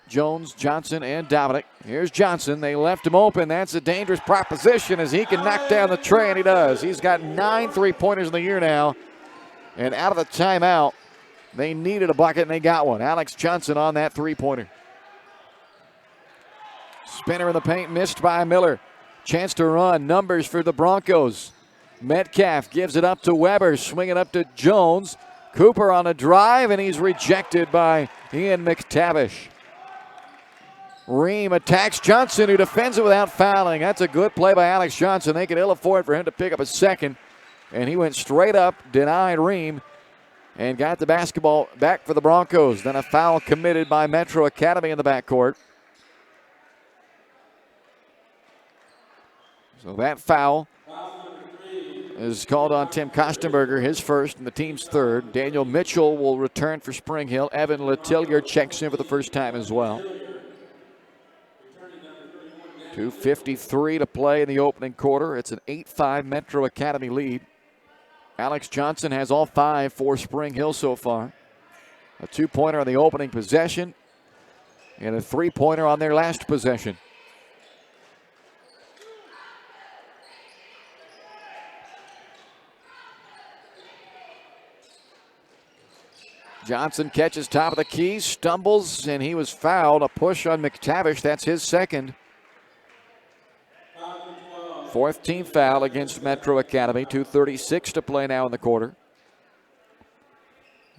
Jones, Johnson, and Dominic. Here's Johnson. They left him open. That's a dangerous proposition as he can knock down the tray, and he does. He's got 9 3-pointers in the year now. And out of the timeout, they needed a bucket, and they got one. Alex Johnson on that 3-pointer. Spinner in the paint, missed by Miller. Chance to run. Numbers for the Broncos. Metcalf gives it up to Weber. Swing it up to Jones. Cooper on a drive, and he's rejected by Ian McTavish. Ream attacks Johnson, who defends it without fouling. That's a good play by Alex Johnson. They could ill afford for him to pick up a second. And he went straight up, denied Ream, and got the basketball back for the Broncos. Then a foul committed by Metro Academy in the backcourt. So that foul is called on Tim Kostenberger, his first and the team's third. Daniel Mitchell will return for Spring Hill. Evan Letillier checks in for the first time as well. 2:53 to play in the opening quarter. It's an 8-5 Metro Academy lead. Alex Johnson has all 5 for Spring Hill so far. A 2-pointer on the opening possession and a 3-pointer on their last possession. Johnson catches top of the key, stumbles, and he was fouled. A push on McTavish. That's his second. 4th team foul against Metro Academy. 2:36 to play now in the quarter.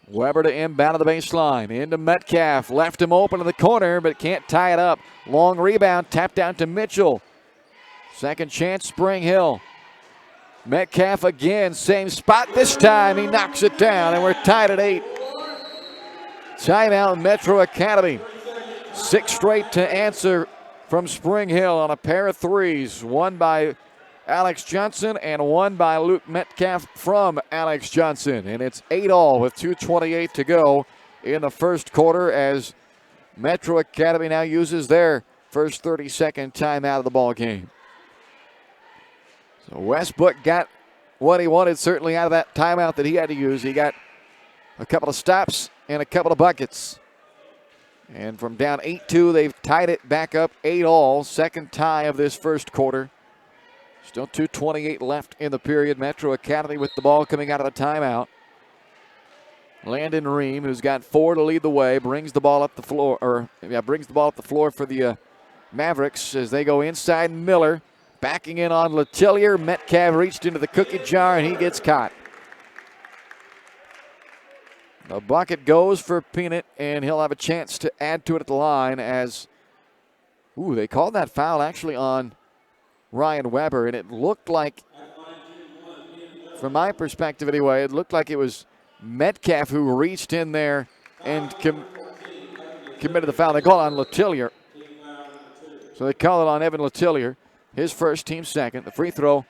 Weber to inbound to the baseline. Into Metcalf. Left him open in the corner, but can't tie it up. Long rebound. Tapped down to Mitchell. Second chance, Spring Hill. Metcalf again. Same spot this time. He knocks it down, and we're tied at 8. Timeout Metro Academy. 6 straight to answer from Spring Hill on a pair of threes. One by Alex Johnson and one by Luke Metcalf from Alex Johnson. And it's 8-all with 2:28 to go in the first quarter as Metro Academy now uses their first 30-second timeout of the ball game. So Westbrook got what he wanted certainly out of that timeout that he had to use. He got a couple of stops and a couple of buckets. And from down 8-2, they've tied it back up 8-all. Second tie of this first quarter. Still 2:28 left in the period. Metro Academy with the ball coming out of the timeout. Landon Ream, who's got 4 to lead the way, brings the ball up the floor, for the Mavericks as they go inside. Miller backing in on Letillier. Metcalf reached into the cookie jar and he gets caught. The bucket goes for Peanut, and he'll have a chance to add to it at the line as, they called that foul actually on Ryan Weber, and it looked like, from my perspective anyway, it looked like it was Metcalf, who reached in there and committed the foul. They call it on Letellier. So they call it on Evan Letellier, his first, team second. The free throw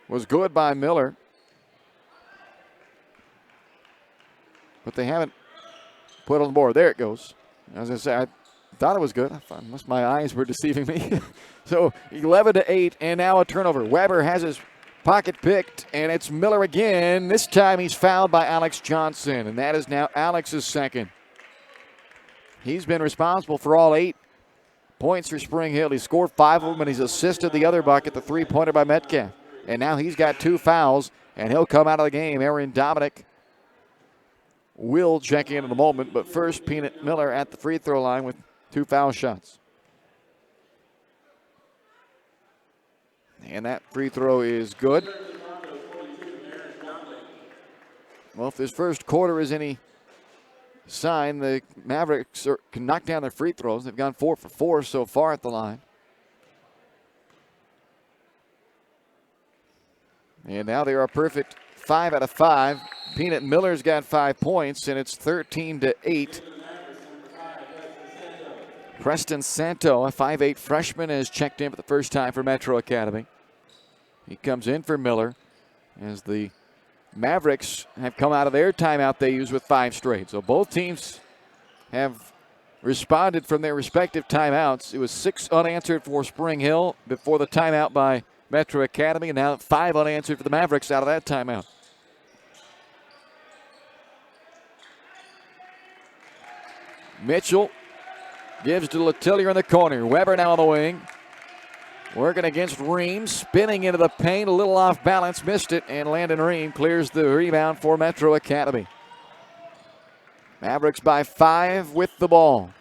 was good by Miller. But they haven't put it on the board. There it goes. As I say, I thought it was good, unless my eyes were deceiving me. So 11-8, and now a turnover. Weber has his pocket picked, and it's Miller again. This time he's fouled by Alex Johnson, and that is now Alex's second. He's been responsible for all 8 points for Spring Hill. He scored 5 of them, and he's assisted the other bucket, the three-pointer by Metcalf. And now he's got 2 fouls, and he'll come out of the game. Aaron Dominic will check in a moment, but first, Peanut Miller at the free throw line with 2 foul shots. And that free throw is good. Well, if this first quarter is any sign, the Mavericks can knock down their free throws. They've gone 4 for 4 so far at the line. And now they are a perfect 5 out of 5. Peanut Miller's got 5 points, and it's 13-8. Preston Santo, a 5'8 freshman, has checked in for the first time for Metro Academy. He comes in for Miller as the Mavericks have come out of their timeout they used with 5 straight. So both teams have responded from their respective timeouts. It was 6 unanswered for Spring Hill before the timeout by Metro Academy, and now 5 unanswered for the Mavericks out of that timeout. Mitchell gives to Letellier in the corner. Weber now on the wing. Working against Ream, spinning into the paint, a little off balance, missed it, and Landon Ream clears the rebound for Metro Academy. Mavericks by 5 with the ball.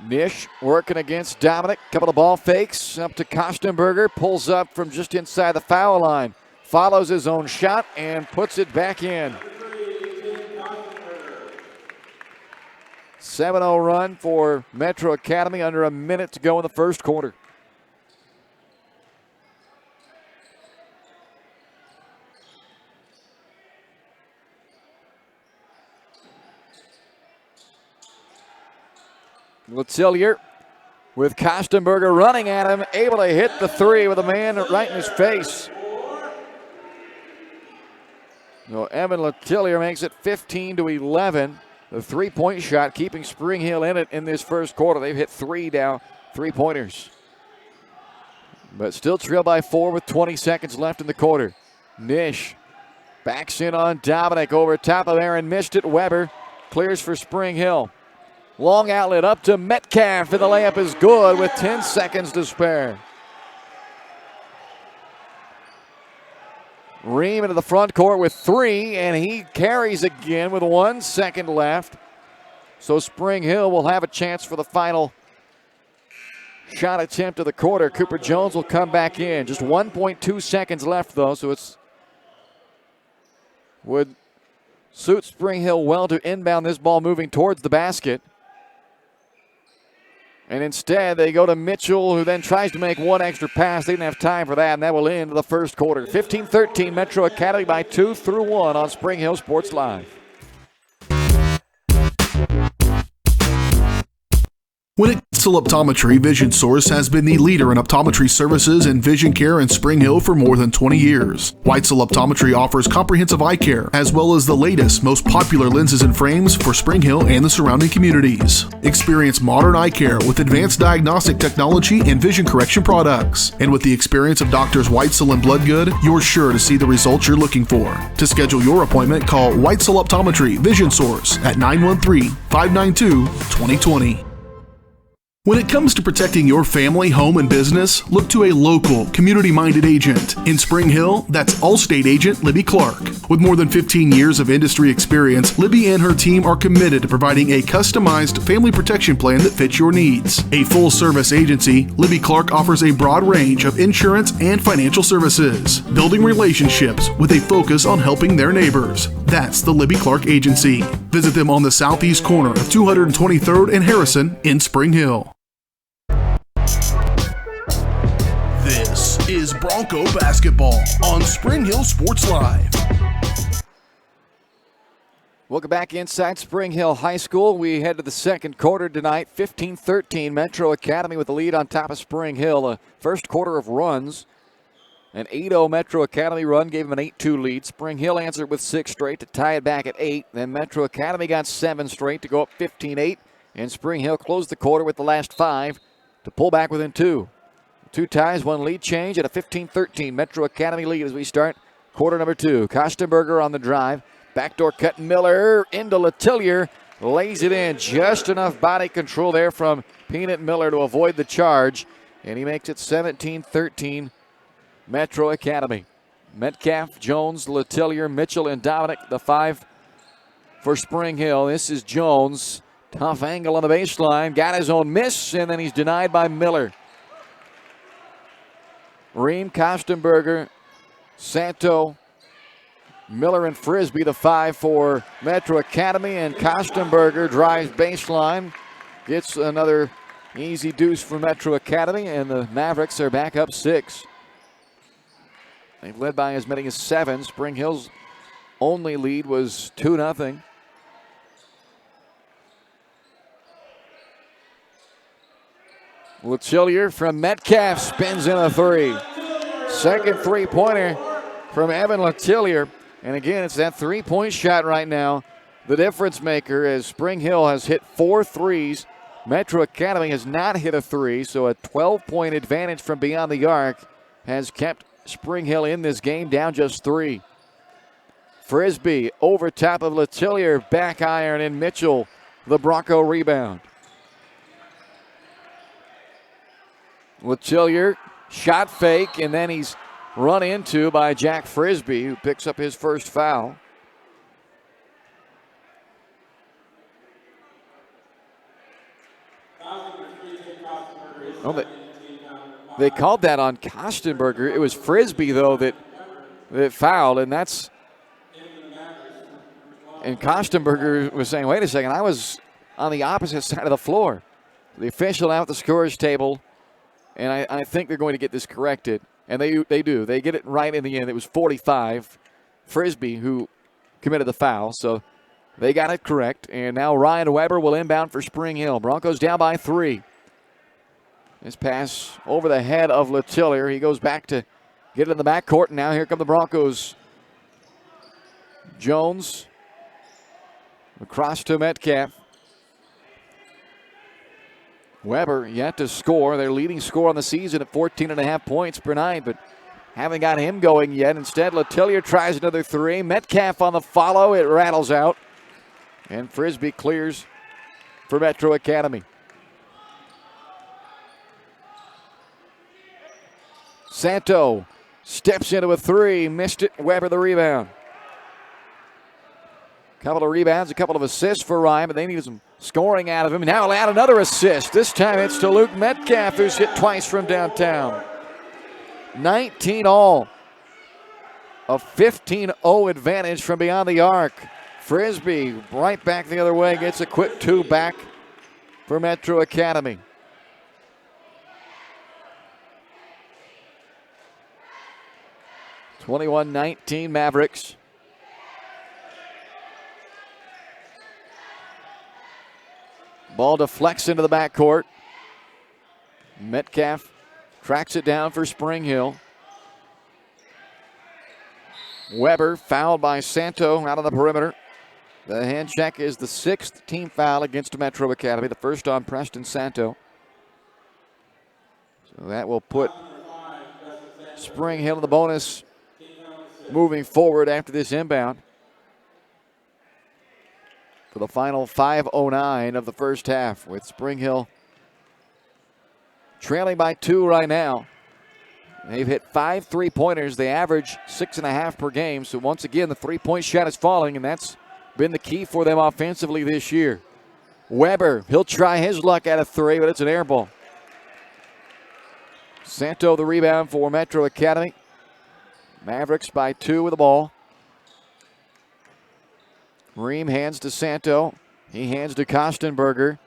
Nish working against Dominic. Couple of ball fakes up to Kostenberger. Pulls up from just inside the foul line. Follows his own shot and puts it back in. 7-0 run for Metro Academy, under a minute to go in the first quarter. Letellier with Kostenberger running at him, able to hit the 3 with a man right in his face. So Evan Letellier makes it 15-11. The 3-point shot keeping Spring Hill in it in this first quarter. They've hit 3 now, 3-pointers. But still trail by 4 with 20 seconds left in the quarter. Nish backs in on Dominic over top of Aaron. Missed it. Weber clears for Spring Hill. Long outlet up to Metcalf, and the layup is good with 10 seconds to spare. Ream into the front court with 3, and he carries again with 1 second left. So Spring Hill will have a chance for the final shot attempt of the quarter. Cooper Jones will come back in. Just 1.2 seconds left, though, so would suit Spring Hill well to inbound this ball moving towards the basket. And instead, they go to Mitchell, who then tries to make 1 extra pass. They didn't have time for that, and that will end the first quarter. 15-13, Metro Academy by 2 through 1 on Spring Hill Sports Live. When it comes to optometry, Vision Source has been the leader in optometry services and vision care in Spring Hill for more than 20 years. Weitzel Optometry offers comprehensive eye care, as well as the latest, most popular lenses and frames for Spring Hill and the surrounding communities. Experience modern eye care with advanced diagnostic technology and vision correction products. And with the experience of Doctors Weitzel and Bloodgood, you're sure to see the results you're looking for. To schedule your appointment, call Weitzel Optometry Vision Source at 913-592-2020. When it comes to protecting your family, home, and business, look to a local, community-minded agent. In Spring Hill, that's Allstate agent Libby Clark. With more than 15 years of industry experience, Libby and her team are committed to providing a customized family protection plan that fits your needs. A full-service agency, Libby Clark offers a broad range of insurance and financial services, building relationships with a focus on helping their neighbors. That's the Libby Clark Agency. Visit them on the southeast corner of 223rd and Harrison in Spring Hill. This is Bronco basketball on Spring Hill Sports Live. Welcome back inside Spring Hill High School. We head to the second quarter tonight. 15-13, Metro Academy with the lead on top of Spring Hill. A first quarter of runs. An 8-0 Metro Academy run gave them an 8-2 lead. Spring Hill answered with 6 straight to tie it back at 8. Then Metro Academy got 7 straight to go up 15-8. And Spring Hill closed the quarter with the last 5 to pull back within 2. 2 ties, 1 lead change, and a 15-13 Metro Academy lead as we start quarter number 2. Kostenberger on the drive. Backdoor cut, Miller into Letellier. Lays it in. Just enough body control there from Peanut Miller to avoid the charge. And he makes it 17-13 Metro Academy. Metcalf, Jones, Letellier, Mitchell, and Dominic, the 5 for Spring Hill. This is Jones. Tough angle on the baseline. Got his own miss, and then he's denied by Miller. Ream, Kostenberger, Santo, Miller, and Frisbee, the 5 for Metro Academy, and Kostenberger drives baseline, gets another easy deuce for Metro Academy, and the Mavericks are back up 6. They've led by as many as 7. Spring Hill's only lead was 2-0. Letellier from Metcalf spins in a 3. Second three-pointer from Evan Letellier. And again, it's that 3-point shot right now, the difference maker, as Spring Hill has hit 4 threes. Metro Academy has not hit a 3, so a 12-point advantage from beyond the arc has kept Spring Hill in this game, down just 3. Frisbee over top of Letellier, back iron, and Mitchell, the Bronco rebound. Letellier, shot fake, and then he's run into by Jack Frisbee, who picks up his first foul. Oh, they called that on Kostenberger. It was Frisbee, though, that fouled, and that's... And Kostenberger was saying, wait a second, I was on the opposite side of the floor. The official out the scorer's table, and I think they're going to get this corrected. And they do. They get it right in the end. It was 45. Frisbee who committed the foul, so they got it correct. And now Ryan Weber will inbound for Spring Hill. Broncos down by 3. This pass over the head of Letellier. He goes back to get it in the backcourt, and now here come the Broncos. Jones across to Metcalf. Weber yet to score. Their leading scorer on the season at 14.5 points per night, but haven't got him going yet. Instead, Letellier tries another 3. Metcalf on the follow. It rattles out. And Frisbee clears for Metro Academy. Santo steps into a 3. Missed it. Weber the rebound. Couple of rebounds, a couple of assists for Ryan, but they need some scoring out of him. Now he'll add another assist. This time it's to Luke Metcalf, who's hit twice from downtown. 19 all. A 15-0 advantage from beyond the arc. Frisbee right back the other way, gets a quick 2 back for Metro Academy. (21-19) Mavericks. Ball deflects into the backcourt. Metcalf tracks it down for Spring Hill. Weber fouled by Santo out on the perimeter. The hand check is the 6th team foul against Metro Academy, the first on Preston Santo. So that will put Spring Hill in the bonus moving forward after this inbound. For the final 5:09 of the first half, with Spring Hill trailing by 2 right now. They've hit 5 3-pointers. They average 6.5 per game. So once again, the 3-point shot is falling, and that's been the key for them offensively this year. Weber, he'll try his luck at a 3, but it's an air ball. Santo the rebound for Metro Academy. Mavericks by 2 with the ball. Ream hands to Santo. He hands to Kostenberger.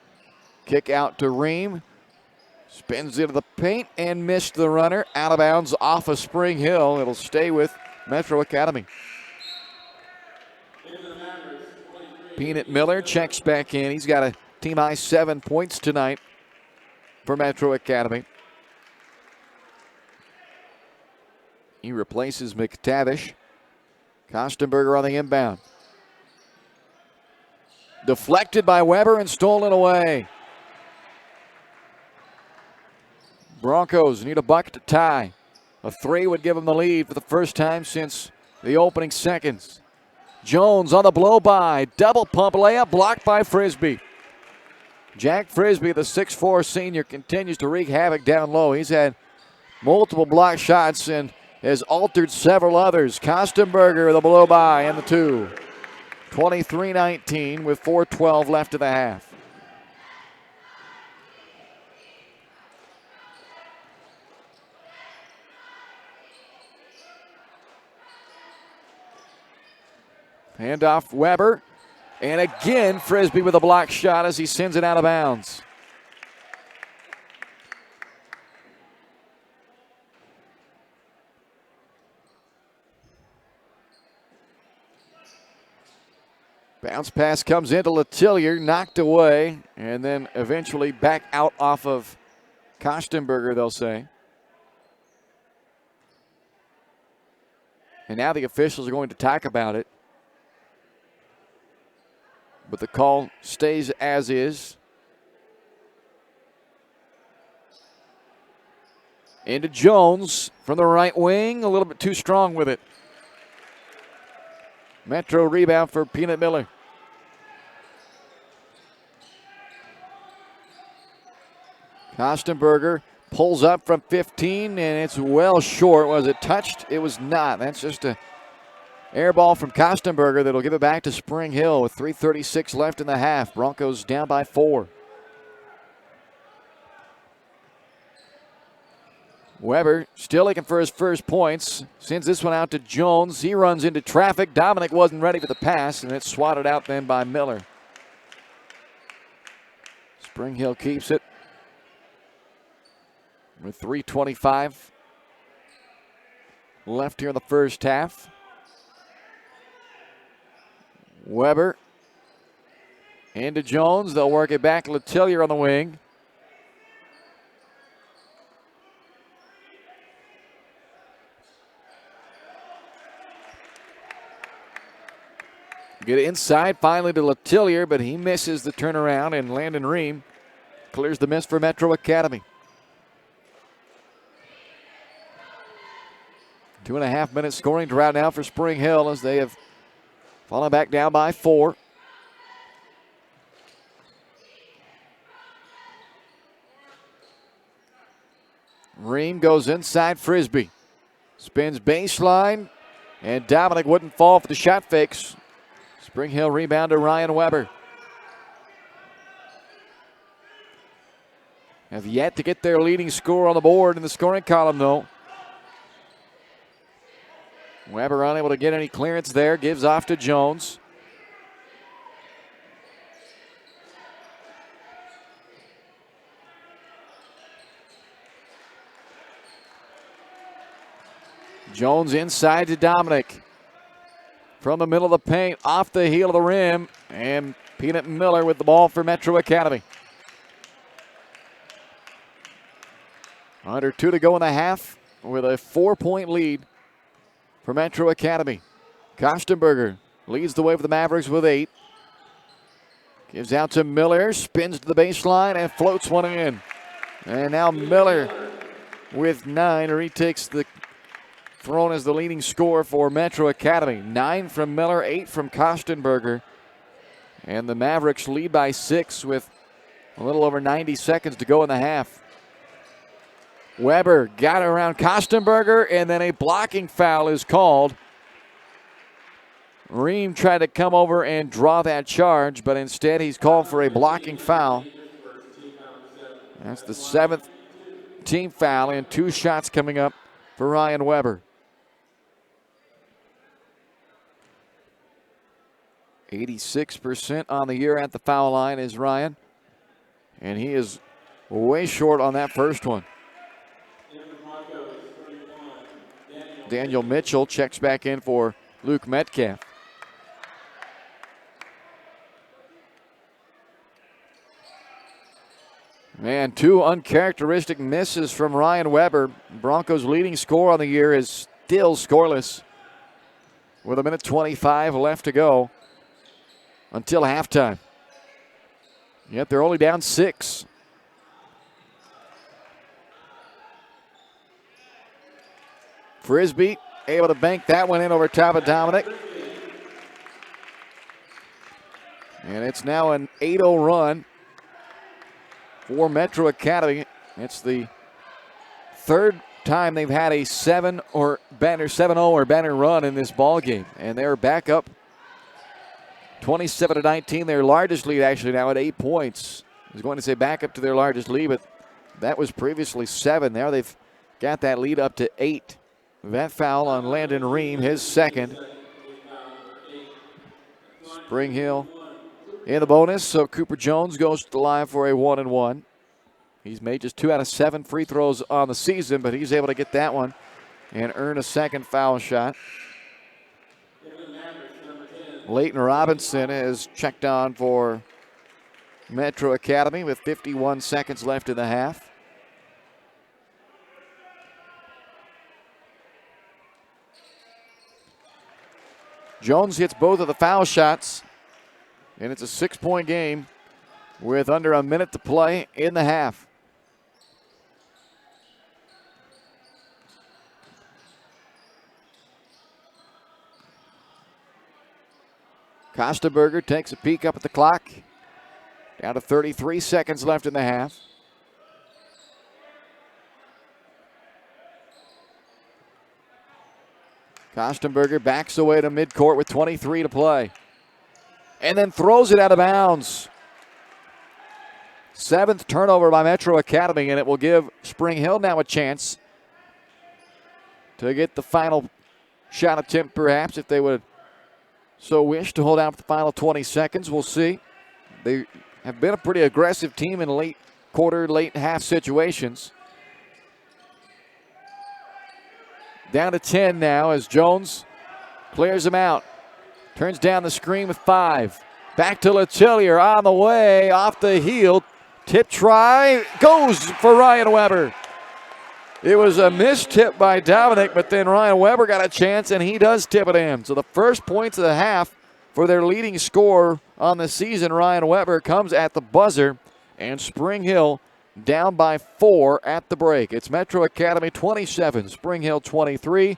Kick out to Ream. Spins into the paint and missed the runner. Out of bounds off of Spring Hill. It'll stay with Metro Academy. Peanut Miller checks back in. He's got a team high 7 points tonight for Metro Academy. He replaces McTavish. Kostenberger on the inbound. Deflected by Weber and stolen away. Broncos need a bucket to tie. A three would give them the lead for the first time since the opening seconds. Jones on the blow-by. Double pump layup blocked by Frisbee. Jack Frisbee, the 6'4 senior, continues to wreak havoc down low. He's had multiple block shots and has altered several others. Kostenberger, the blow-by, and the two. 23-19 with 4:12 left of the half. Handoff Weber. And again, Frisbee with a block shot as he sends it out of bounds. Bounce pass comes into Letillier, knocked away, and then eventually back out off of Kostenberger, they'll say. And now the officials are going to talk about it. But the call stays as is. Into Jones from the right wing, a little bit too strong with it. Metro rebound for Peanut Miller. Kostenberger pulls up from 15, and it's well short. Was it touched? It was not. That's just a air ball from Kostenberger that'll give it back to Spring Hill with 3:36 left in the half. Broncos down by 4. Weber still looking for his first points. Sends this one out to Jones. He runs into traffic. Dominic wasn't ready for the pass, and it's swatted out then by Miller. Spring Hill keeps it with 3:25 left here in the first half. Weber into Jones. They'll work it back. Letillier on the wing. Get it inside finally to Letillier, but he misses the turnaround, and Landon Ream clears the miss for Metro Academy. 2.5 minutes scoring drought now for Spring Hill as they have fallen back down by 4. Ream goes inside Frisbee. Spins baseline, and Dominic wouldn't fall for the shot fakes. Spring Hill rebound to Ryan Weber. Have yet to get their leading scorer on the board in the scoring column, though. Weber unable to get any clearance there. Gives off to Jones. Jones inside to Dominic. From the middle of the paint, off the heel of the rim, and Peanut Miller with the ball for Metro Academy. Under 2 to go in the half with a 4-point lead for Metro Academy. Kostenberger leads the way for the Mavericks with 8. Gives out to Miller, spins to the baseline, and floats one in. And now Miller with 9, or he takes the thrown as the leading scorer for Metro Academy. 9 from Miller, 8 from Kostenberger. And the Mavericks lead by 6 with a little over 90 seconds to go in the half. Weber got around Kostenberger, and then a blocking foul is called. Ream tried to come over and draw that charge, but instead he's called for a blocking foul. That's the 7th team foul, and 2 shots coming up for Ryan Weber. 86% on the year at the foul line is Ryan. And he is way short on that first one. Daniel Mitchell checks back in for Luke Metcalf. Man, two uncharacteristic misses from Ryan Weber. Broncos' leading scorer on the year is still scoreless with 1:25 left to go until halftime. Yet they're only down 6. Frisbee able to bank that one in over top of Dominic. And it's now an 8-0 run for Metro Academy. It's the third time they've had a 7-0 or better run in this ball game. And they're back up 27-19, their largest lead actually now at 8 points. I was going to say back up to their largest lead, but that was previously 7. Now they've got that lead up to 8. That foul on Landon Ream, his second. Spring Hill in the bonus, so Cooper Jones goes to the line for a 1-and-1. He's made just 2 out of 7 free throws on the season, but he's able to get that one and earn a second foul shot. Leighton Robinson is checked on for Metro Academy with 51 seconds left in the half. Jones hits both of the foul shots, and it's a 6-point game with under a minute to play in the half. Kostenberger takes a peek up at the clock. Down to 33 seconds left in the half. Kostenberger backs away to midcourt with 23 to play. And then throws it out of bounds. 7th turnover by Metro Academy, and it will give Spring Hill now a chance to get the final shot attempt, perhaps, if they would so wish to hold out for the final 20 seconds. We'll see. They have been a pretty aggressive team in late quarter, late half situations. Down to 10 now as Jones clears him out. Turns down the screen with 5. Back to Letellier on the way, off the heel. Tip try, goes for Ryan Weber. It was a missed tip by Dominic, but then Ryan Weber got a chance, and he does tip it in. So the first points of the half for their leading scorer on the season, Ryan Weber, comes at the buzzer, and Spring Hill down by 4 at the break. It's Metro Academy 27, Spring Hill 23.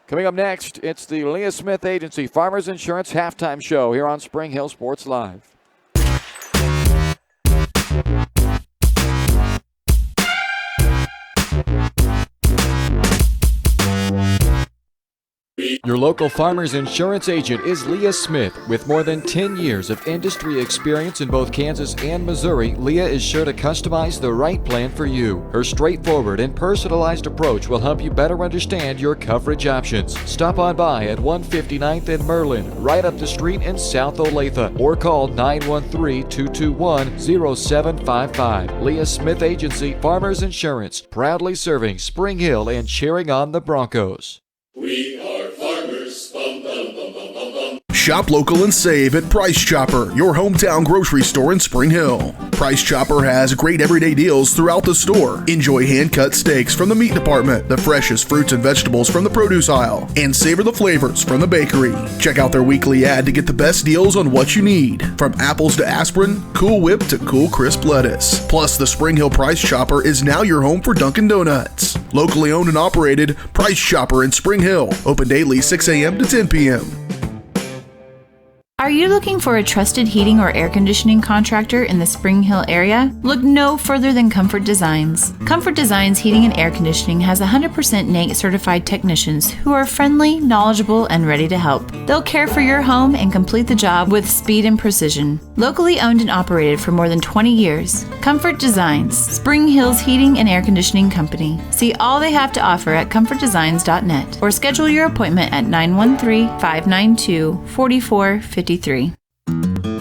Coming up next, it's the Leah Smith Agency Farmers Insurance Halftime Show here on Spring Hill Sports Live. Your local Farmers Insurance agent is Leah Smith. With more than 10 years of industry experience in both Kansas and Missouri, Leah is sure to customize the right plan for you. Her straightforward and personalized approach will help you better understand your coverage options. Stop on by at 159th and Merlin, right up the street in South Olathe, or call 913-221-0755. Leah Smith Agency Farmers Insurance, proudly serving Spring Hill and cheering on the Broncos. We are farmers. Bum, bum, bum, bum, bum, bum. Shop local and save at Price Chopper, your hometown grocery store in Spring Hill. Price Chopper has great everyday deals throughout the store. Enjoy hand-cut steaks from the meat department, the freshest fruits and vegetables from the produce aisle, and savor the flavors from the bakery. Check out their weekly ad to get the best deals on what you need, from apples to aspirin, Cool Whip to cool crisp lettuce. Plus, the Spring Hill Price Chopper is now your home for Dunkin' Donuts. Locally owned and operated, Price Chopper in Spring Hill. Open daily 6 a.m. to 10 p.m. Are you looking for a trusted heating or air conditioning contractor in the Spring Hill area? Look no further than Comfort Designs. Comfort Designs Heating and Air Conditioning has 100% NATE certified technicians who are friendly, knowledgeable, and ready to help. They'll care for your home and complete the job with speed and precision. Locally owned and operated for more than 20 years, Comfort Designs, Spring Hill's heating and air conditioning company. See all they have to offer at comfortdesigns.net or schedule your appointment at 913-592-4450. 4453.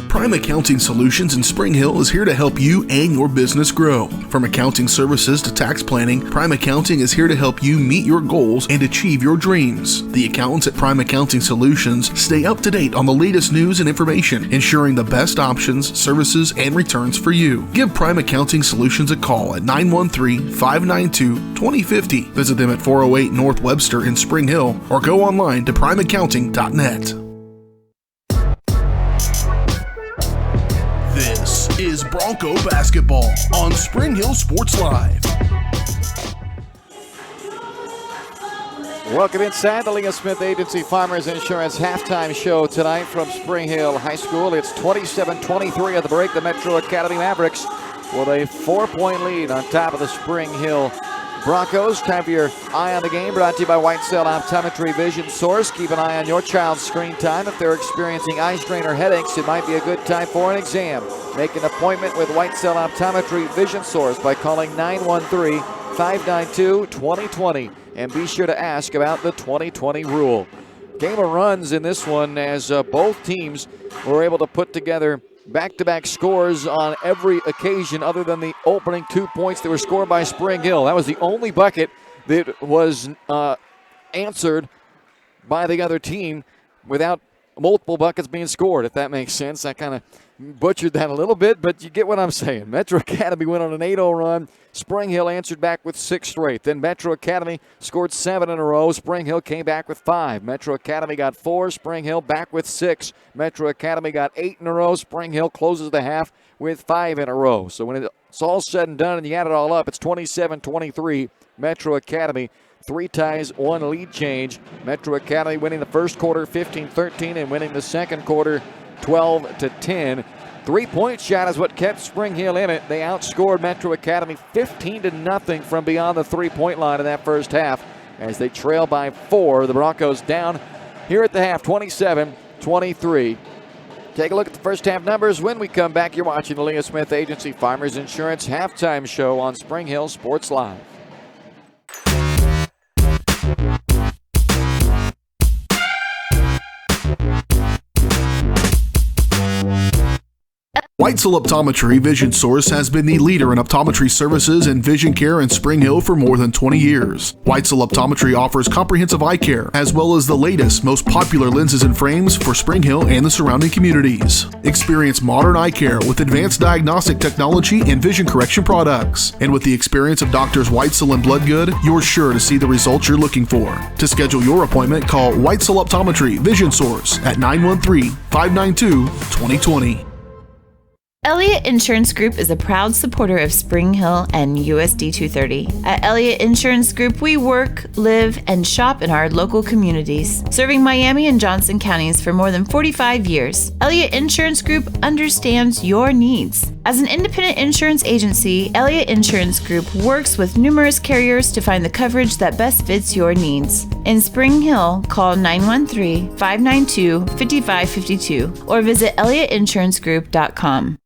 Prime Accounting Solutions in Spring Hill is here to help you and your business grow. From accounting services to tax planning, Prime Accounting is here to help you meet your goals and achieve your dreams. The accountants at Prime Accounting Solutions stay up to date on the latest news and information, ensuring the best options, services, and returns for you. Give Prime Accounting Solutions a call at 913-592-2050. Visit them at 408 North Webster in Spring Hill or go online to primeaccounting.net. This is Bronco basketball on Spring Hill Sports Live. Welcome inside the Leah Smith Agency Farmers Insurance halftime show tonight from Spring Hill High School. It's 27-23 at the break. The Metro Academy Mavericks with a 4-point lead on top of the Spring Hill Broncos. Time for your eye on the game, brought to you by White Cell Optometry Vision Source. Keep an eye on your child's screen time. If they're experiencing eye strain or headaches, it might be a good time for an exam. Make an appointment with White Cell Optometry Vision Source by calling 913-592-2020. And be sure to ask about the 2020 rule. Game of runs in this one as both teams were able to put together back-to-back scores on every occasion other than the opening 2 points that were scored by Spring Hill. That was the only bucket that was answered by the other team without multiple buckets being scored, if that makes sense. I kind of butchered that a little bit, but you get what I'm saying. Metro Academy went on an 8-0 run. Spring Hill answered back with 6 straight. Then Metro Academy scored 7 in a row. Spring Hill came back with 5. Metro Academy got 4. Spring Hill back with 6. Metro Academy got 8 in a row. Spring Hill closes the half with 5 in a row. So when it's all said and done and you add it all up, it's 27-23 Metro Academy. 3 ties, 1 lead change. Metro Academy winning the first quarter 15-13 and winning the second quarter 12-10. 3-point shot is what kept Spring Hill in it. They outscored Metro Academy 15-0 from beyond the 3-point line in that first half as they trail by 4. The Broncos down here at the half, 27-23. Take a look at the first half numbers. When we come back, you're watching the Leah Smith Agency Farmers Insurance halftime show on Spring Hill Sports Live. Weitzel Optometry Vision Source has been the leader in optometry services and vision care in Spring Hill for more than 20 years. Weitzel Optometry offers comprehensive eye care, as well as the latest, most popular lenses and frames for Spring Hill and the surrounding communities. Experience modern eye care with advanced diagnostic technology and vision correction products. And with the experience of Doctors Weitzel and Bloodgood, you're sure to see the results you're looking for. To schedule your appointment, call Weitzel Optometry Vision Source at 913-592-2020. Elliott Insurance Group is a proud supporter of Spring Hill and USD 230. At Elliott Insurance Group, we work, live, and shop in our local communities, serving Miami and Johnson counties for more than 45 years. Elliott Insurance Group understands your needs. As an independent insurance agency, Elliott Insurance Group works with numerous carriers to find the coverage that best fits your needs. In Spring Hill, call 913-592-5552 or visit elliottInsuranceGroup.com.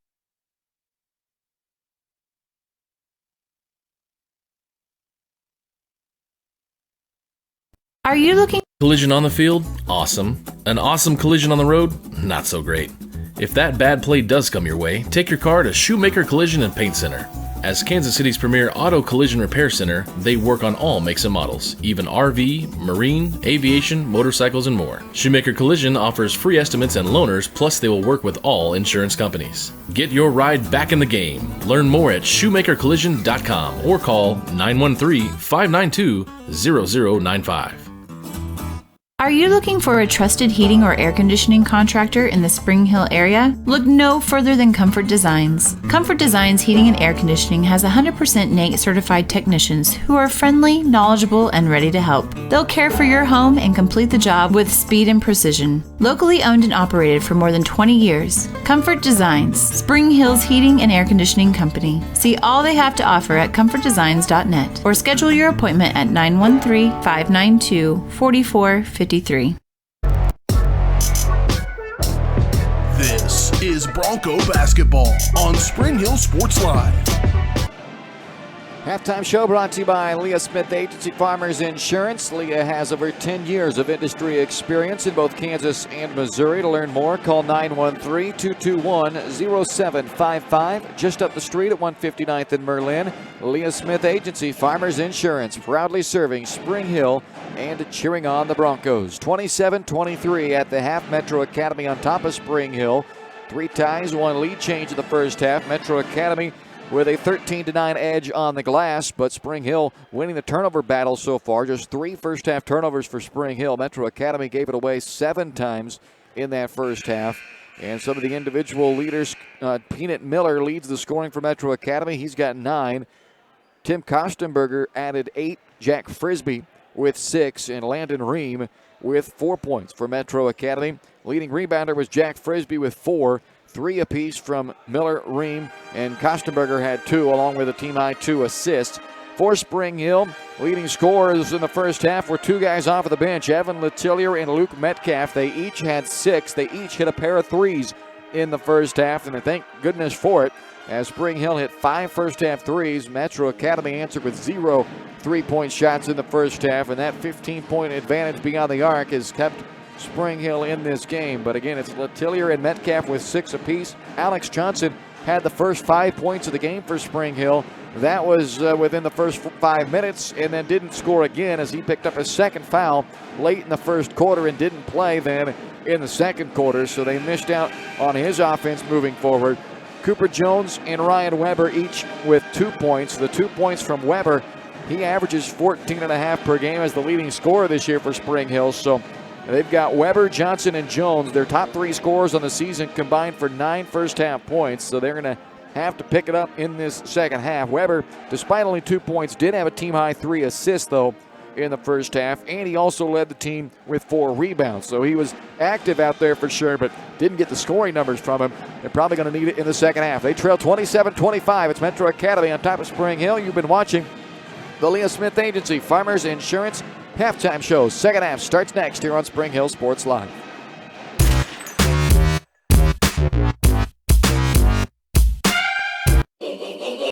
Are you looking? Collision on the field? Awesome. An awesome collision on the road? Not so great. If that bad play does come your way, take your car to Shoemaker Collision and Paint Center. As Kansas City's premier auto collision repair center, they work on all makes and models, even RV, marine, aviation, motorcycles, and more. Shoemaker Collision offers free estimates and loaners, plus they will work with all insurance companies. Get your ride back in the game. Learn more at shoemakercollision.com or call 913-592-0095. Are you looking for a trusted heating or air conditioning contractor in the Spring Hill area? Look no further than Comfort Designs. Comfort Designs Heating and Air Conditioning has 100% NATE certified technicians who are friendly, knowledgeable, and ready to help. They'll care for your home and complete the job with speed and precision. Locally owned and operated for more than 20 years, Comfort Designs, Spring Hill's heating and air conditioning company. See all they have to offer at comfortdesigns.net or schedule your appointment at 913-592-4453. This is Bronco basketball on Spring Hill Sports Live. Halftime show brought to you by Leah Smith Agency Farmers Insurance. Leah has over 10 years of industry experience in both Kansas and Missouri. To learn more, call 913-221-0755. Just up the street at 159th and Merlin. Leah Smith Agency Farmers Insurance, proudly serving Spring Hill and cheering on the Broncos. 27-23 at the half. Metro Academy on top of Spring Hill. 3 ties, 1 lead change in the first half. Metro Academy with a 13-9 edge on the glass, but Spring Hill winning the turnover battle so far. Just 3 first-half turnovers for Spring Hill. Metro Academy gave it away 7 times in that first half. And some of the individual leaders, Peanut Miller leads the scoring for Metro Academy. He's got 9. Tim Kostenberger added 8. Jack Frisbee with 6. And Landon Ream with 4 points for Metro Academy. Leading rebounder was Jack Frisbee with 4. 3 apiece from Miller, Ream, and Kostenberger had 2, along with a team-high 2 assists. For Spring Hill, leading scorers in the first half were 2 guys off of the bench, Evan Letillier and Luke Metcalf. They each had 6. They each hit a pair of threes in the first half, and thank goodness for it, as Spring Hill hit 5 first-half threes. Metro Academy answered with 0 3-point shots in the first half, and that 15-point advantage beyond the arc has kept Spring Hill in this game. But again, it's Letillier and Metcalf with 6 apiece. Alex Johnson had the first 5 points of the game for Spring Hill. That was within the first 5 minutes, and then didn't score again as he picked up his second foul late in the first quarter and didn't play then in the second quarter. So they missed out on his offense moving forward. Cooper Jones and Ryan Weber each with 2 points. The 2 points from Weber, he averages 14.5 per game as the leading scorer this year for Spring Hill. So they've got Weber, Johnson, and Jones. Their top 3 scorers on the season combined for 9 first-half points, so they're going to have to pick it up in this second half. Weber, despite only 2 points, did have a team-high 3 assists, though, in the first half, and he also led the team with 4 rebounds. So he was active out there for sure, but didn't get the scoring numbers from him. They're probably going to need it in the second half. They trail 27-25. It's Metro Academy on top of Spring Hill. You've been watching the Leah Smith Agency Farmers Insurance halftime show. Second half starts next here on Spring Hill Sports Live.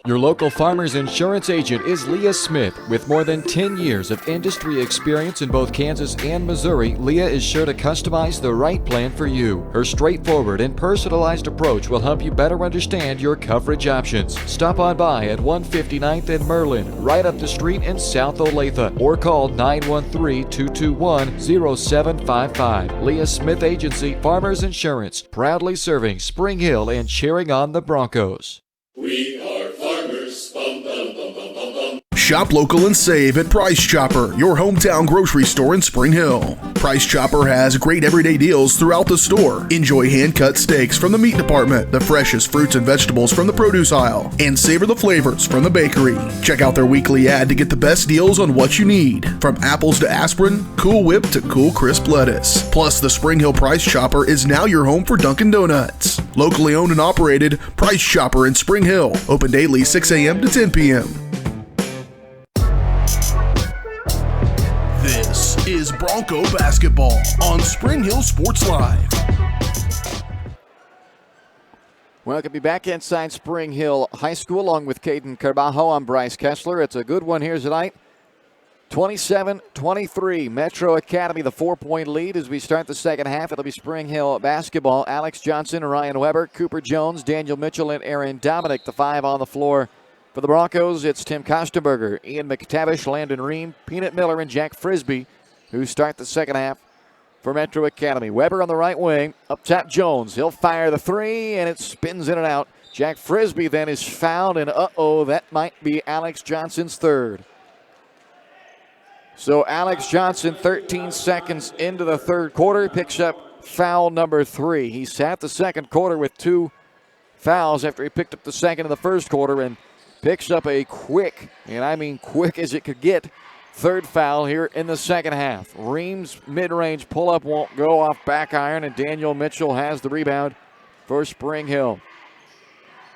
Your local Farmers Insurance agent is Leah Smith. With more than 10 years of industry experience in both Kansas and Missouri, Leah is sure to customize the right plan for you. Her straightforward and personalized approach will help you better understand your coverage options. Stop on by at 159th and Merlin, right up the street in South Olathe, or call 913-221-0755. Leah Smith Agency Farmers Insurance, proudly serving Spring Hill and cheering on the Broncos. We are farmers. Bum, bum, bum, bum, bum, bum. Shop local and save at Price Chopper, your hometown grocery store in Spring Hill. Price Chopper has great everyday deals throughout the store. Enjoy hand-cut steaks from the meat department, the freshest fruits and vegetables from the produce aisle, and savor the flavors from the bakery. Check out their weekly ad to get the best deals on what you need, from apples to aspirin, Cool Whip to cool crisp lettuce. Plus, the Spring Hill Price Chopper is now your home for Dunkin' Donuts. Locally owned and operated, Price Chopper in Spring Hill. Open daily 6 a.m. to 10 p.m. This is Bronco basketball on Spring Hill Sports Live. Welcome you back inside Spring Hill High School along with Caden Carbajo. I'm Bryce Kessler. It's a good one here tonight. 27-23, Metro Academy, the 4-point lead as we start the second half. It'll be Spring Hill basketball. Alex Johnson, Ryan Weber, Cooper Jones, Daniel Mitchell, and Aaron Dominic, the 5 on the floor. For the Broncos, it's Tim Kostenberger, Ian McTavish, Landon Ream, Peanut Miller, and Jack Frisbee, who start the second half for Metro Academy. Weber on the right wing, up top Jones. He'll fire the 3, and it spins in and out. Jack Frisbee then is fouled, and that might be Alex Johnson's 3rd. So Alex Johnson, 13 seconds into the third quarter, picks up foul number 3. He sat the second quarter with 2 fouls after he picked up the second in the first quarter and picks up a quick, and I mean quick as it could get, 3rd foul here in the second half. Ream's mid-range pull-up won't go off back iron, and Daniel Mitchell has the rebound for Spring Hill.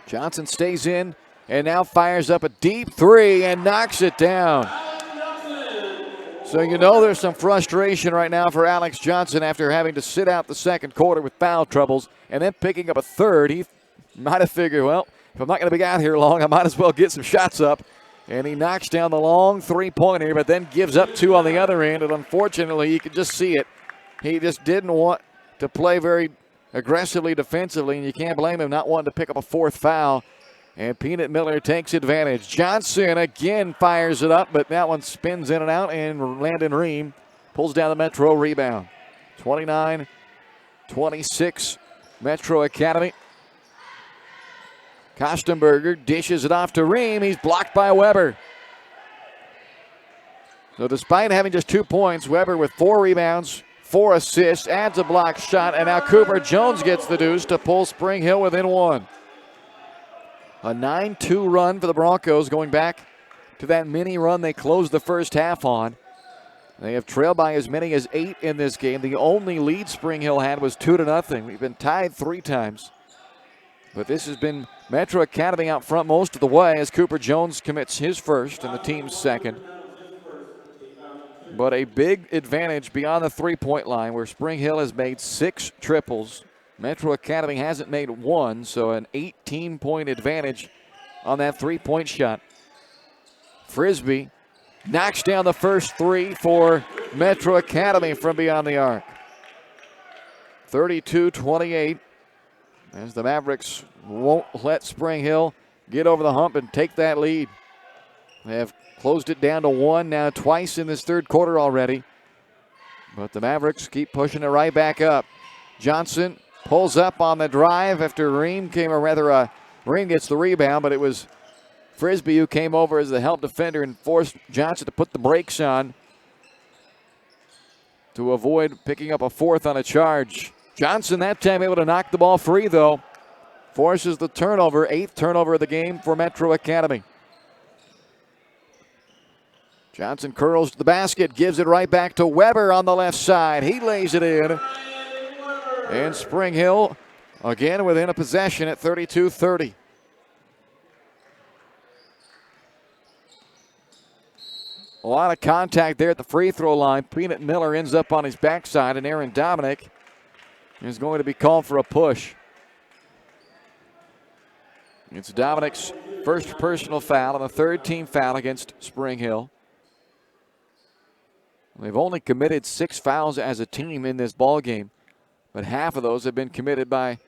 Johnson stays in and now fires up a deep 3 and knocks it down. So you know there's some frustration right now for Alex Johnson after having to sit out the second quarter with foul troubles and then picking up a 3rd. He might have figured, well, if I'm not going to be out here long, I might as well get some shots up. And he knocks down the long three-pointer, but then gives up two on the other end. And unfortunately, you can just see it. He just didn't want to play very aggressively defensively, and you can't blame him not wanting to pick up a fourth foul. And Peanut Miller takes advantage. Johnson again fires it up, but that one spins in and out, and Landon Ream pulls down the Metro rebound. 29-26, Metro Academy. Kostenberger dishes it off to Ream. He's blocked by Weber. So despite having just 2 points, Weber with 4 rebounds, 4 assists, adds a block shot, and now Cooper Jones gets the deuce to pull Spring Hill within 1. A 9-2 run for the Broncos, going back to that mini run they closed the first half on. They have trailed by as many as 8 in this game. The only lead Spring Hill had was 2-0. We've been tied 3 times. But this has been Metro Academy out front most of the way as Cooper Jones commits his first and the team's second. But a big advantage beyond the three-point line where Spring Hill has made 6 triples. Metro Academy hasn't made 1, so an 18-point advantage on that three-point shot. Frisbee knocks down the first 3 for Metro Academy from beyond the arc. 32-28 as the Mavericks won't let Spring Hill get over the hump and take that lead. They have closed it down to 1 now twice in this third quarter already. But the Mavericks keep pushing it right back up. Johnson pulls up on the drive after Ream Ream gets the rebound, but it was Frisbee who came over as the help defender and forced Johnson to put the brakes on to avoid picking up a fourth on a charge. Johnson that time able to knock the ball free, though. Forces the turnover, 8th turnover of the game for Metro Academy. Johnson curls to the basket, gives it right back to Weber on the left side. He lays it in. And Spring Hill again within a possession at 32-30. A lot of contact there at the free throw line. Peanut Miller ends up on his backside, and Aaron Dominic is going to be called for a push. It's Dominic's first personal foul and a third team foul against Spring Hill. They've only committed 6 fouls as a team in this ball game, but half of those have been committed by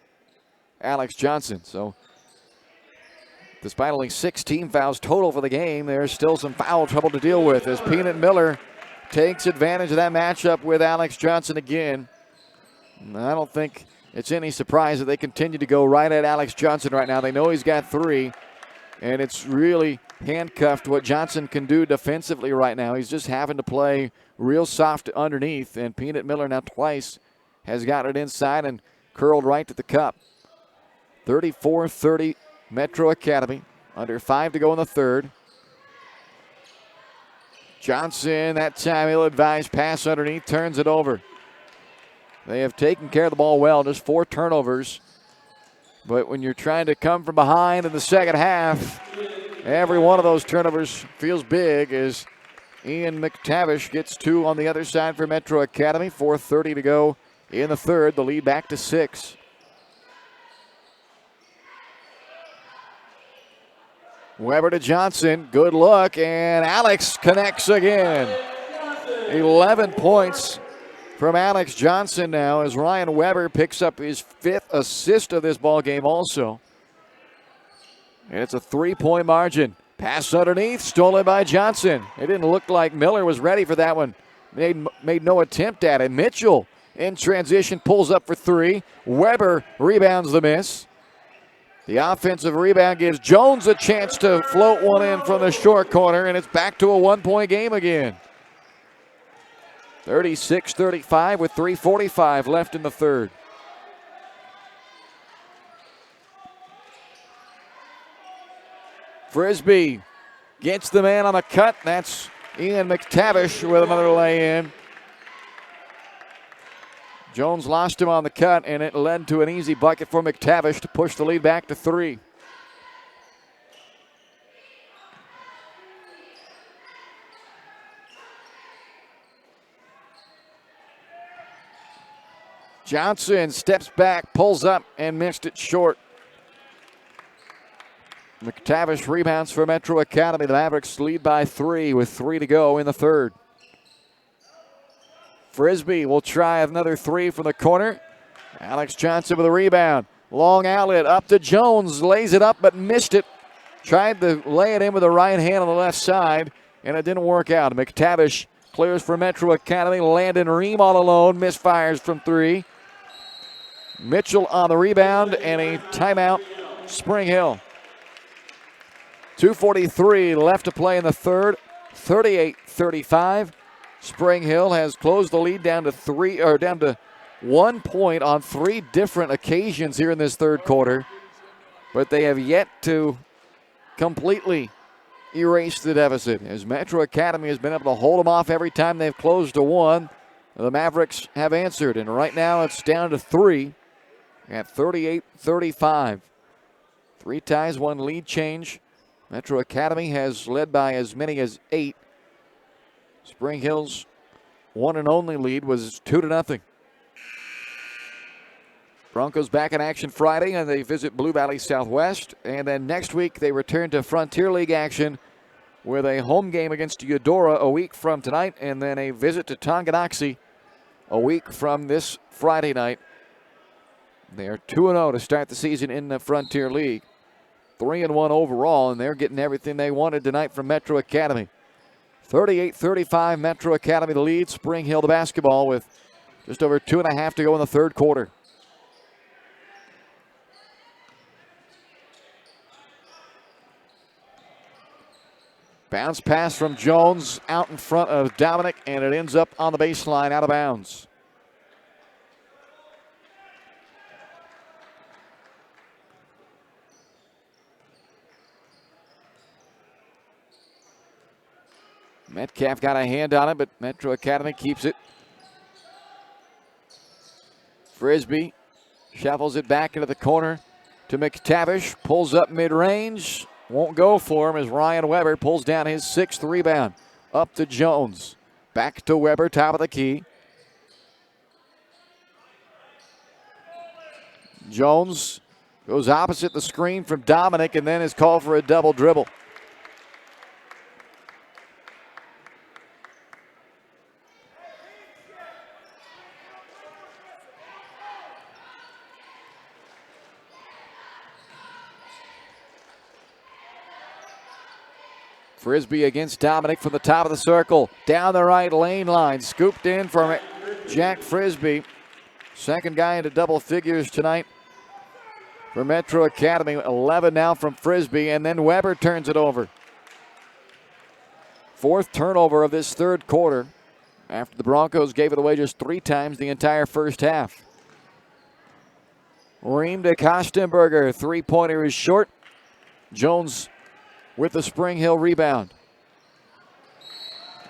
Alex Johnson. So despite only 6 team fouls total for the game, there's still some foul trouble to deal with as Peanut Miller takes advantage of that matchup with Alex Johnson again. I don't think it's any surprise that they continue to go right at Alex Johnson right now. They know he's got 3, and it's really handcuffed what Johnson can do defensively right now. He's just having to play real soft underneath, and Peanut Miller now twice has got it inside and curled right to the cup. 34-30 Metro Academy, under 5 to go in the third. Johnson, that time ill-advised pass underneath, turns it over. They have taken care of the ball well, just 4 turnovers. But when you're trying to come from behind in the second half, every one of those turnovers feels big as Ian McTavish gets 2 on the other side for Metro Academy. 4:30 to go in the third, the lead back to 6. Weber to Johnson, good look, and Alex connects again. 11 points from Alex Johnson now as Ryan Weber picks up his 5th assist of this ball game also. And it's a 3-point margin. Pass underneath, stolen by Johnson. It didn't look like Miller was ready for that one. Made no attempt at it. Mitchell in transition pulls up for 3. Weber rebounds the miss. The offensive rebound gives Jones a chance to float one in from the short corner, and it's back to a 1-point game again. 36-35 with 3:45 left in the third. Frisbee gets the man on the cut. That's Ian McTavish with another lay-in. Jones lost him on the cut, and it led to an easy bucket for McTavish to push the lead back to 3. Johnson steps back, pulls up, and missed it short. McTavish rebounds for Metro Academy. The Mavericks lead by 3 with 3 to go in the third. Frisbee will try another 3 from the corner. Alex Johnson with a rebound. Long outlet up to Jones. Lays it up but missed it. Tried to lay it in with the right hand on the left side, and it didn't work out. McTavish clears for Metro Academy. Landon Ream all alone. Misfires from 3. Mitchell on the rebound, and a timeout, Spring Hill. 2:43 left to play in the third. 38-35. Spring Hill has closed the lead down to 1 point on 3 different occasions here in this third quarter, but they have yet to completely erase the deficit, as Metro Academy has been able to hold them off every time they've closed to 1. The Mavericks have answered, and right now it's down to 3 at 38-35. 3 ties, 1 lead change. Metro Academy has led by as many as 8. Spring Hill's one and only lead was 2-0. Broncos back in action Friday, and they visit Blue Valley Southwest. And then next week they return to Frontier League action with a home game against Eudora a week from tonight, and then a visit to Tonganoxie a week from this Friday night. They are 2-0 to start the season in the Frontier League. 3-1 overall, and they're getting everything they wanted tonight from Metro Academy. 38-35, Metro Academy the lead. Spring Hill the basketball with just over 2.5 to go in the third quarter. Bounce pass from Jones out in front of Dominic, and it ends up on the baseline out of bounds. Metcalf got a hand on it, but Metro Academy keeps it. Frisbee shuffles it back into the corner to McTavish. Pulls up mid-range. Won't go for him as Ryan Weber pulls down his 6th rebound. Up to Jones. Back to Weber, top of the key. Jones goes opposite the screen from Dominic and then is called for a double dribble. Frisbee against Dominic from the top of the circle. Down the right lane line. Scooped in from Jack Frisbee. Second guy into double figures tonight for Metro Academy. 11 now from Frisbee, and then Weber turns it over. 4th turnover of this third quarter after the Broncos gave it away just 3 times the entire first half. Ream to Kostenberger. 3-pointer is short. Jones with the Spring Hill rebound.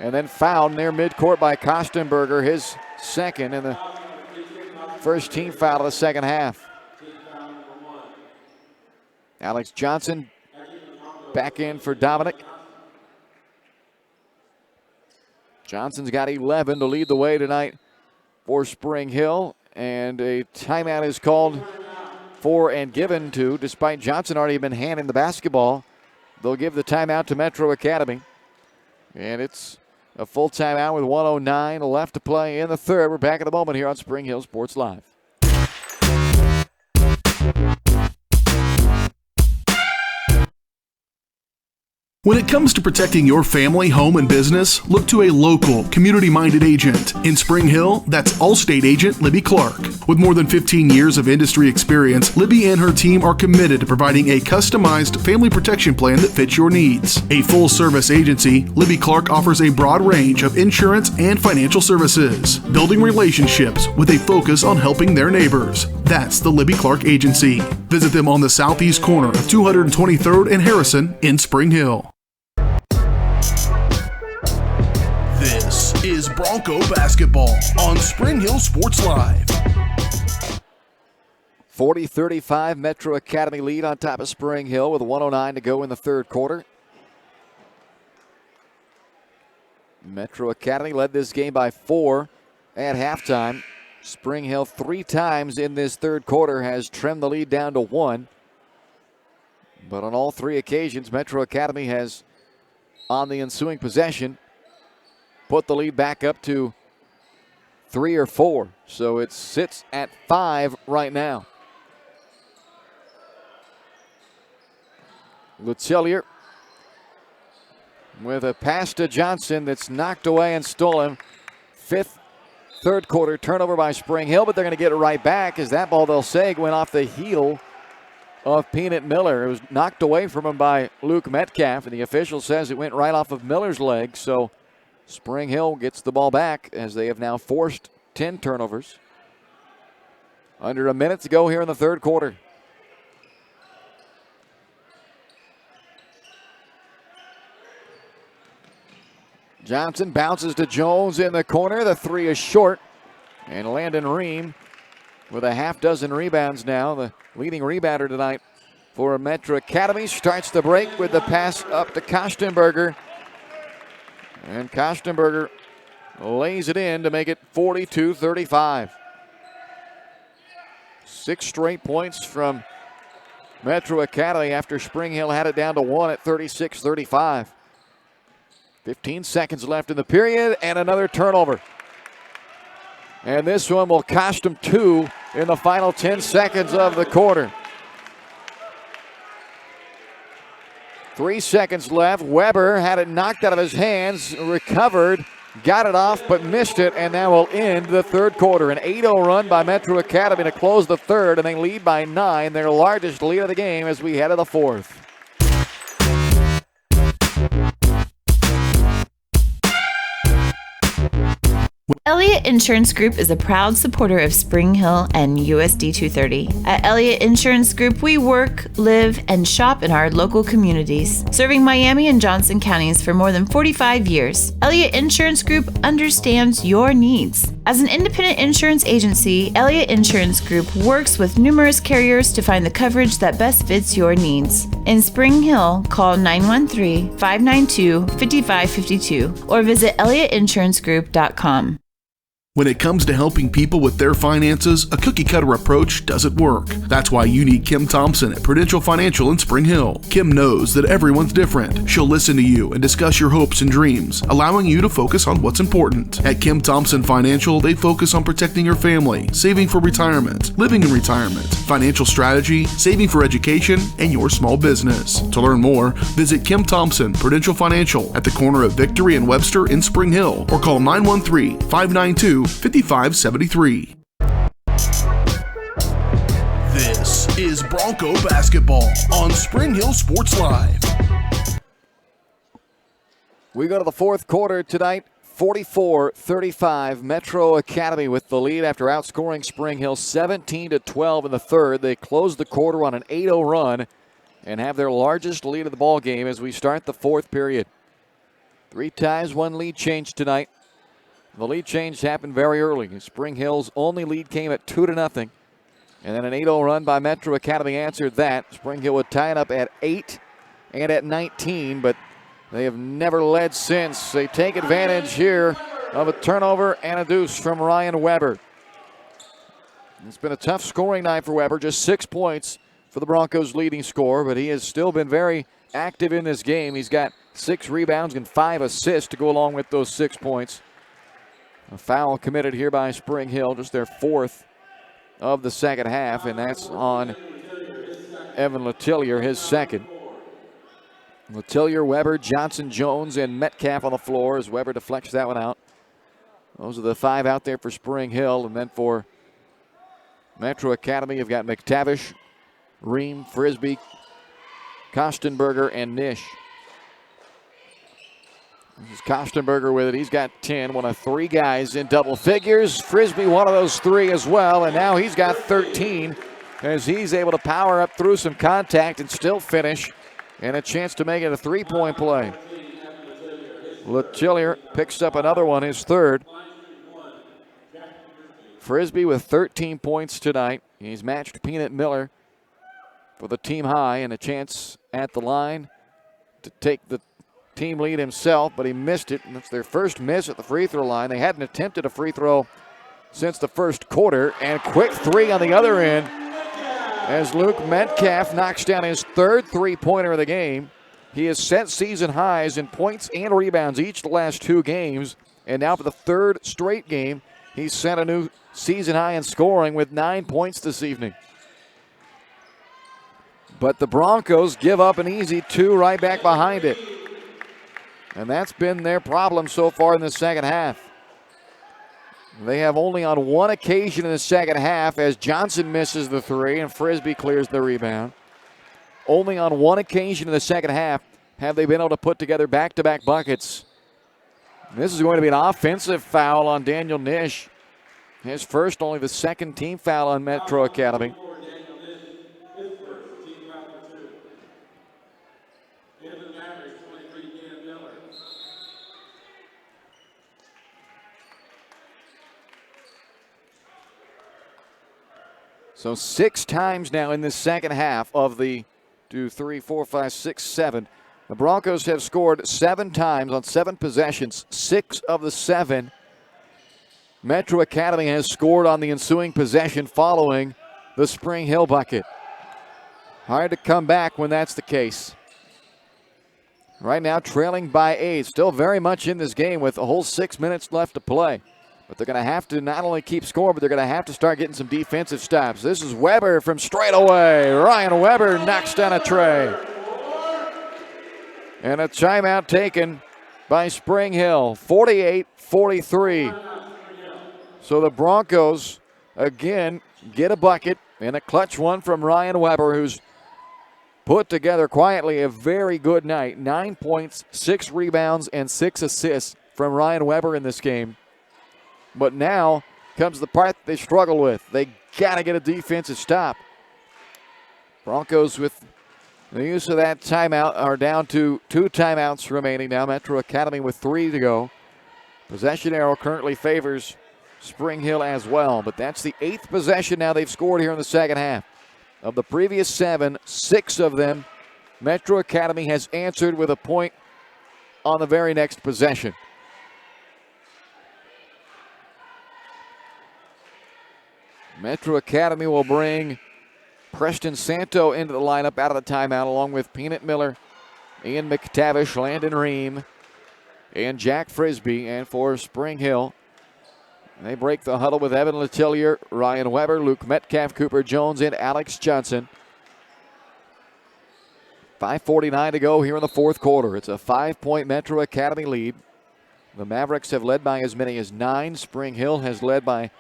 And then fouled near midcourt by Kostenberger, his 2nd and the first team foul of the second half. Alex Johnson back in for Dominic. Johnson's got 11 to lead the way tonight for Spring Hill, and a timeout is called for and given to, despite Johnson already been handing the basketball. They'll give the timeout to Metro Academy. And it's a full timeout with 1:09 left to play in the third. We're back in a moment here on Spring Hill Sports Live. When it comes to protecting your family, home, and business, look to a local, community-minded agent. In Spring Hill, that's Allstate agent Libby Clark. With more than 15 years of industry experience, Libby and her team are committed to providing a customized family protection plan that fits your needs. A full-service agency, Libby Clark offers a broad range of insurance and financial services, building relationships with a focus on helping their neighbors. That's the Libby Clark Agency. Visit them on the southeast corner of 223rd and Harrison in Spring Hill. This is Bronco basketball on Spring Hill Sports Live. 40-35 Metro Academy lead on top of Spring Hill with 1:09 to go in the third quarter. Metro Academy led this game by 4 at halftime. Spring Hill 3 times in this third quarter has trimmed the lead down to 1. But on all three occasions, Metro Academy has, on the ensuing possession, put the lead back up to 3 or 4. So it sits at 5 right now. Letelier with a pass to Johnson that's knocked away and stolen. Third quarter turnover by Spring Hill, but they're going to get it right back as that ball, they'll say, went off the heel of Peanut Miller. It was knocked away from him by Luke Metcalf, and the official says it went right off of Miller's leg. So Spring Hill gets the ball back as they have now forced 10 turnovers. Under a minute to go here in the third quarter. Johnson bounces to Jones in the corner. The three is short. And Landon Ream with a half dozen rebounds now. The leading rebounder tonight for Metro Academy. Starts the break with the pass up to Kostenberger. And Kostenberger lays it in to make it 42-35. 6 straight points from Metro Academy after Spring Hill had it down to 1 at 36-35. 15 seconds left in the period, and another turnover. And this one will cost them 2 in the final 10 seconds of the quarter. 3 seconds left. Weber had it knocked out of his hands, recovered, got it off, but missed it, and now will end the third quarter. An 8-0 run by Metro Academy to close the third, and they lead by 9, their largest lead of the game as we head to the fourth. Elliott Insurance Group is a proud supporter of Spring Hill and USD 230. At Elliott Insurance Group, we work, live, and shop in our local communities, serving Miami and Johnson counties for more than 45 years. Elliott Insurance Group understands your needs. As an independent insurance agency, Elliott Insurance Group works with numerous carriers to find the coverage that best fits your needs. In Spring Hill, call 913-592-5552 or visit elliottInsurancegroup.com. When it comes to helping people with their finances, a cookie-cutter approach doesn't work. That's why you need Kim Thompson at Prudential Financial in Spring Hill. Kim knows that everyone's different. She'll listen to you and discuss your hopes and dreams, allowing you to focus on what's important. At Kim Thompson Financial, they focus on protecting your family, saving for retirement, living in retirement, financial strategy, saving for education, and your small business. To learn more, visit Kim Thompson Prudential Financial at the corner of Victory and Webster in Spring Hill, or call 913-592-5573. This is Bronco basketball on Spring Hill Sports Live. We go to the fourth quarter tonight, 44-35. Metro Academy with the lead after outscoring Spring Hill 17-12 in the third. They close the quarter on an 8-0 run and have their largest lead of the ball game as we start the fourth period. 3 ties, 1 lead change tonight. The lead change happened very early. Spring Hill's only lead came at 2-0. And then an 8-0 run by Metro Academy answered that. Spring Hill would tie it up at 8 and at 19, but they have never led since. They take advantage here of a turnover and a deuce from Ryan Weber. It's been a tough scoring night for Weber, just 6 points for the Broncos' leading scorer, but he has still been very active in this game. He's got 6 rebounds and 5 assists to go along with those 6 points. A foul committed here by Spring Hill, just their 4th of the second half, and that's on Evan Letelier, his 2nd. Letelier, Weber, Johnson, Jones, and Metcalf on the floor as Weber deflects that one out. Those are the 5 out there for Spring Hill, and then for Metro Academy, you've got McTavish, Ream, Frisbee, Kostenberger, and Nish. This is Kostenberger with it. He's got 10, one of 3 guys in double figures. Frisbee, one of those 3 as well, and now he's got 13 as he's able to power up through some contact and still finish, and a chance to make it a 3-point play. Letelier picks up another one, his 3rd. Frisbee with 13 points tonight. He's matched Peanut Miller for the team high, and a chance at the line to take the team lead himself, but he missed it, and it's their first miss at the free throw line. They hadn't attempted a free throw since the first quarter, and quick 3 on the other end as Luke Metcalf knocks down his third three-pointer of the game. He has set season highs in points and rebounds each of the last 2 games. And now for the third straight game, he's set a new season high in scoring with 9 points this evening. But the Broncos give up an easy 2 right back behind it. And that's been their problem so far in the second half. They have only on one occasion in the second half, as Johnson misses the 3 and Frisbee clears the rebound. Only on one occasion in the second half have they been able to put together back-to-back buckets. This is going to be an offensive foul on Daniel Nish. His first, only the second team foul on Metro Academy. So 6 times now in this second half of the 2, 3, 4, 5, 6, 7. The Broncos have scored 7 times on 7 possessions. 6 of the 7 Metro Academy has scored on the ensuing possession following the Spring Hill bucket. Hard to come back when that's the case. Right now trailing by 8. Still very much in this game with a whole 6 minutes left to play. But they're going to have to not only keep scoring, but they're going to have to start getting some defensive stops. This is Weber from straight away. Ryan Weber knocks down a tray. And a timeout taken by Spring Hill, 48-43. So the Broncos, again, get a bucket and a clutch one from Ryan Weber, who's put together quietly a very good night. 9 points, 6 rebounds, and 6 assists from Ryan Weber in this game. But now comes the part they struggle with. They got to get a defensive stop. Broncos, with the use of that timeout, are down to 2 timeouts remaining now. Metro Academy with 3 to go. Possession arrow currently favors Spring Hill as well. But that's the 8th possession now they've scored here in the second half. Of the previous 7, 6 of them, Metro Academy has answered with a point on the very next possession. Metro Academy will bring Preston Santo into the lineup out of the timeout, along with Peanut Miller, Ian McTavish, Landon Ream, and Jack Frisbee. And for Spring Hill, they break the huddle with Evan Letellier, Ryan Weber, Luke Metcalf, Cooper Jones, and Alex Johnson. 5:49 to go here in the fourth quarter. It's a 5-point Metro Academy lead. The Mavericks have led by as many as 9. Spring Hill has led by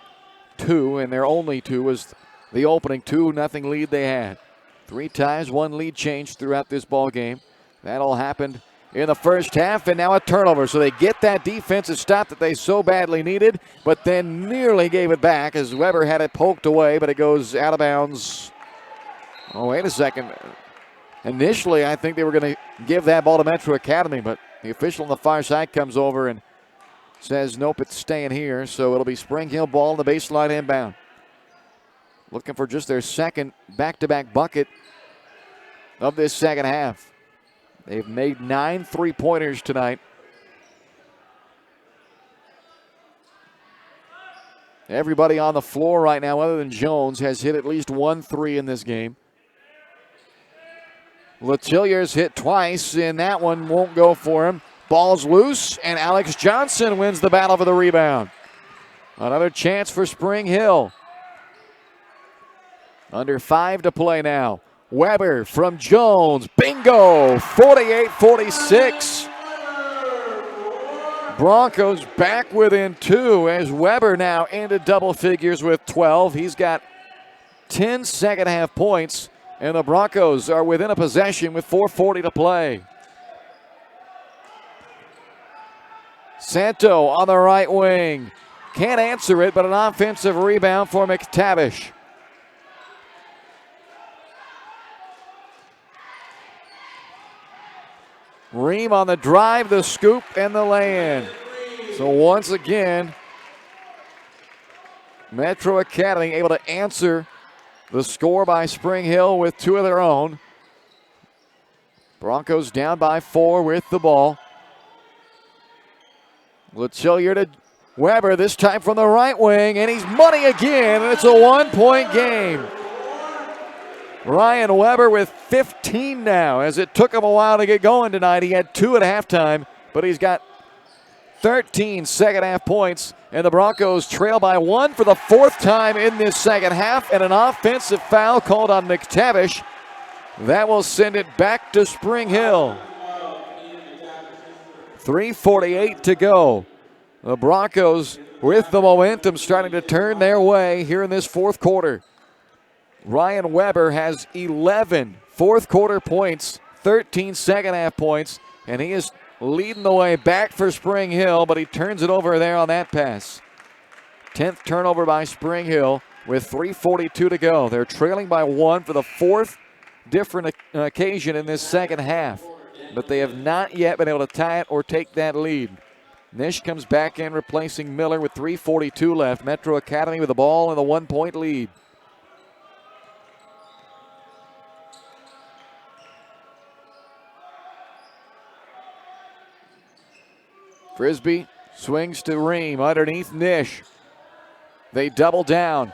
2, and their only 2 was the opening 2-0 lead they had. 3 times, 1 lead change throughout this ball game. That all happened in the first half, and now a turnover. So they get that defensive stop that they so badly needed, but then nearly gave it back as Weber had it poked away, but it goes out of bounds. Oh, wait a second. Initially, I think they were going to give that ball to Metro Academy, but the official on the far side comes over and says, nope, it's staying here. So it'll be Spring Hill ball on the baseline inbound. Looking for just their second back-to-back bucket of this second half. They've made 9 3-pointers tonight. Everybody on the floor right now, other than Jones, has hit at least 1 3 in this game. Letillier's hit twice, and that one won't go for him. Ball's loose, and Alex Johnson wins the battle for the rebound. Another chance for Spring Hill. Under 5 to play now. Weber from Jones. Bingo! 48-46. Broncos back within 2 as Weber now into double figures with 12. He's got 10 second half points, and the Broncos are within a possession with 4:40 to play. Santo on the right wing. Can't answer it, but an offensive rebound for McTavish. Ream on the drive, the scoop, and the lay-in. So once again, Metro Academy able to answer the score by Spring Hill with 2 of their own. Broncos down by 4 with the ball. Letellier to Weber, this time from the right wing, and he's money again, and it's a 1-point game. Ryan Weber with 15 now, as it took him a while to get going tonight. He had 2 at halftime, but he's got 13 second half points, and the Broncos trail by 1 for the 4th time in this second half, and an offensive foul called on McTavish. That will send it back to Spring Hill. 3:48 to go. The Broncos with the momentum starting to turn their way here in this 4th quarter. Ryan Weber has 11 fourth quarter points, 13 second half points, and he is leading the way back for Spring Hill, but he turns it over there on that pass. 10th turnover by Spring Hill with 3:42 to go. They're trailing by 1 for the 4th different occasion in this second half, but they have not yet been able to tie it or take that lead. Nish comes back in, replacing Miller with 3:42 left. Metro Academy with the ball and the 1-point lead. Frisbee swings to Ream underneath Nish. They double down.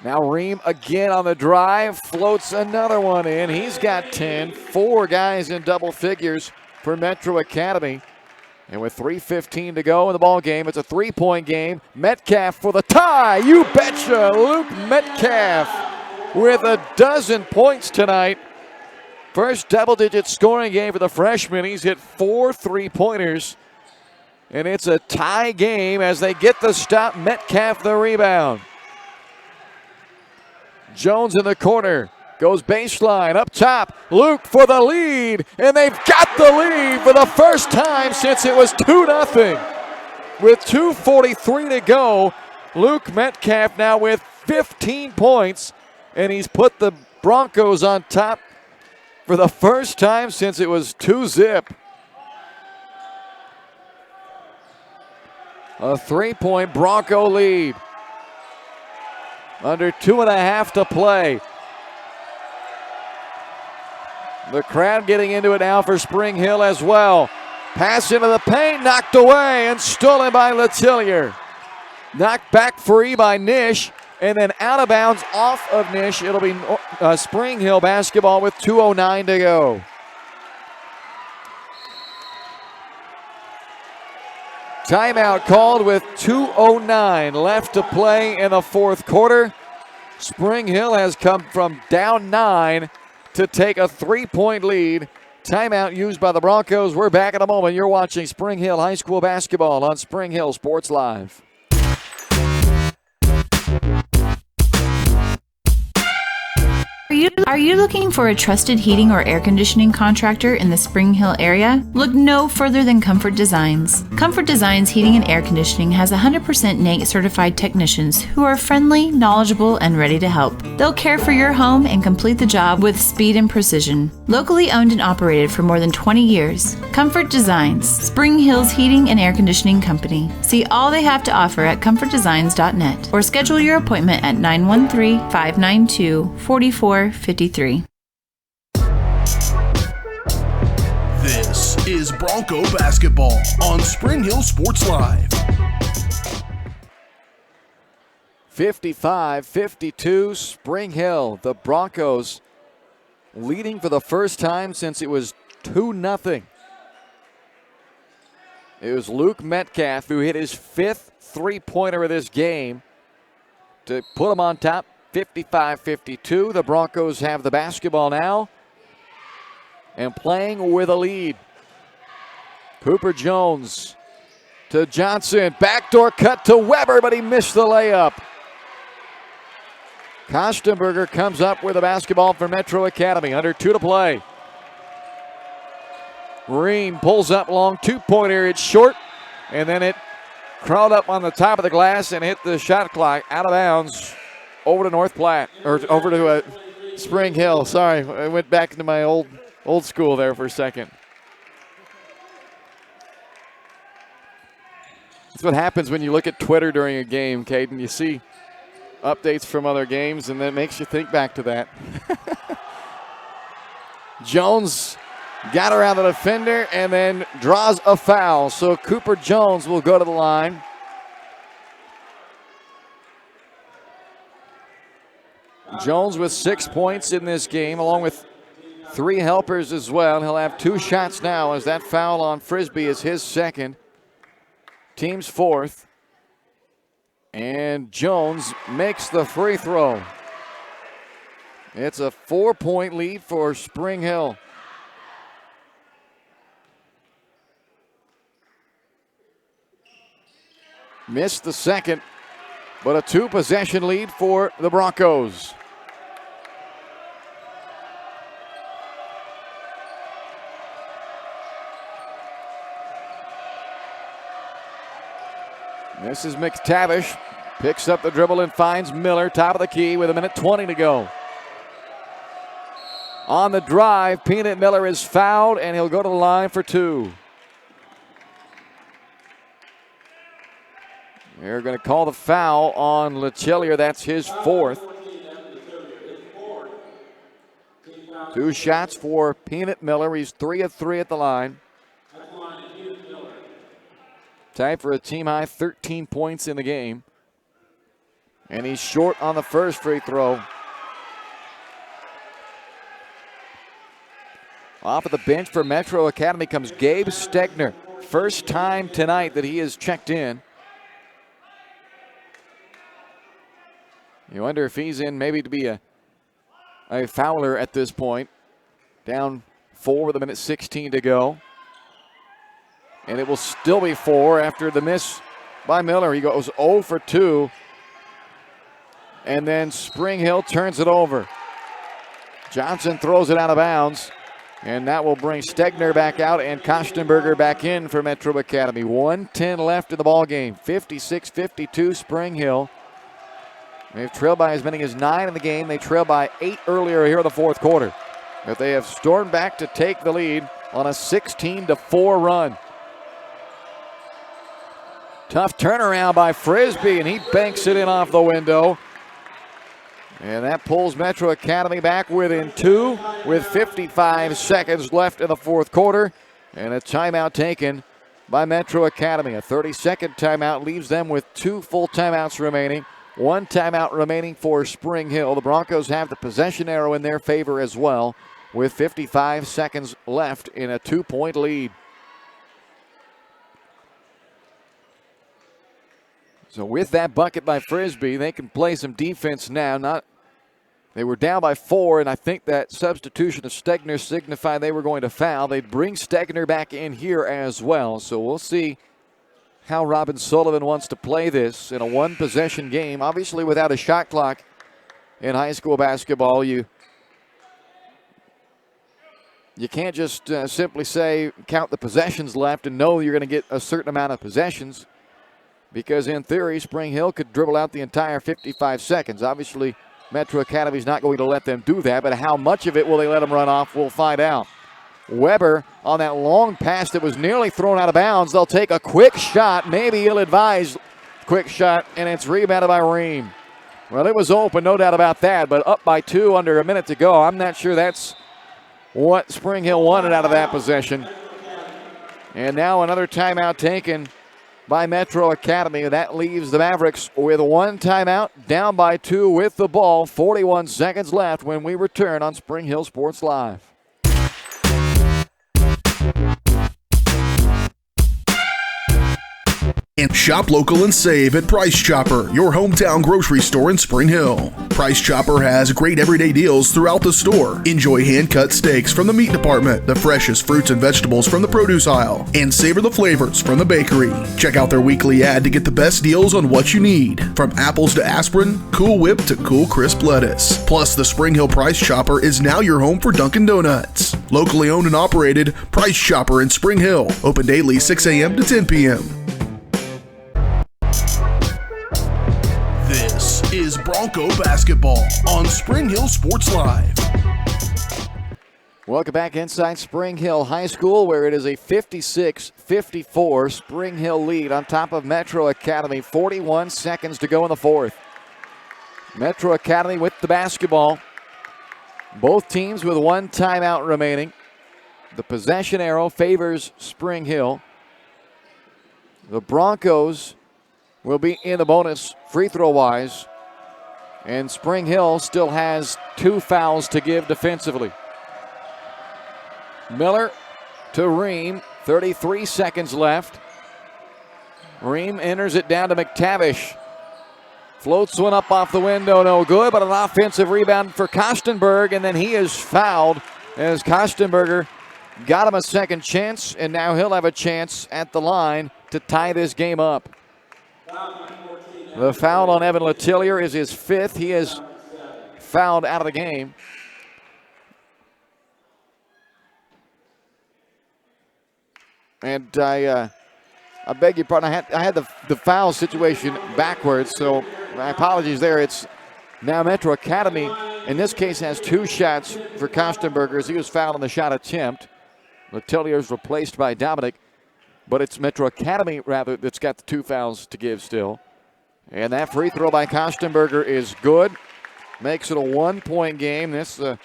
Now Ream again on the drive, floats another one in. He's got 10, 4 guys in double figures for Metro Academy. And with 3:15 to go in the ball game, it's a 3-point game. Metcalf for the tie. You betcha. Luke Metcalf with a dozen points tonight. First double-digit scoring game for the freshman. He's hit 4 3-pointers. And it's a tie game as they get the stop. Metcalf the rebound. Jones in the corner. Goes baseline, up top. Luke for the lead. And they've got the lead for the first time since it was 2-0. With 2:43 to go, Luke Metcalf now with 15 points. And he's put the Broncos on top for the first time since it was 2-0. A 3-point Bronco lead. Under 2.5 to play. The crowd getting into it now for Spring Hill as well. Pass into the paint, knocked away and stolen by Letellier. Knocked back free by Nish, and then out of bounds off of Nish. It'll be Spring Hill basketball with 2:09 to go. Timeout called with 2:09 left to play in the 4th quarter. Spring Hill has come from down 9 to take a 3-point lead. Timeout used by the Broncos. We're back in a moment. You're watching Spring Hill High School basketball on Spring Hill Sports Live. Are you looking for a trusted heating or air conditioning contractor in the Spring Hill area? Look no further than Comfort Designs. Comfort Designs Heating and Air Conditioning has 100% NATE certified technicians who are friendly, knowledgeable, and ready to help. They'll care for your home and complete the job with speed and precision. Locally owned and operated for more than 20 years, Comfort Designs, Spring Hill's heating and air conditioning company. See all they have to offer at comfortdesigns.net or schedule your appointment at 913-592-4453. This is Bronco basketball on Spring Hill Sports Live. 55-52 Spring Hill. The Broncos leading for the first time since it was 2-0. It was Luke Metcalf who hit his 5th 3-pointer of this game to put him on top. 55-52. The Broncos have the basketball now and playing with a lead. Cooper Jones to Johnson. Backdoor cut to Weber, but he missed the layup. Kostenberger comes up with a basketball for Metro Academy. Under 2 to play. Ream pulls up long 2-pointer. It's short, and then it crawled up on the top of the glass and hit the shot clock out of bounds. Over to North Platte, or over to Spring Hill. Sorry, I went back into my old school there for a second. That's what happens when you look at Twitter during a game, Caden. You see updates from other games, and then it makes you think back to that. Jones got around the defender and then draws a foul. So Cooper Jones will go to the line. Jones with 6 points in this game, along with 3 helpers as well. He'll have 2 shots now as that foul on Frisbee is his second. Team's fourth. And Jones makes the free throw. It's a 4-point lead for Spring Hill. Missed the second, but a 2-possession lead for the Broncos. This is McTavish. Picks up the dribble and finds Miller, top of the key with 1:20 to go. On the drive, Peanut Miller is fouled, and he'll go to the line for 2. They're going to call the foul on LeChellier. That's his 4th. 2 shots for Peanut Miller. He's 3 of 3 at the line. Tied for a team-high 13 points in the game. And he's short on the first free throw. Off of the bench for Metro Academy comes Gabe Stegner. First time tonight that he has checked in. You wonder if he's in maybe to be a fouler at this point. Down 4 with 1:16 to go. And it will still be 4 after the miss by Miller. He goes 0 for 2. And then Spring Hill turns it over. Johnson throws it out of bounds. And that will bring Stegner back out and Kostenberger back in for Metro Academy. 1:10 left in the ball game. 56-52 Spring Hill. They've trailed by as many as 9 in the game. They trailed by 8 earlier here in the fourth quarter. But they have stormed back to take the lead on a 16-4 run. Tough turnaround by Frisbee, and he banks it in off the window. And that pulls Metro Academy back within 2 with 55 seconds left in the fourth quarter. And a timeout taken by Metro Academy. A 30-second timeout leaves them with 2 full timeouts remaining. 1 timeout remaining for Spring Hill. The Broncos have the possession arrow in their favor as well, with 55 seconds left in a 2-point lead. So with that bucket by Frisbee, they can play some defense now. They were down by 4, and I think that substitution of Stegner signified they were going to foul. They'd bring Stegner back in here as well. So we'll see how Robin Sullivan wants to play this in a 1-possession game. Obviously, without a shot clock in high school basketball, you can't just simply say count the possessions left and know you're going to get a certain amount of possessions. Because in theory, Spring Hill could dribble out the entire 55 seconds. Obviously, Metro Academy is not going to let them do that, but how much of it will they let them run off, we'll find out. Weber on that long pass that was nearly thrown out of bounds. They'll take a quick shot, maybe ill-advised quick shot, and it's rebounded by Ream. Well, it was open, no doubt about that, but up by 2 under a minute to go. I'm not sure that's what Spring Hill wanted out of that possession. And now another timeout taken by Metro Academy. That leaves the Mavericks with 1 timeout, down by 2 with the ball. 41 seconds left when we return on Spring Hill Sports Live. And shop local and save at Price Chopper, your hometown grocery store in Spring Hill. Price Chopper has great everyday deals throughout the store. Enjoy hand-cut steaks from the meat department, the freshest fruits and vegetables from the produce aisle, and savor the flavors from the bakery. Check out their weekly ad to get the best deals on what you need, from apples to aspirin, Cool Whip to cool crisp lettuce. Plus, the Spring Hill Price Chopper is now your home for Dunkin' Donuts. Locally owned and operated, Price Chopper in Spring Hill. Open daily 6 a.m. to 10 p.m. This is Bronco basketball on Spring Hill Sports Live. Welcome back inside Spring Hill High School, where it is a 56-54 Spring Hill lead on top of Metro Academy. 41 seconds to go in the fourth. Metro Academy with the basketball. Both teams with 1 timeout remaining. The possession arrow favors Spring Hill. The Broncos will be in the bonus free throw wise. And Spring Hill still has 2 fouls to give defensively. Miller to Ream, 33 seconds left. Ream enters it down to McTavish. Floats one up off the window, no good, but an offensive rebound for Kostenberg, and then he is fouled as Kostenberger got him a second chance, and now he'll have a chance at the line to tie this game up. The foul on Evan Letellier is his 5th. He is fouled out of the game. And I beg your pardon, I had the foul situation backwards, so my apologies there. It's now Metro Academy, in this case, has 2 shots for Kostenberger as he was fouled on the shot attempt. Letellier is replaced by Dominic, but it's Metro Academy, rather, that's got the 2 fouls to give still. And that free throw by Kostenberger is good. Makes it a 1-point game. This is a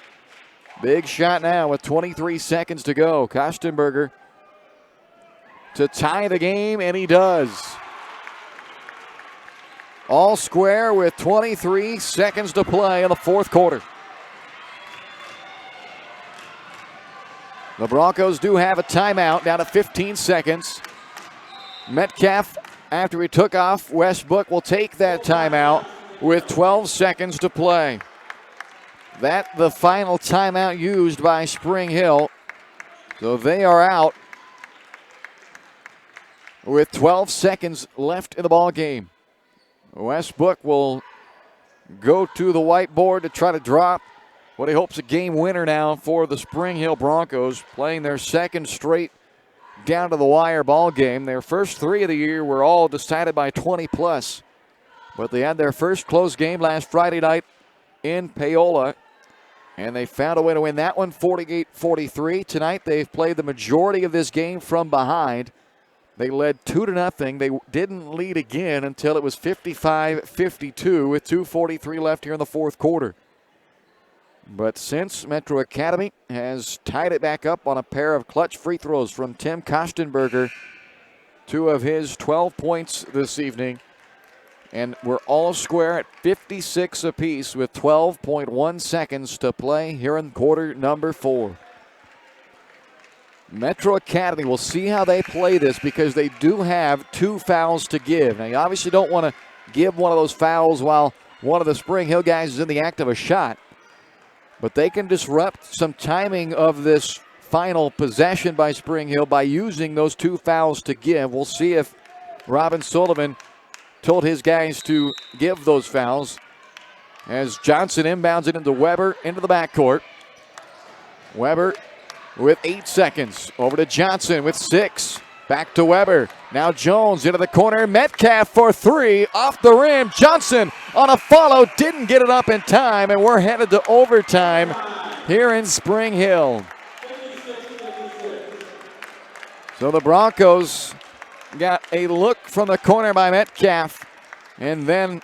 big shot now with 23 seconds to go. Kostenberger to tie the game, and he does. All square with 23 seconds to play in the 4th quarter. The Broncos do have a timeout down to 15 seconds. Metcalf, after he took off, Westbrook will take that timeout with 12 seconds to play. That's the final timeout used by Spring Hill. So they are out with 12 seconds left in the ball game. Westbrook will go to the whiteboard to try to drop what he hopes a game winner now for the Spring Hill Broncos, playing their 2nd straight down to the wire ball game. Their first 3 of the year were all decided by 20 plus, but they had their first close game last Friday night in Paola, and they found a way to win that one 48-43. Tonight they've played the majority of this game from behind. They led 2-0. They didn't lead again until it was 55-52 with 2:43 left here in the 4th quarter. But since Metro Academy has tied it back up on a pair of clutch free throws from Tim Kostenberger, 2 of his 12 points this evening, and we're all square at 56 apiece with 12.1 seconds to play here in quarter number 4. Metro Academy, will see how they play this because they do have 2 fouls to give. Now, you obviously don't want to give one of those fouls while one of the Spring Hill guys is in the act of a shot, but they can disrupt some timing of this final possession by Spring Hill by using those 2 fouls to give. We'll see if Robin Sullivan told his guys to give those fouls as Johnson inbounds it into Weber into the backcourt. Weber with 8 seconds. Over to Johnson with 6. Back to Weber. Now Jones into the corner. Metcalf for 3. Off the rim. Johnson on a follow. Didn't get it up in time. And we're headed to overtime here in Spring Hill. So the Broncos got a look from the corner by Metcalf. And then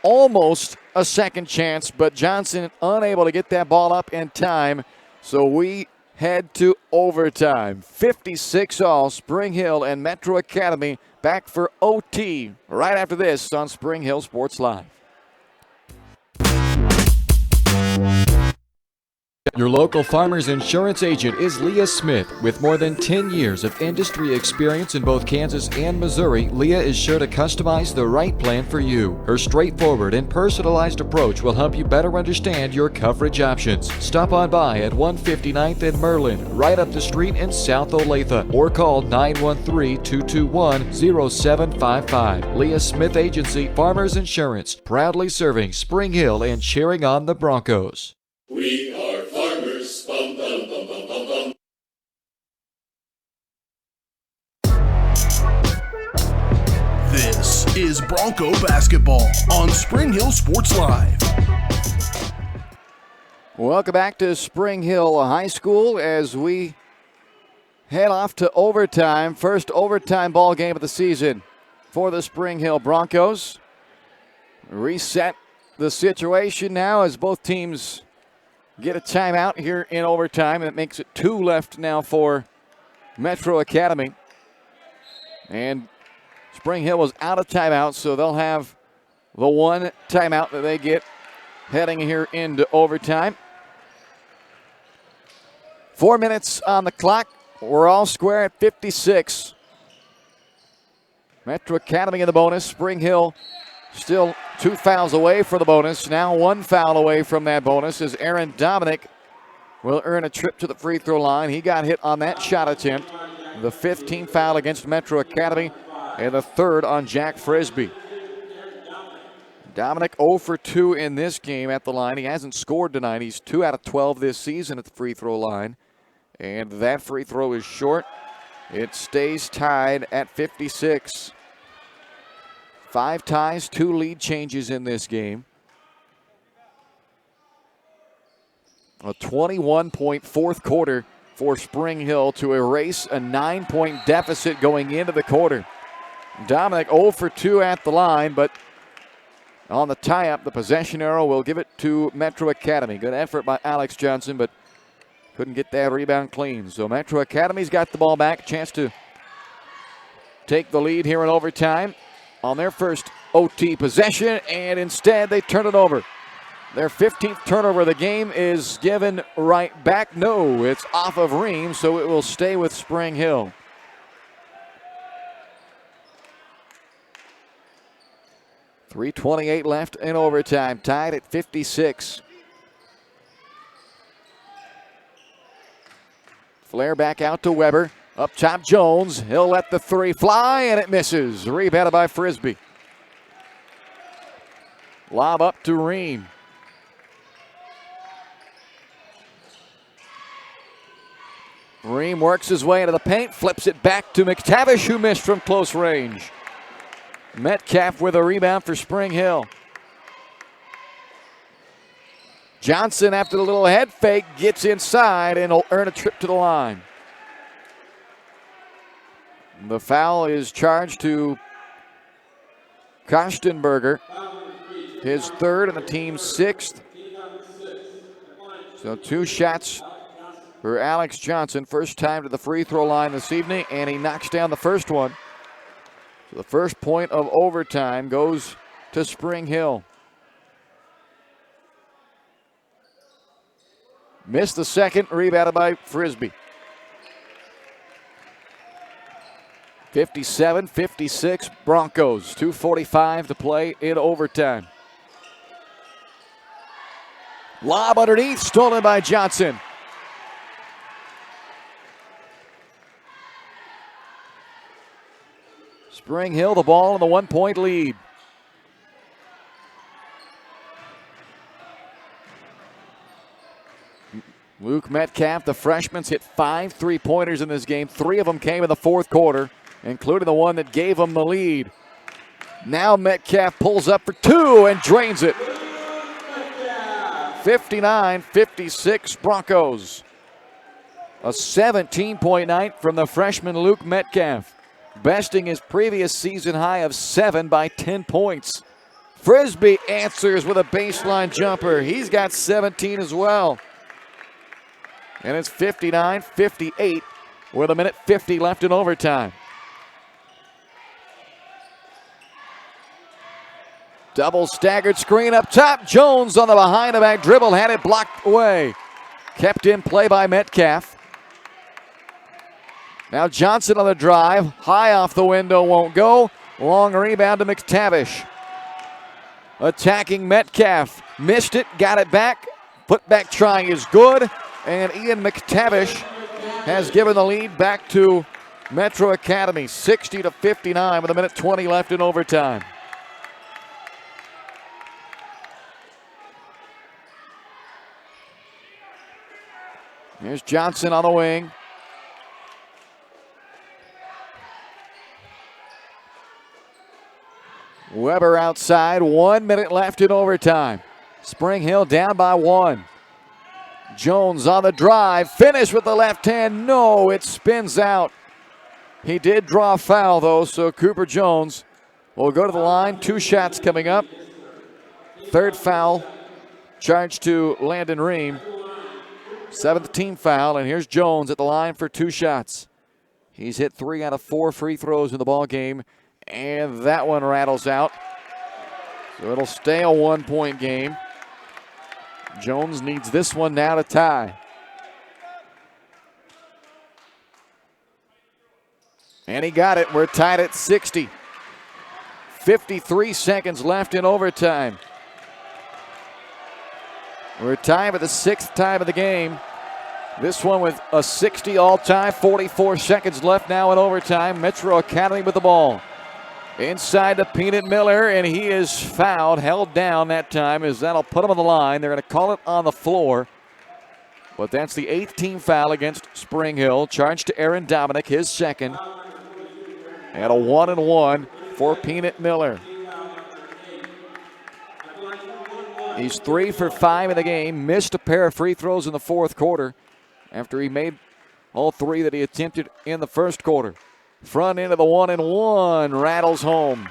almost a second chance. But Johnson unable to get that ball up in time. So we head to overtime. 56 all. Spring Hill and Metro Academy back for OT right after this on Spring Hill Sports Live. Your local Farmers Insurance agent is Leah Smith. With more than 10 years of industry experience in both Kansas and Missouri, Leah is sure to customize the right plan for you. Her straightforward and personalized approach will help you better understand your coverage options. Stop on by at 159th and Merlin, right up the street in South Olathe, or call 913-221-0755. Leah Smith Agency, Farmers Insurance, proudly serving Spring Hill and cheering on the Broncos. We are farmers. Bum, bum, bum, bum, bum, bum. This is Bronco basketball on Spring Hill Sports Live. Welcome back to Spring Hill High School as we head off to overtime. First overtime ball game of the season for the Spring Hill Broncos. Reset the situation now as both teams get a timeout here in overtime. That makes it 2 left now for Metro Academy. And Spring Hill was out of timeout, so they'll have the one timeout that they get heading here into overtime. 4 minutes on the clock. We're all square at 56. Metro Academy in the bonus. Spring Hill still 2 fouls away from the bonus. Now 1 foul away from that bonus as Aaron Dominic will earn a trip to the free throw line. He got hit on that shot attempt. The 15th foul against Metro Academy and the 3rd on Jack Frisbee. Dominic 0 for 2 in this game at the line. He hasn't scored tonight. He's 2 out of 12 this season at the free throw line. And that free throw is short. It stays tied at 56. 5 ties, 2 lead changes in this game. A 21-point fourth quarter for Spring Hill to erase a 9-point deficit going into the quarter. Dominic 0 for 2 at the line, but on the tie-up, the possession arrow will give it to Metro Academy. Good effort by Alex Johnson, but couldn't get that rebound clean. So Metro Academy's got the ball back. Chance to take the lead here in overtime on their first OT possession, and instead they turn it over. Their 15th turnover of the game is given right back. No, it's off of Ream, so it will stay with Spring Hill. .328 left in overtime, tied at 56. Flare back out to Weber. Up top, Jones. He'll let the 3 fly, and it misses. Rebounded by Frisbee. Lob up to Ream. Ream works his way into the paint, flips it back to McTavish, who missed from close range. Metcalf with a rebound for Spring Hill. Johnson, after the little head fake, gets inside and will earn a trip to the line. The foul is charged to Kostenberger, his 3rd and the team's 6th. So 2 shots for Alex Johnson. First time to the free throw line this evening, and he knocks down the first one. So the first point of overtime goes to Spring Hill. Missed the second, rebounded by Frisbee. 57-56 Broncos. 2:45 to play in overtime. Lob underneath, stolen by Johnson. Spring Hill, the ball in the 1-point lead. Luke Metcalf, the freshman's hit 5 3-pointers in this game. 3 of them came in the fourth quarter, including the one that gave him the lead. Now Metcalf pulls up for 2 and drains it. 59-56 Broncos. A 17-point night from the freshman Luke Metcalf, besting his previous season high of 7 by 10 points. Frisbee answers with a baseline jumper. He's got 17 as well. And it's 59-58 with 1:50 left in overtime. Double staggered screen up top. Jones on the behind-the-back dribble, had it blocked away. Kept in play by Metcalf. Now Johnson on the drive. High off the window, won't go. Long rebound to McTavish. Attacking Metcalf. Missed it, got it back. Put back try is good. And Ian McTavish has given the lead back to Metro Academy. 60-59 with 1:20 left in overtime. Here's Johnson on the wing. Weber outside, 1 minute left in overtime. Spring Hill down by 1. Jones on the drive, finish with the left hand. No, it spins out. He did draw a foul though, so Cooper Jones will go to the line. 2 shots coming up. 3rd foul charged to Landon Ream. 7th team foul, and here's Jones at the line for 2 shots. He's hit 3 out of 4 free throws in the ball game, and that one rattles out. So it'll stay a 1-point game. Jones needs this one now to tie. And he got it. We're tied at 60. 53 seconds left in overtime. We're tied for the 6th time of the game. This one with a 60 all-time, 44 seconds left now in overtime. Metro Academy with the ball. Inside to Peanut Miller, and he is fouled, held down that time, as that'll put him on the line. They're going to call it on the floor. But that's the 8th team foul against Spring Hill. Charged to Aaron Dominic, his second. And a 1-and-1 for Peanut Miller. He's 3 for 5 in the game. Missed a pair of free throws in the fourth quarter after he made all 3 that he attempted in the first quarter. Front end of the 1-and-1 rattles home.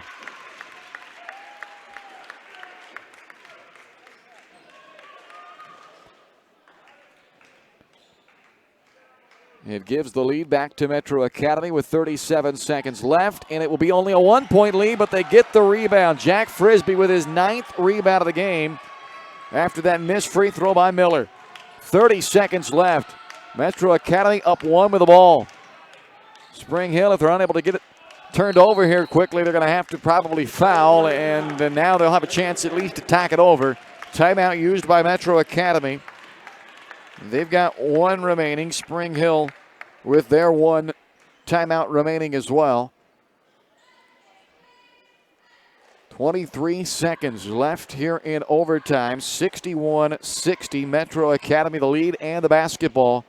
It gives the lead back to Metro Academy with 37 seconds left, and it will be only a 1-point lead, but they get the rebound. Jack Frisbee with his 9th rebound of the game after that missed free throw by Miller. 30 seconds left. Metro Academy up 1 with the ball. Spring Hill, if they're unable to get it turned over here quickly, they're going to have to probably foul, and now they'll have a chance at least to tack it over. Timeout used by Metro Academy. They've got 1 remaining. Spring Hill with their 1 timeout remaining as well. 23 seconds left here in overtime. 61-60. Metro Academy the lead and the basketball.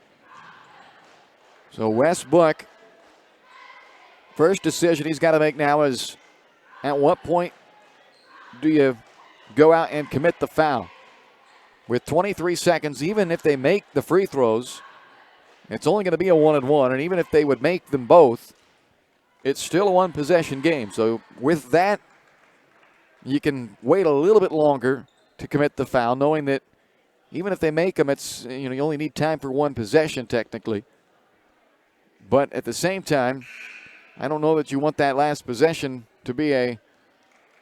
So Wes Book, first decision he's got to make now is, at what point do you go out and commit the foul? With 23 seconds, even if they make the free throws, it's only going to be a 1-and-1. And even if they would make them both, it's still a 1-possession game. So with that, you can wait a little bit longer to commit the foul, knowing that even if they make them, it's, you only need time for 1 possession technically. But at the same time, I don't know that you want that last possession to be a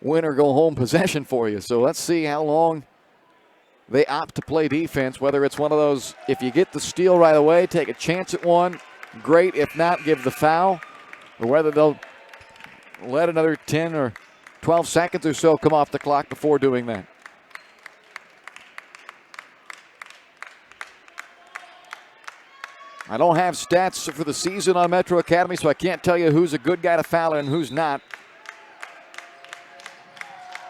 win-or-go-home possession for you. So let's see how long they opt to play defense, whether it's one of those, if you get the steal right away, take a chance at one, great. If not, give the foul. Or whether they'll let another 10 or 12 seconds or so come off the clock before doing that. I don't have stats for the season on Metro Academy, so I can't tell you who's a good guy to foul and who's not.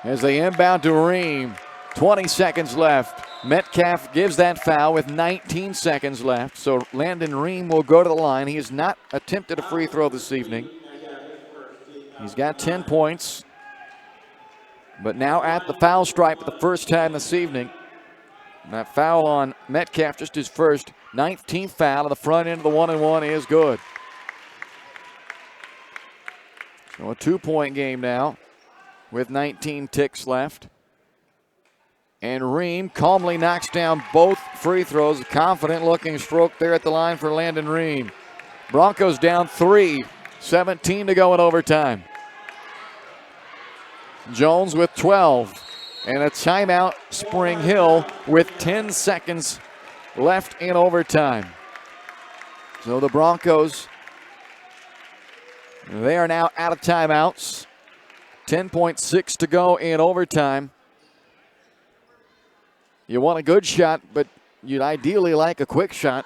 As they inbound to Ream. 20 seconds left. Metcalf gives that foul with 19 seconds left. So Landon Ream will go to the line. He has not attempted a free throw this evening. He's got 10 points. But now at the foul stripe for the first time this evening. And that foul on Metcalf, just his first, 19th foul on the front end of the 1-and-1 is good. So a 2-point game now with 19 ticks left. And Ream calmly knocks down both free throws. A confident looking stroke there at the line for Landon Ream. Broncos down 3, 17 to go in overtime. Jones with 12. And a timeout, Spring Hill with 10 seconds left in overtime. So the Broncos, they are now out of timeouts. 10.6 to go in overtime. You want a good shot, but you'd ideally like a quick shot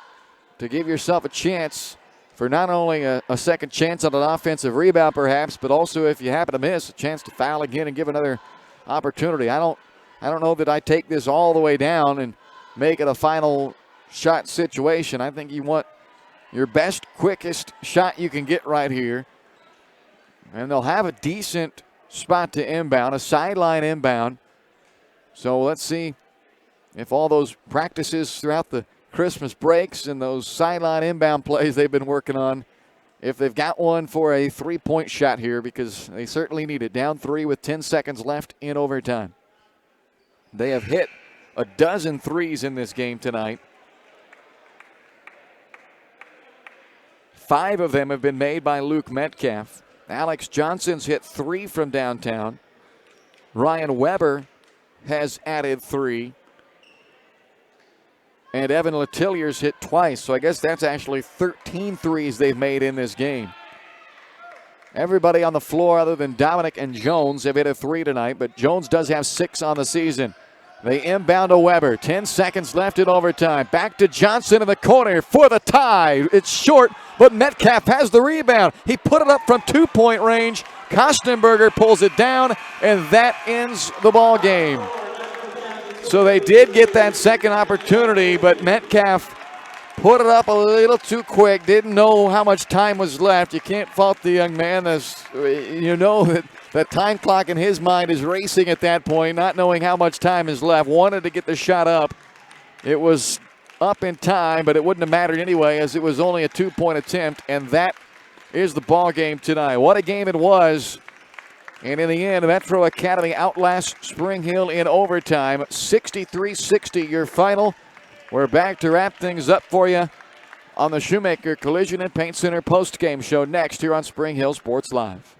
to give yourself a chance for not only a second chance on an offensive rebound perhaps, but also if you happen to miss, a chance to foul again and give another opportunity. I don't know that I take this all the way down and make it a final shot situation. I think you want your best, quickest shot you can get right here. And they'll have a decent spot to inbound, a sideline inbound. So let's see if all those practices throughout the Christmas breaks and those sideline inbound plays they've been working on, if they've got one for a 3-point shot here, because they certainly need it. Down 3 with 10 seconds left in overtime. They have hit a dozen threes in this game tonight. 5 of them have been made by Luke Metcalf. Alex Johnson's hit 3 from downtown. Ryan Weber has added 3. And Evan Letillier's hit twice, so I guess that's actually 13 threes they've made in this game. Everybody on the floor other than Dominic and Jones have hit a 3 tonight, but Jones does have 6 on the season. They inbound to Weber. 10 seconds left in overtime. Back to Johnson in the corner for the tie. It's short, but Metcalf has the rebound. He put it up from 2-point range. Kostenberger pulls it down, and that ends the ball game. So they did get that second opportunity, but Metcalf put it up a little too quick. Didn't know how much time was left. You can't fault the young man. You know that the time clock in his mind is racing at that point, not knowing how much time is left. Wanted to get the shot up. It was up in time, but it wouldn't have mattered anyway as it was only a 2-point attempt, and that is the ball game tonight. What a game it was. And in the end, Metro Academy outlasts Spring Hill in overtime. 63-60 your final. We're back to wrap things up for you on the Shoemaker Collision and Paint Center postgame show next here on Spring Hill Sports Live.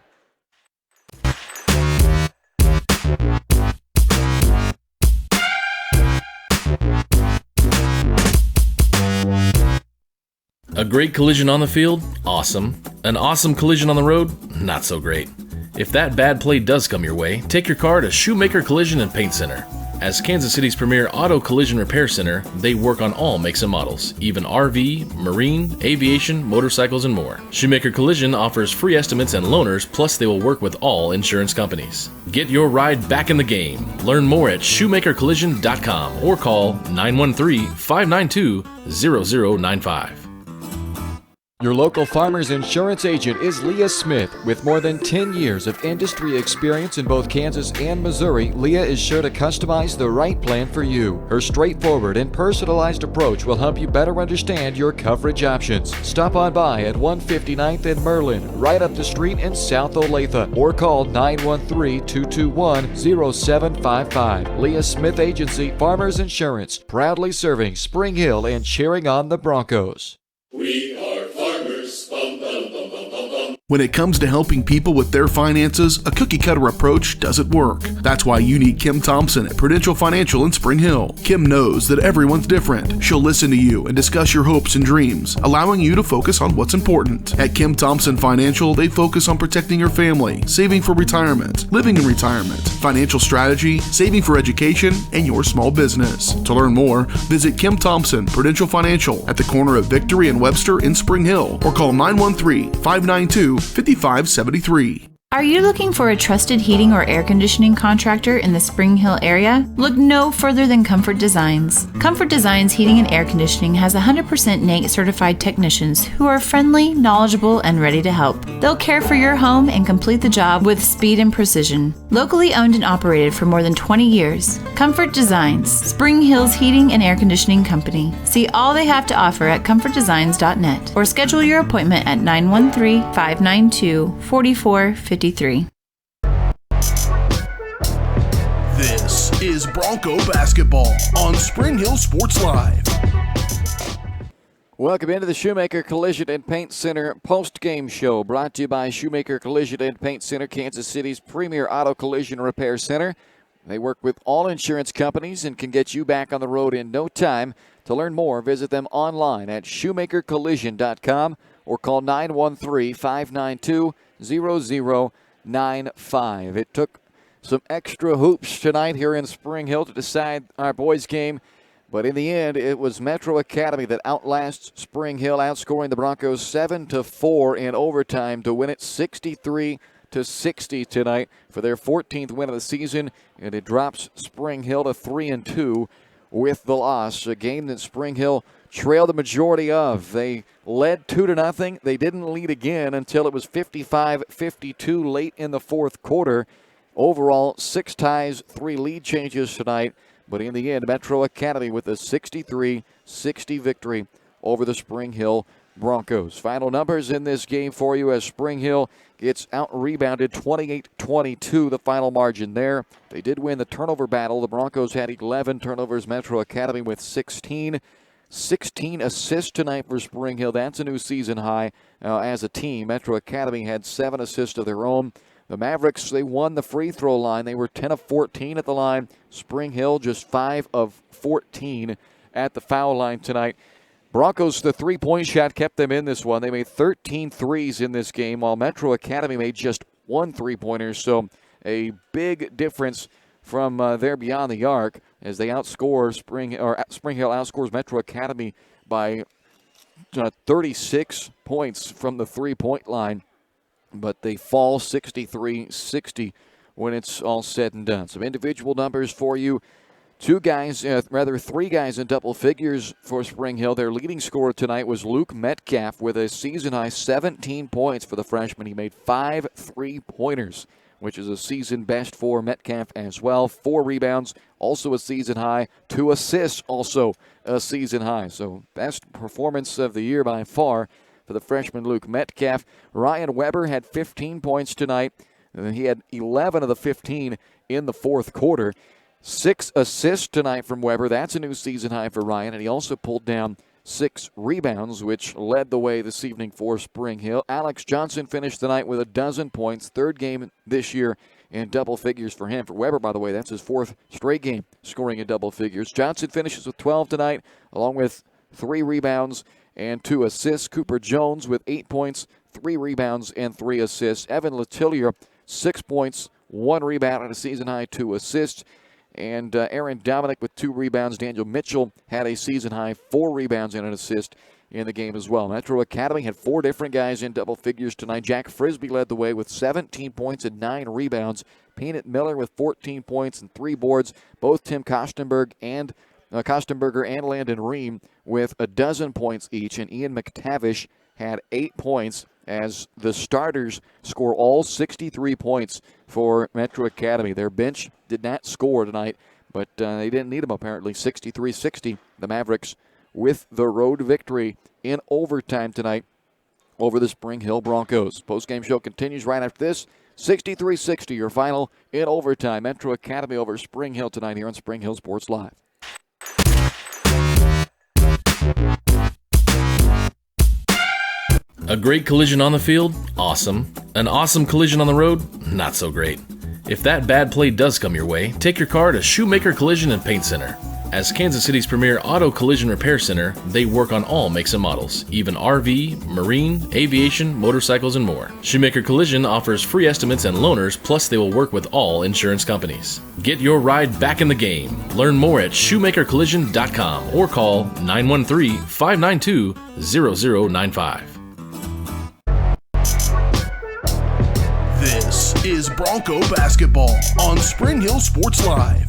A great collision on the field? Awesome. An awesome collision on the road? Not so great. If that bad play does come your way, take your car to Shoemaker Collision and Paint Center. As Kansas City's premier auto collision repair center, they work on all makes and models, even RV, marine, aviation, motorcycles, and more. Shoemaker Collision offers free estimates and loaners, plus they will work with all insurance companies. Get your ride back in the game. Learn more at shoemakercollision.com or call 913-592-0095. Your local Farmers Insurance agent is Leah Smith. With more than 10 years of industry experience in both Kansas and Missouri, Leah is sure to customize the right plan for you. Her straightforward and personalized approach will help you better understand your coverage options. Stop on by at 159th and Merlin, right up the street in South Olathe, or call 913-221-0755. Leah Smith Agency, Farmers Insurance, proudly serving Spring Hill and cheering on the Broncos. We are farmers. Bum, bum, bum, bum, bum, bum. When it comes to helping people with their finances, a cookie-cutter approach doesn't work. That's why you need Kim Thompson at Prudential Financial in Spring Hill. Kim knows that everyone's different. She'll listen to you and discuss your hopes and dreams, allowing you to focus on what's important. At Kim Thompson Financial, they focus on protecting your family, saving for retirement, living in retirement, financial strategy, saving for education, and your small business. To learn more, visit Kim Thompson Prudential Financial at the corner of Victory and Webster in Spring Hill, or call 913-592-5573. Are you looking for a trusted heating or air conditioning contractor in the Spring Hill area? Look no further than Comfort Designs. Comfort Designs Heating and Air Conditioning has 100% NATE certified technicians who are friendly, knowledgeable, and ready to help. They'll care for your home and complete the job with speed and precision. Locally owned and operated for more than 20 years, Comfort Designs, Spring Hill's heating and air conditioning company. See all they have to offer at comfortdesigns.net or schedule your appointment at 913-592-4453. This is Bronco basketball on Spring Hill Sports Live. Welcome into the Shoemaker Collision and Paint Center post-game show, brought to you by Shoemaker Collision and Paint Center, Kansas City's premier auto collision repair center. They work with all insurance companies and can get you back on the road in no time. To learn more, visit them online at shoemakercollision.com or call 913-592-0095. It took some extra hoops tonight here in Spring Hill to decide our boys' game, but in the end, it was Metro Academy that outlasts Spring Hill, outscoring the Broncos 7-4 in overtime to win it 63-60 tonight for their 14th win of the season, and it drops Spring Hill to 3-2 with the loss. A game that Spring Hill trailed the majority of. They led 2-0. They didn't lead again until it was 55-52 late in the fourth quarter. Overall, 6 ties, 3 lead changes tonight. But in the end, Metro Academy with a 63-60 victory over the Spring Hill Broncos. Final numbers in this game for you as Spring Hill gets out-rebounded 28-22, the final margin there. They did win the turnover battle. The Broncos had 11 turnovers. Metro Academy with 16. 16 assists tonight for Spring Hill. That's a new season high as a team. Metro Academy had 7 assists of their own. The Mavericks, they won the free throw line. They were 10 of 14 at the line. Spring Hill just 5 of 14 at the foul line tonight. Broncos, the three-point shot kept them in this one. They made 13 threes in this game, while Metro Academy made just 1 three-pointer. So a big difference from there beyond the arc as they outscore Spring Hill outscores Metro Academy by 36 points from the three-point line. But they fall 63-60 when it's all said and done. Some individual numbers for you. Three guys in double figures for Spring Hill. Their leading scorer tonight was Luke Metcalf with a season-high 17 points for the freshman. He made 5 three-pointers, which is a season best for Metcalf as well. 4 rebounds, also a season high. 2 assists, also a season high. So best performance of the year by far for the freshman Luke Metcalf. Ryan Weber had 15 points tonight. He had 11 of the 15 in the fourth quarter. 6 assists tonight from Weber. That's a new season high for Ryan. And he also pulled down 6 rebounds, which led the way this evening for Spring Hill. Alex Johnson finished the night with 12 points. 3rd game this year in double figures for him. For Weber, by the way, that's his 4th straight game scoring in double figures. Johnson finishes with 12 tonight, along with 3 rebounds and 2 assists. Cooper Jones with 8 points, 3 rebounds, and 3 assists. Evan Letillier, 6 points, 1 rebound, and a season-high 2 assists. And Aaron Dominic with 2 rebounds. Daniel Mitchell had a season-high 4 rebounds and an assist in the game as well. Metro Academy had 4 different guys in double figures tonight. Jack Frisbee led the way with 17 points and 9 rebounds. Peanut Miller with 14 points and 3 boards. Both Tim Kostenberger and Landon Ream with 12 points each. And Ian McTavish had 8 points as the starters score all 63 points for Metro Academy. Their bench did not score tonight, but they didn't need them apparently. 63-60, the Mavericks with the road victory in overtime tonight over the Spring Hill Broncos. Postgame show continues right after this. 63-60, your final in overtime. Metro Academy over Spring Hill tonight here on Spring Hill Sports Live. A great collision on the field? Awesome. An awesome collision on the road? Not so great. If that bad play does come your way, take your car to Shoemaker Collision and Paint Center. As Kansas City's premier auto collision repair center, they work on all makes and models, even RV, marine, aviation, motorcycles, and more. Shoemaker Collision offers free estimates and loaners, plus they will work with all insurance companies. Get your ride back in the game. Learn more at shoemakercollision.com or call 913-592-0095. This is Bronco basketball on Spring Hill Sports Live.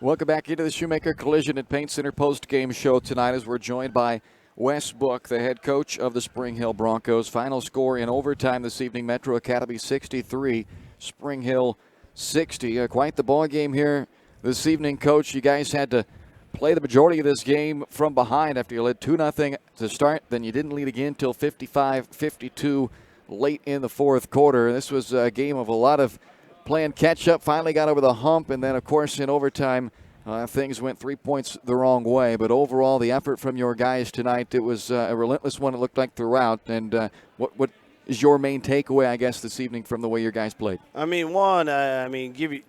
Welcome back into the Shoemaker Collision and Paint Center post-game show tonight as we're joined by Wes Book, the head coach of the Spring Hill Broncos. Final score in overtime this evening, Metro Academy 63, Spring Hill 60. Quite the ball game here this evening, Coach. You guys had to play the majority of this game from behind after you led 2-0 to start. Then you didn't lead again until 55-52 late in the fourth quarter. This was a game of a lot of playing catch-up, finally got over the hump, and then, of course, in overtime, things went 3 points the wrong way. But overall, the effort from your guys tonight, it was a relentless one, it looked like, throughout. And what is your main takeaway, I guess, this evening from the way your guys played? I mean,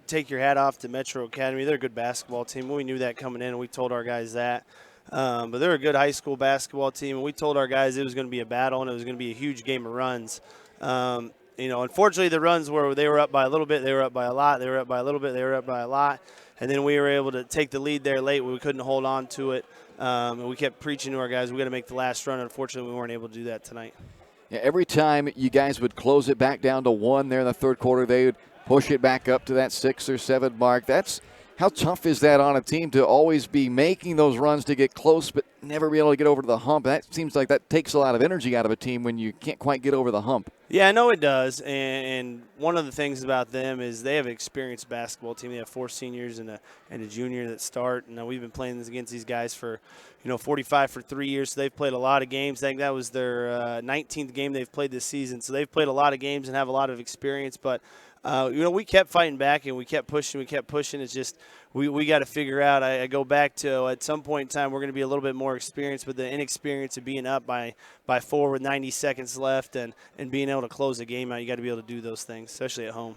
take your hat off to Metro Academy. They're a good basketball team. We knew that coming in, and we told our guys that. But they're a good high school basketball team, and we told our guys it was going to be a battle and it was going to be a huge game of runs. Unfortunately, the runs were they were up by a little bit, they were up by a lot, they were up by a little bit, they were up by a lot, and then we were able to take the lead there late. We couldn't hold on to it, and we kept preaching to our guys, we got to make the last run. Unfortunately, we weren't able to do that tonight. Yeah, every time you guys would close it back down to 1 there in the third quarter, they would push it back up to that 6 or 7 mark. How tough is that on a team to always be making those runs to get close but never be able to get over to the hump? That seems like that takes a lot of energy out of a team when you can't quite get over the hump. Yeah, I know it does, and one of the things about them is they have an experienced basketball team. They have 4 seniors and a junior that start, and we've been playing against these guys for 45 for 3 years. So they've played a lot of games. I think that was their 19th game they've played this season. So they've played a lot of games and have a lot of experience. But we kept fighting back and we kept pushing. It's just we got to figure out. I go back to at some point in time we're going to be a little bit more experienced, but the inexperience of being up by 4 with 90 seconds left and being able to close the game out, you got to be able to do those things, especially at home.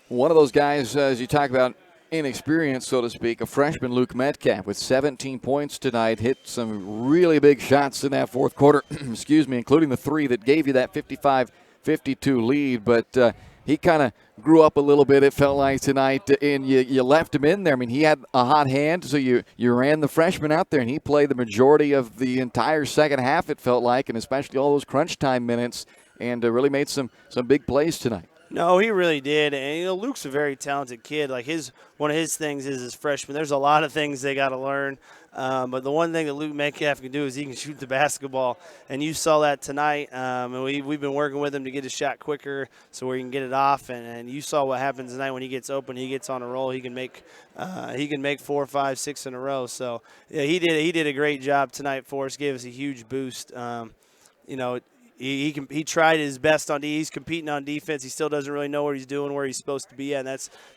One of those guys, as you talk about inexperience, so to speak, a freshman, Luke Metcalf, with 17 points tonight, hit some really big shots in that fourth quarter, excuse me, including the 3 that gave you that 55-52 lead. But he kind of grew up a little bit, it felt like, tonight, and you left him in there. I mean, he had a hot hand, so you ran the freshman out there, and he played the majority of the entire second half, it felt like, and especially all those crunch time minutes, and really made some big plays tonight. No, he really did. And, Luke's a very talented kid. Like one of his things is his freshman. There's a lot of things they got to learn. But the one thing that Luke Metcalf can do is he can shoot the basketball. And you saw that tonight. And we've been working with him to get his shot quicker so where he can get it off. And you saw what happens tonight when he gets open. He gets on a roll. He can make 4, 5, 6 in a row. So, yeah, he did a great job tonight for us. Gave us a huge boost. He tried his best on D. He's competing on defense. He still doesn't really know what he's doing, where he's supposed to be at. And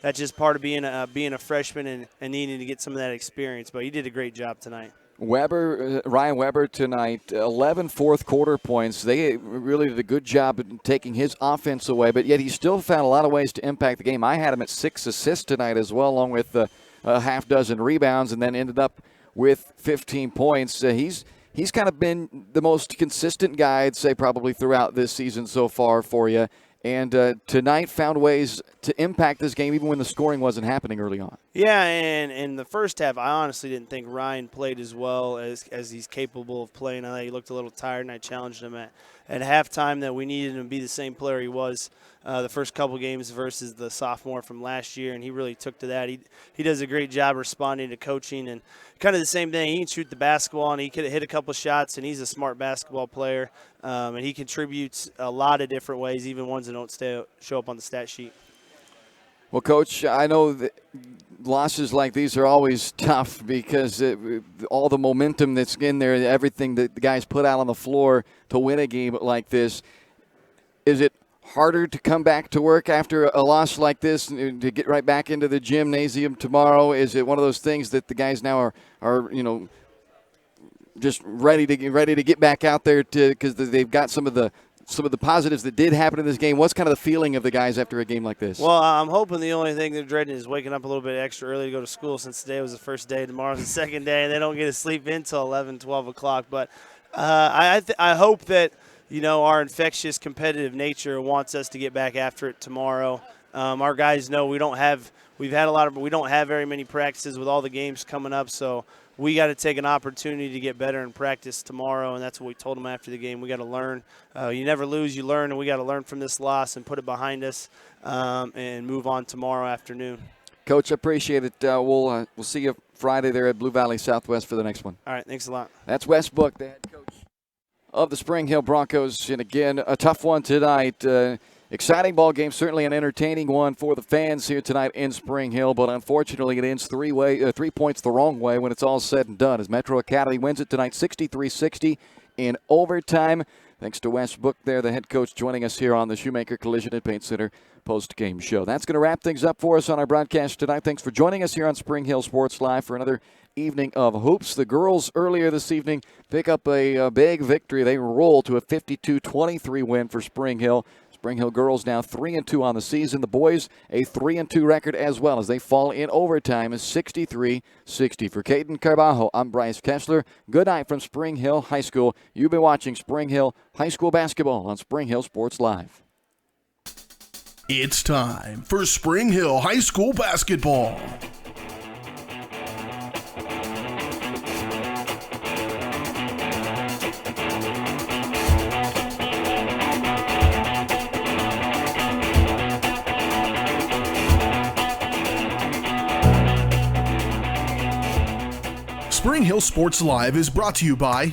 that's just part of being a freshman and needing to get some of that experience. But he did a great job tonight. Ryan Weber tonight, 11 fourth quarter points. They really did a good job in taking his offense away, but yet he still found a lot of ways to impact the game. I had him at 6 assists tonight as well, along with a half dozen rebounds, and then ended up with 15 points. He's kind of been the most consistent guy, I'd say, probably throughout this season so far for you. And tonight found ways to impact this game even when the scoring wasn't happening early on. Yeah, and in the first half, I honestly didn't think Ryan played as well as he's capable of playing. I thought he looked a little tired, and I challenged him at halftime that we needed him to be the same player he was the first couple games versus the sophomore from last year, and he really took to that. He does a great job responding to coaching, and kind of the same thing. He can shoot the basketball, and he could hit a couple shots, and he's a smart basketball player, and he contributes a lot of different ways, even ones that don't show up on the stat sheet. Well, Coach, I know that losses like these are always tough because all the momentum that's in there, everything that the guys put out on the floor to win a game like this. Is it harder to come back to work after a loss like this, to get right back into the gymnasium tomorrow? Is it one of those things that the guys now are just ready to get back out there because they've got some of the positives that did happen in this game? What's kind of the feeling of the guys after a game like this? Well, I'm hoping the only thing they're dreading is waking up a little bit extra early to go to school, since today was the first day, tomorrow's the second day, and they don't get to sleep until 11, 12 o'clock. But I hope that our infectious competitive nature wants us to get back after it tomorrow. Our guys know we don't have very many practices with all the games coming up, so we got to take an opportunity to get better in practice tomorrow, and that's what we told them after the game. We got to learn. You never lose, you learn, and we got to learn from this loss and put it behind us and move on tomorrow afternoon. Coach, I appreciate it. We'll see you Friday there at Blue Valley Southwest for the next one. All right, thanks a lot. That's Wes Book, the head coach of the Spring Hill Broncos, and again, a tough one tonight. Exciting ball game, certainly an entertaining one for the fans here tonight in Spring Hill, but unfortunately it ends 3 points the wrong way when it's all said and done, as Metro Academy wins it tonight 63-60 in overtime. Thanks to Wes Book there, the head coach, joining us here on the Shoemaker Collision and Paint Center post-game show. That's going to wrap things up for us on our broadcast tonight. Thanks for joining us here on Spring Hill Sports Live for another evening of hoops. The girls earlier this evening pick up a big victory. They roll to a 52-23 win for Spring Hill. Spring Hill girls now 3-2 on the season. The boys a 3-2 record as well as they fall in overtime as 63-60. For Caden Carbajo, I'm Bryce Kessler. Good night from Spring Hill High School. You've been watching Spring Hill High School basketball on Spring Hill Sports Live. It's time for Spring Hill High School basketball. Spring Hill Sports Live is brought to you by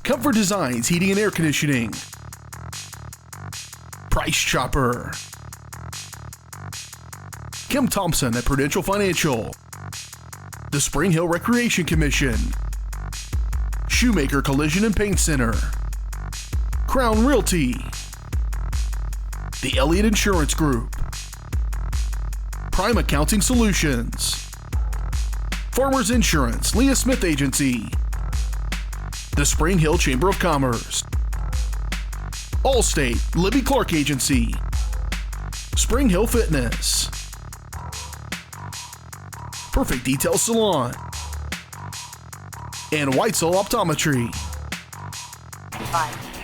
Comfort Designs Heating and Air Conditioning, Price Chopper, Kim Thompson at Prudential Financial, the Spring Hill Recreation Commission, Shoemaker Collision and Paint Center, Crown Realty, the Elliott Insurance Group, Prime Accounting Solutions, Farmers Insurance, Leah Smith Agency, the Spring Hill Chamber of Commerce, Allstate, Libby Clark Agency, Spring Hill Fitness, Perfect Detail Salon, and Whitesell Optometry. 5.